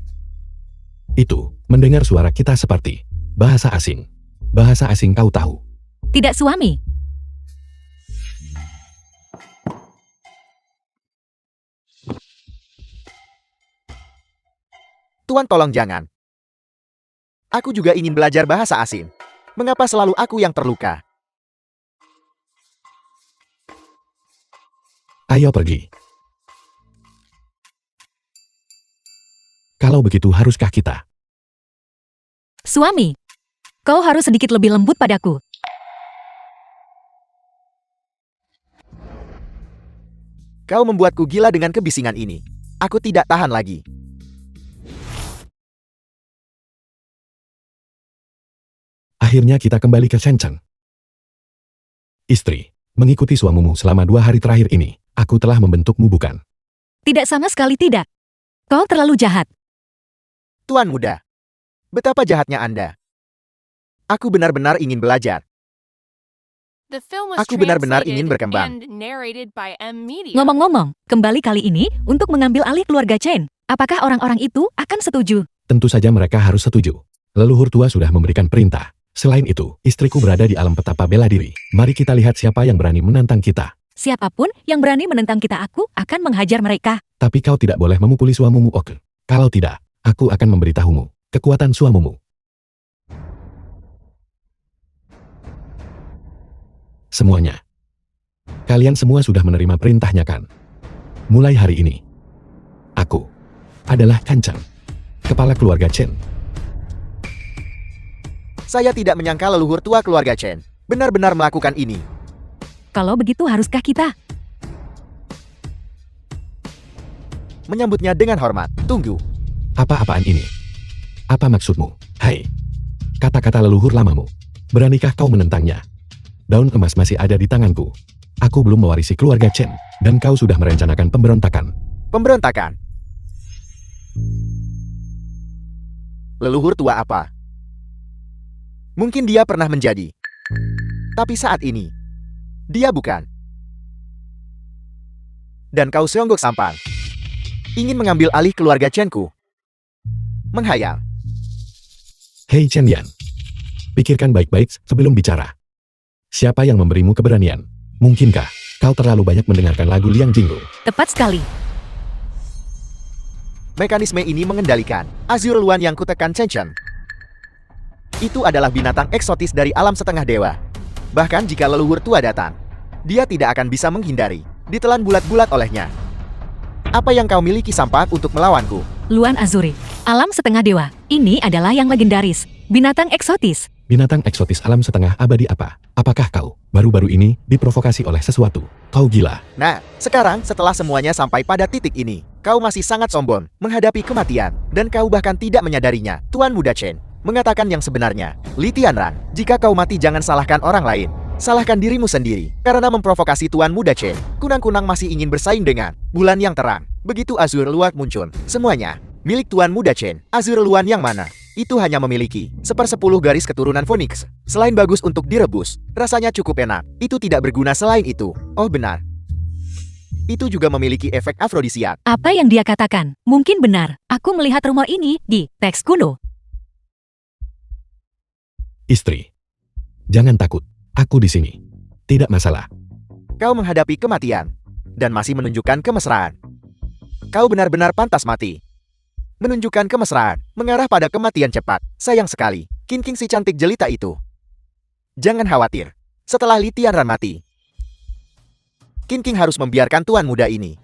Itu, mendengar suara kita seperti bahasa asing. Bahasa asing kau tahu. Tidak suami. Tuan tolong jangan. Aku juga ingin belajar bahasa asing. Mengapa selalu aku yang terluka? Ayo pergi. Kalau begitu haruskah kita? Suami, kau harus sedikit lebih lembut padaku. Kau membuatku gila dengan kebisingan ini. Aku tidak tahan lagi. Akhirnya kita kembali ke Shenzhen. Istri, mengikuti suamimu selama 2 hari terakhir ini, aku telah membentukmu bukan? Tidak, sama sekali tidak. Kau terlalu jahat. Tuan muda, betapa jahatnya Anda. Aku benar-benar ingin belajar. The film was Aku benar-benar translated ingin berkembang. and narrated by M Media. Ngomong-ngomong, kembali kali ini untuk mengambil alih keluarga Chen. Apakah orang-orang itu akan setuju? Tentu saja mereka harus setuju. Leluhur tua sudah memberikan perintah. Selain itu, istriku berada di alam petapa bela diri. Mari kita lihat siapa yang berani menantang kita. Siapapun yang berani menentang kita, aku akan menghajar mereka. Tapi kau tidak boleh memukuli suamimu, oke? Kalau tidak, aku akan memberitahumu kekuatan suamimu. Semuanya. Kalian semua sudah menerima perintahnya kan? Mulai hari ini, aku adalah Kancang, kepala keluarga Chen. Saya tidak menyangka leluhur tua keluarga Chen benar-benar melakukan ini. Kalau begitu haruskah kita? Menyambutnya dengan hormat. Tunggu. Apa-apaan ini? Apa maksudmu? Hai, kata-kata leluhur lamamu. Beranikah kau menentangnya? Daun emas masih ada di tanganku. Aku belum mewarisi keluarga Chen, dan kau sudah merencanakan pemberontakan. Pemberontakan. Leluhur tua apa? Mungkin dia pernah menjadi. Tapi saat ini, dia bukan. Dan kau seonggok sampan. Ingin mengambil alih keluarga Chen-ku. Menghayal. Hei Chen Yan, pikirkan baik-baik sebelum bicara. Siapa yang memberimu keberanian? Mungkinkah kau terlalu banyak mendengarkan lagu Liang Jingru? Tepat sekali. Mekanisme ini mengendalikan Azure Luan yang kutekan Chen. Itu adalah binatang eksotis dari alam setengah dewa. Bahkan jika leluhur tua datang, dia tidak akan bisa menghindari, ditelan bulat-bulat olehnya. Apa yang kau miliki Sampak untuk melawanku? Luan Azure, alam setengah dewa. Ini adalah yang legendaris. Binatang eksotis. Binatang eksotis alam setengah abadi apa? Apakah kau baru-baru ini diprovokasi oleh sesuatu? Kau gila. Nah, sekarang setelah semuanya sampai pada titik ini, kau masih sangat sombong menghadapi kematian, dan kau bahkan tidak menyadarinya. Tuan Muda Chen mengatakan yang sebenarnya. Li Tianran, jika kau mati jangan salahkan orang lain. Salahkan dirimu sendiri. Karena memprovokasi Tuan Muda Chen, kunang-kunang masih ingin bersaing dengan bulan yang terang. Begitu Azure Luan muncul, semuanya milik Tuan Muda Chen. Azure Luan yang mana? Itu hanya memiliki 1/10 garis keturunan Phoenix. Selain bagus untuk direbus, rasanya cukup enak. Itu tidak berguna selain itu. Oh benar. Itu juga memiliki efek afrodisiak. Apa yang dia katakan? Mungkin benar. Aku melihat rumor ini di teks kuno. Istri, jangan takut. Aku di sini. Tidak masalah. Kau menghadapi kematian dan masih menunjukkan kemesraan. Kau benar-benar pantas mati. Menunjukkan kemesraan, mengarah pada kematian cepat. Sayang sekali, King si cantik jelita itu. Jangan khawatir, setelah Li Tianran mati, King harus membiarkan tuan muda ini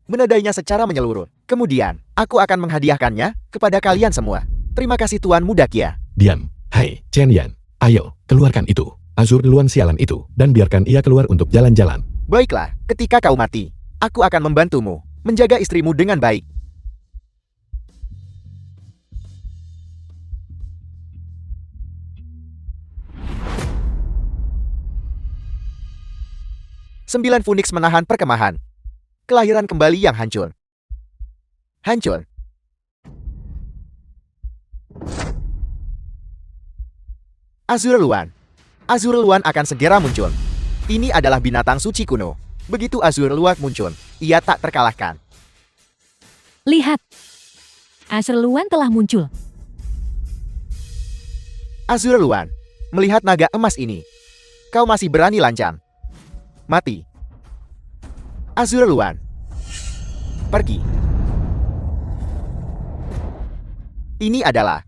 menadainya secara menyeluruh. Kemudian, aku akan menghadiahkannya kepada kalian semua. Terima kasih tuan muda Kia. Diam. Hai, Chen Yan. Ayo, keluarkan itu. Azure Luan sialan itu, dan biarkan ia keluar untuk jalan-jalan. Baiklah, ketika kau mati, aku akan membantumu menjaga istrimu dengan baik. Sembilan Phoenix menahan perkemahan. Kelahiran kembali yang hancur. Hancur. Azure Luan. Azure Luan akan segera muncul. Ini adalah binatang suci kuno. Begitu Azure Luan muncul, ia tak terkalahkan. Lihat. Azure Luan telah muncul. Azure Luan, melihat naga emas ini, kau masih berani lancang. Mati. Azure Luan. Pergi. Ini adalah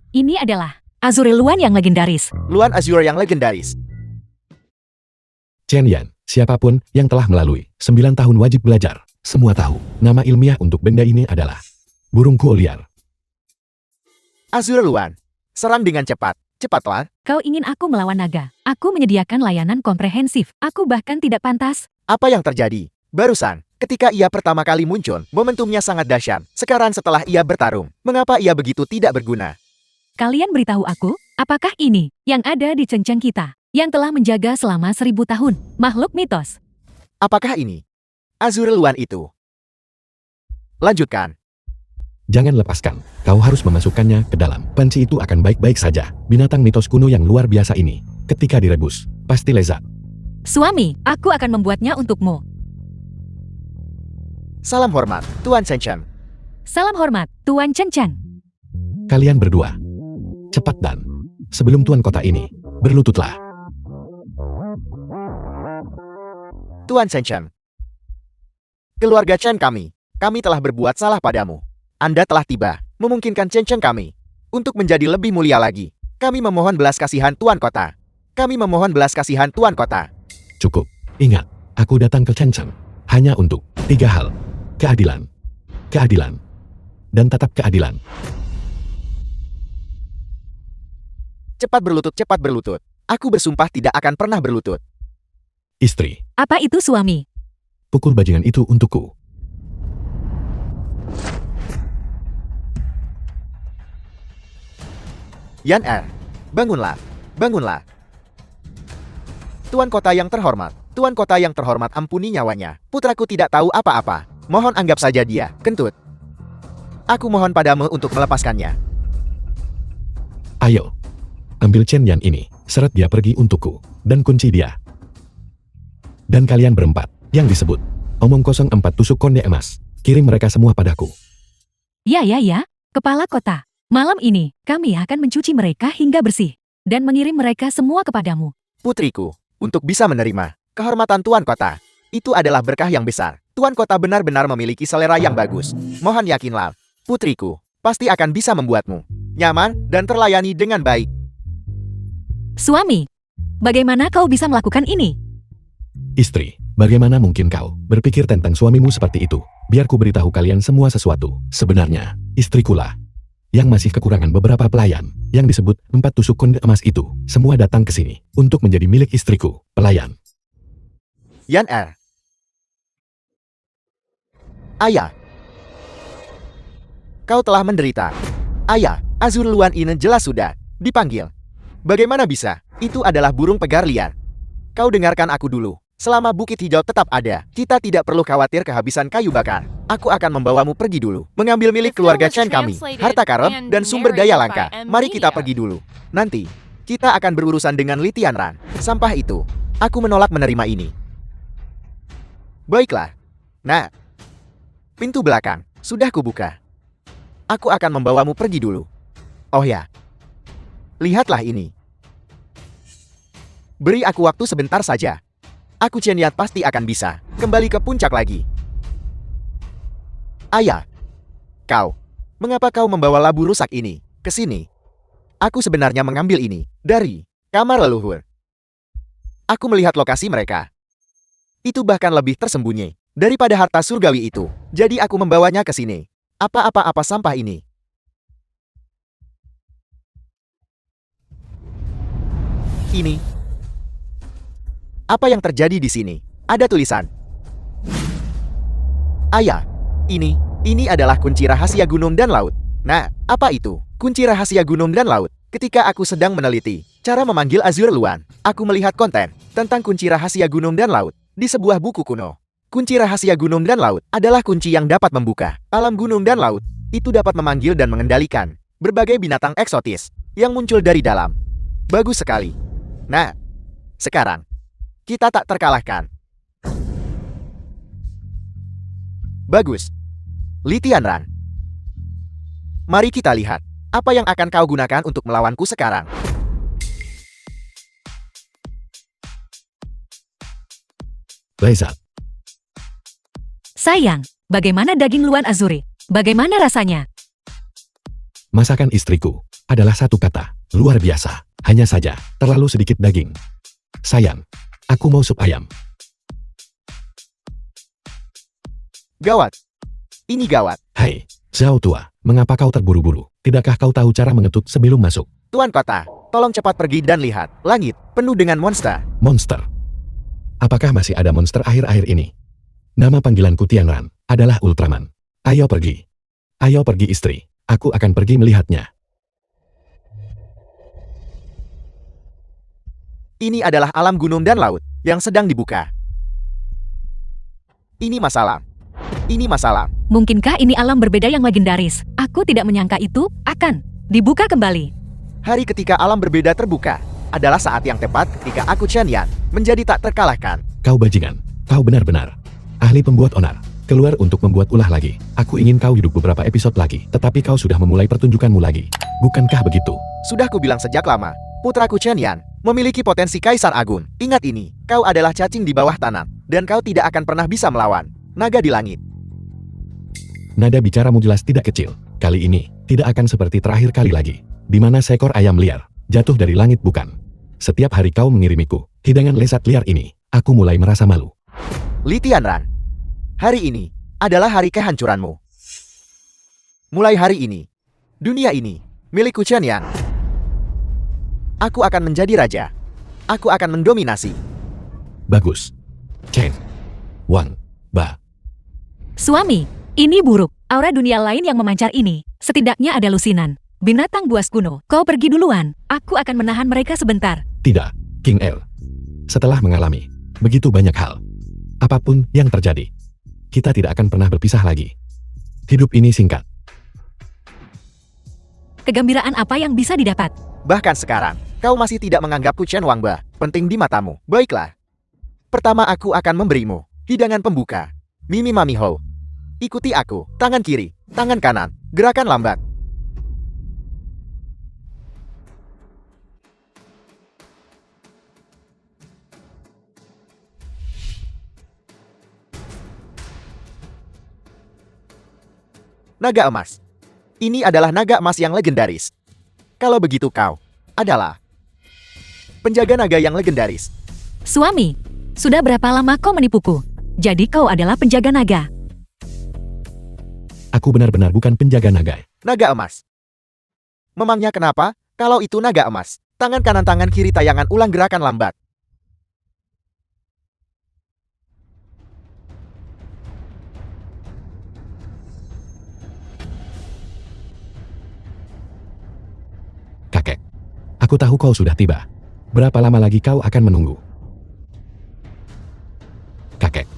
Azure Luan yang legendaris. Luan Azure yang legendaris. Chen Yan, siapapun yang telah melalui 9 tahun wajib belajar, semua tahu, nama ilmiah untuk benda ini adalah burung kuo liar. Azure Luan, serang dengan cepat. Cepatlah. Kau ingin aku melawan naga. Aku menyediakan layanan komprehensif. Aku bahkan tidak pantas. Apa yang terjadi? Barusan, ketika ia pertama kali muncul, momentumnya sangat dahsyat. Sekarang setelah ia bertarung, mengapa ia begitu tidak berguna? Kalian beritahu aku, apakah ini yang ada di cenceng kita, yang telah menjaga selama 1000 tahun, makhluk mitos? Apakah ini Azure Luan itu? Lanjutkan. Jangan lepaskan, kau harus memasukkannya ke dalam. Panci itu akan baik-baik saja. Binatang mitos kuno yang luar biasa ini, ketika direbus, pasti lezat. Suami, aku akan membuatnya untukmu. Salam hormat, Tuan Chen Chen. Salam hormat, Tuan Chen Chen. Kalian berdua, cepat dan sebelum tuan kota ini, berlututlah. Tuan Chen Chen. Keluarga Chen kami telah berbuat salah padamu. Anda telah tiba, memungkinkan Chen Chen kami untuk menjadi lebih mulia lagi. Kami memohon belas kasihan Tuan Kota. Kami memohon belas kasihan Tuan Kota. Cukup, ingat, aku datang ke Chen Chen hanya untuk 3 hal. Keadilan, keadilan, dan tetap keadilan. Cepat berlutut, cepat berlutut. Aku bersumpah tidak akan pernah berlutut. Istri, Apa itu suami? pukul bajingan itu untukku. Yan Er, bangunlah, bangunlah. Tuan Kota yang terhormat, Tuan Kota yang terhormat, ampuni nyawanya. Putraku tidak tahu apa-apa. Mohon anggap saja dia kentut. Aku mohon padamu untuk melepaskannya. Ayo, ambil Chen Yan ini, seret dia pergi untukku, dan kunci dia. Dan kalian berempat, yang disebut, omong kosong 4 tusuk konde emas, kirim mereka semua padaku. Ya, Kepala Kota. Malam ini, kami akan mencuci mereka hingga bersih, dan mengirim mereka semua kepadamu. Putriku, untuk bisa menerima kehormatan Tuan Kota, itu adalah berkah yang besar. Tuan Kota benar-benar memiliki selera yang bagus. Mohon yakinlah, putriku, pasti akan bisa membuatmu nyaman dan terlayani dengan baik. Suami, bagaimana kau bisa melakukan ini? Istri, bagaimana mungkin kau berpikir tentang suamimu seperti itu? Biar ku beritahu kalian semua sesuatu. Sebenarnya, istrikulah yang masih kekurangan beberapa pelayan, yang disebut 4 tusuk konde emas itu, semua datang ke sini untuk menjadi milik istriku, pelayan. Yan Er. Ayah. Kau telah menderita. Ayah, Azure Luan ini jelas sudah dipanggil. Bagaimana bisa? Itu adalah burung pegar liar. Kau dengarkan aku dulu. Selama Bukit Hijau tetap ada, kita tidak perlu khawatir kehabisan kayu bakar. Aku akan membawamu pergi dulu, mengambil milik keluarga Chen kami, harta karun, dan sumber daya langka. Mari kita pergi dulu. Nanti, kita akan berurusan dengan Li Tianran. Sampah itu, aku menolak menerima ini. Baiklah. Nah, pintu belakang, sudah kubuka. Aku akan membawamu pergi dulu. Oh ya, lihatlah ini. Beri aku waktu sebentar saja. Aku Chen Yan pasti akan bisa kembali ke puncak lagi. Ayah, mengapa kau membawa labu rusak ini ke sini? Aku sebenarnya mengambil ini dari kamar leluhur. Aku melihat lokasi mereka. Itu bahkan lebih tersembunyi daripada harta surgawi itu. Jadi aku membawanya ke sini. Apa sampah ini? Ini. Apa yang terjadi di sini? Ada tulisan. Ayah, ini adalah kunci rahasia gunung dan laut. Nah, apa itu? Kunci rahasia gunung dan laut. Ketika aku sedang meneliti cara memanggil Azure Luan, aku melihat konten tentang kunci rahasia gunung dan laut di sebuah buku kuno. Kunci rahasia gunung dan laut adalah kunci yang dapat membuka alam gunung dan laut. Itu dapat memanggil dan mengendalikan berbagai binatang eksotis yang muncul dari dalam. Bagus sekali. Nah, sekarang kita tak terkalahkan. Bagus. Li Tianran. Mari kita lihat apa yang akan kau gunakan untuk melawanku sekarang. Lezat. Sayang, bagaimana daging luan Azuri? Bagaimana rasanya? Masakan istriku adalah satu kata, luar biasa. Hanya saja, terlalu sedikit daging. Sayang, aku mau sup ayam. Gawat. Ini gawat. Hai, Zhao tua, mengapa kau terburu-buru? Tidakkah kau tahu cara mengetuk sebelum masuk? Tuan kota, tolong cepat pergi dan lihat. Langit penuh dengan monster. Monster. Apakah masih ada monster akhir-akhir ini? Nama panggilanku Tianran adalah Ultraman. Ayo pergi. Ayo pergi istri. Aku akan pergi melihatnya. Ini adalah alam gunung dan laut yang sedang dibuka. Ini masalah. Ini masalah. Mungkinkah ini alam berbeda yang legendaris? Aku tidak menyangka itu akan dibuka kembali. Hari ketika alam berbeda terbuka adalah saat yang tepat ketika aku Chen Yan menjadi tak terkalahkan. Kau bajingan. Kau benar-benar ahli pembuat onar. Keluar untuk membuat ulah lagi. Aku ingin kau hidup beberapa episode lagi, tetapi kau sudah memulai pertunjukanmu lagi. Bukankah begitu? Sudah kubilang sejak lama, putraku Chen Yan memiliki potensi kaisar agung. Ingat ini, kau adalah cacing di bawah tanah, dan kau tidak akan pernah bisa melawan naga di langit. Nada bicaramu jelas tidak kecil. Kali ini, tidak akan seperti terakhir kali lagi. Di mana seekor ayam liar jatuh dari langit bukan. Setiap hari kau mengirimiku hidangan lezat liar ini, aku mulai merasa malu. Li Tianran, hari ini adalah hari kehancuranmu. Mulai hari ini, dunia ini milikku Chen Yan. Aku akan menjadi raja. Aku akan mendominasi. Bagus. Chen. Wang. Ba. Suami, ini buruk. Aura dunia lain yang memancar ini, setidaknya ada lusinan. Binatang buas kuno, kau pergi duluan. Aku akan menahan mereka sebentar. Tidak, King El. Setelah mengalami begitu banyak hal, apapun yang terjadi, kita tidak akan pernah berpisah lagi. Hidup ini singkat. Kegembiraan apa yang bisa didapat? Bahkan sekarang, kau masih tidak menganggapku Chen Wangba penting di matamu. Baiklah. Pertama aku akan memberimu hidangan pembuka. Mimi Mami Ho. Ikuti aku. Tangan kiri, tangan kanan, gerakan lambat. Naga emas. Ini adalah naga emas yang legendaris. Kalau begitu kau adalah penjaga naga yang legendaris. Suami, sudah berapa lama kau menipuku? Jadi kau adalah penjaga naga. Aku benar-benar bukan penjaga naga. Naga emas. Memangnya kenapa? Kalau itu naga emas, tangan kanan tangan kiri tayangan ulang gerakan lambat. Kakek. Aku tahu kau sudah tiba. Berapa lama lagi kau akan menunggu? Kakek.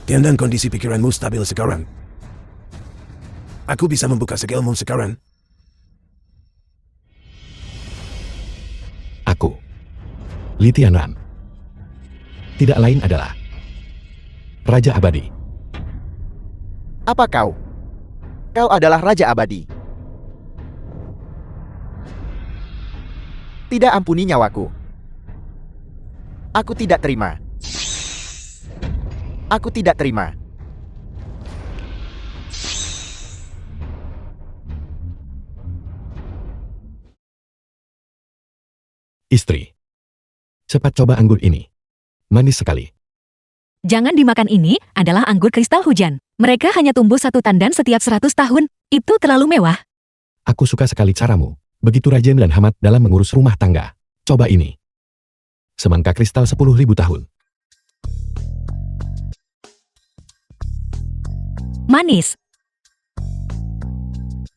Tiandang kondisi pikiranmu stabil sekarang. Aku bisa membuka skillmu sekarang. Aku. Li Tianran. Tidak lain adalah Raja Abadi. Apa kau? Kau adalah Raja Abadi. Tidak ampuni nyawaku. Aku tidak terima. Aku tidak terima. Istri. Cepat coba anggur ini. Manis sekali. Jangan dimakan, ini adalah anggur kristal hujan. Mereka hanya tumbuh satu tandan setiap 100 tahun. Itu terlalu mewah. Aku suka sekali caramu. Begitu rajin dan hemat dalam mengurus rumah tangga. Coba ini. Semangka kristal 10.000 tahun. Manis.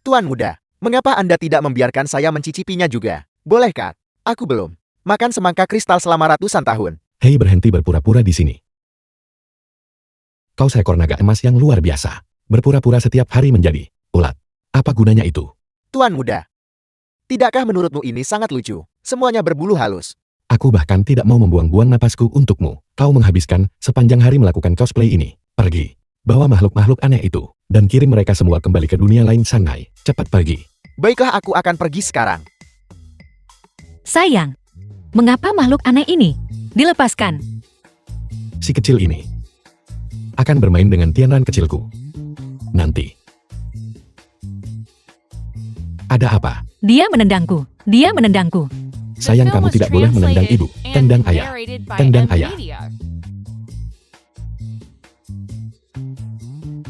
Tuan muda, mengapa Anda tidak membiarkan saya mencicipinya juga? Bolehkah? Aku belum makan semangka kristal selama ratusan tahun. Hei, berhenti berpura-pura di sini. Kau seekor naga emas yang luar biasa. Berpura-pura setiap hari menjadi ulat. Apa gunanya itu? Tuan muda. Tidakkah menurutmu ini sangat lucu? Semuanya berbulu halus. Aku bahkan tidak mau membuang-buang napasku untukmu. Kau menghabiskan sepanjang hari melakukan cosplay ini. Pergi. Bawa makhluk-makhluk aneh itu. Dan kirim mereka semua kembali ke dunia lain Shanghai. Cepat pergi. Baiklah, aku akan pergi sekarang. Sayang, mengapa makhluk aneh ini dilepaskan? Si kecil ini akan bermain dengan Tianran kecilku. Nanti. Ada apa? Dia menendangku. Dia menendangku. The Sayang film kamu was tidak boleh menendang translated ibu. and Tendang ayah. narrated by Tendang M ayah. Media.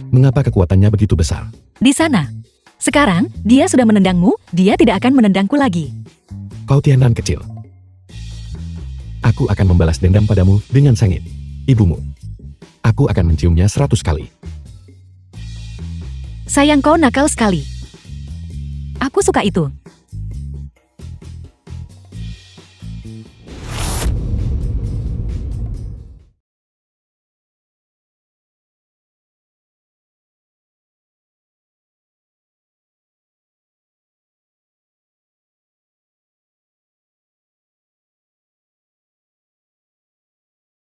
Mengapa kekuatannya begitu besar? Di sana. Sekarang, dia sudah menendangmu, dia tidak akan menendangku lagi. Kau Tianran kecil. Aku akan membalas dendam padamu dengan sengit. Ibumu. Aku akan menciumnya 100 kali. Sayang, kau nakal sekali. Aku suka itu.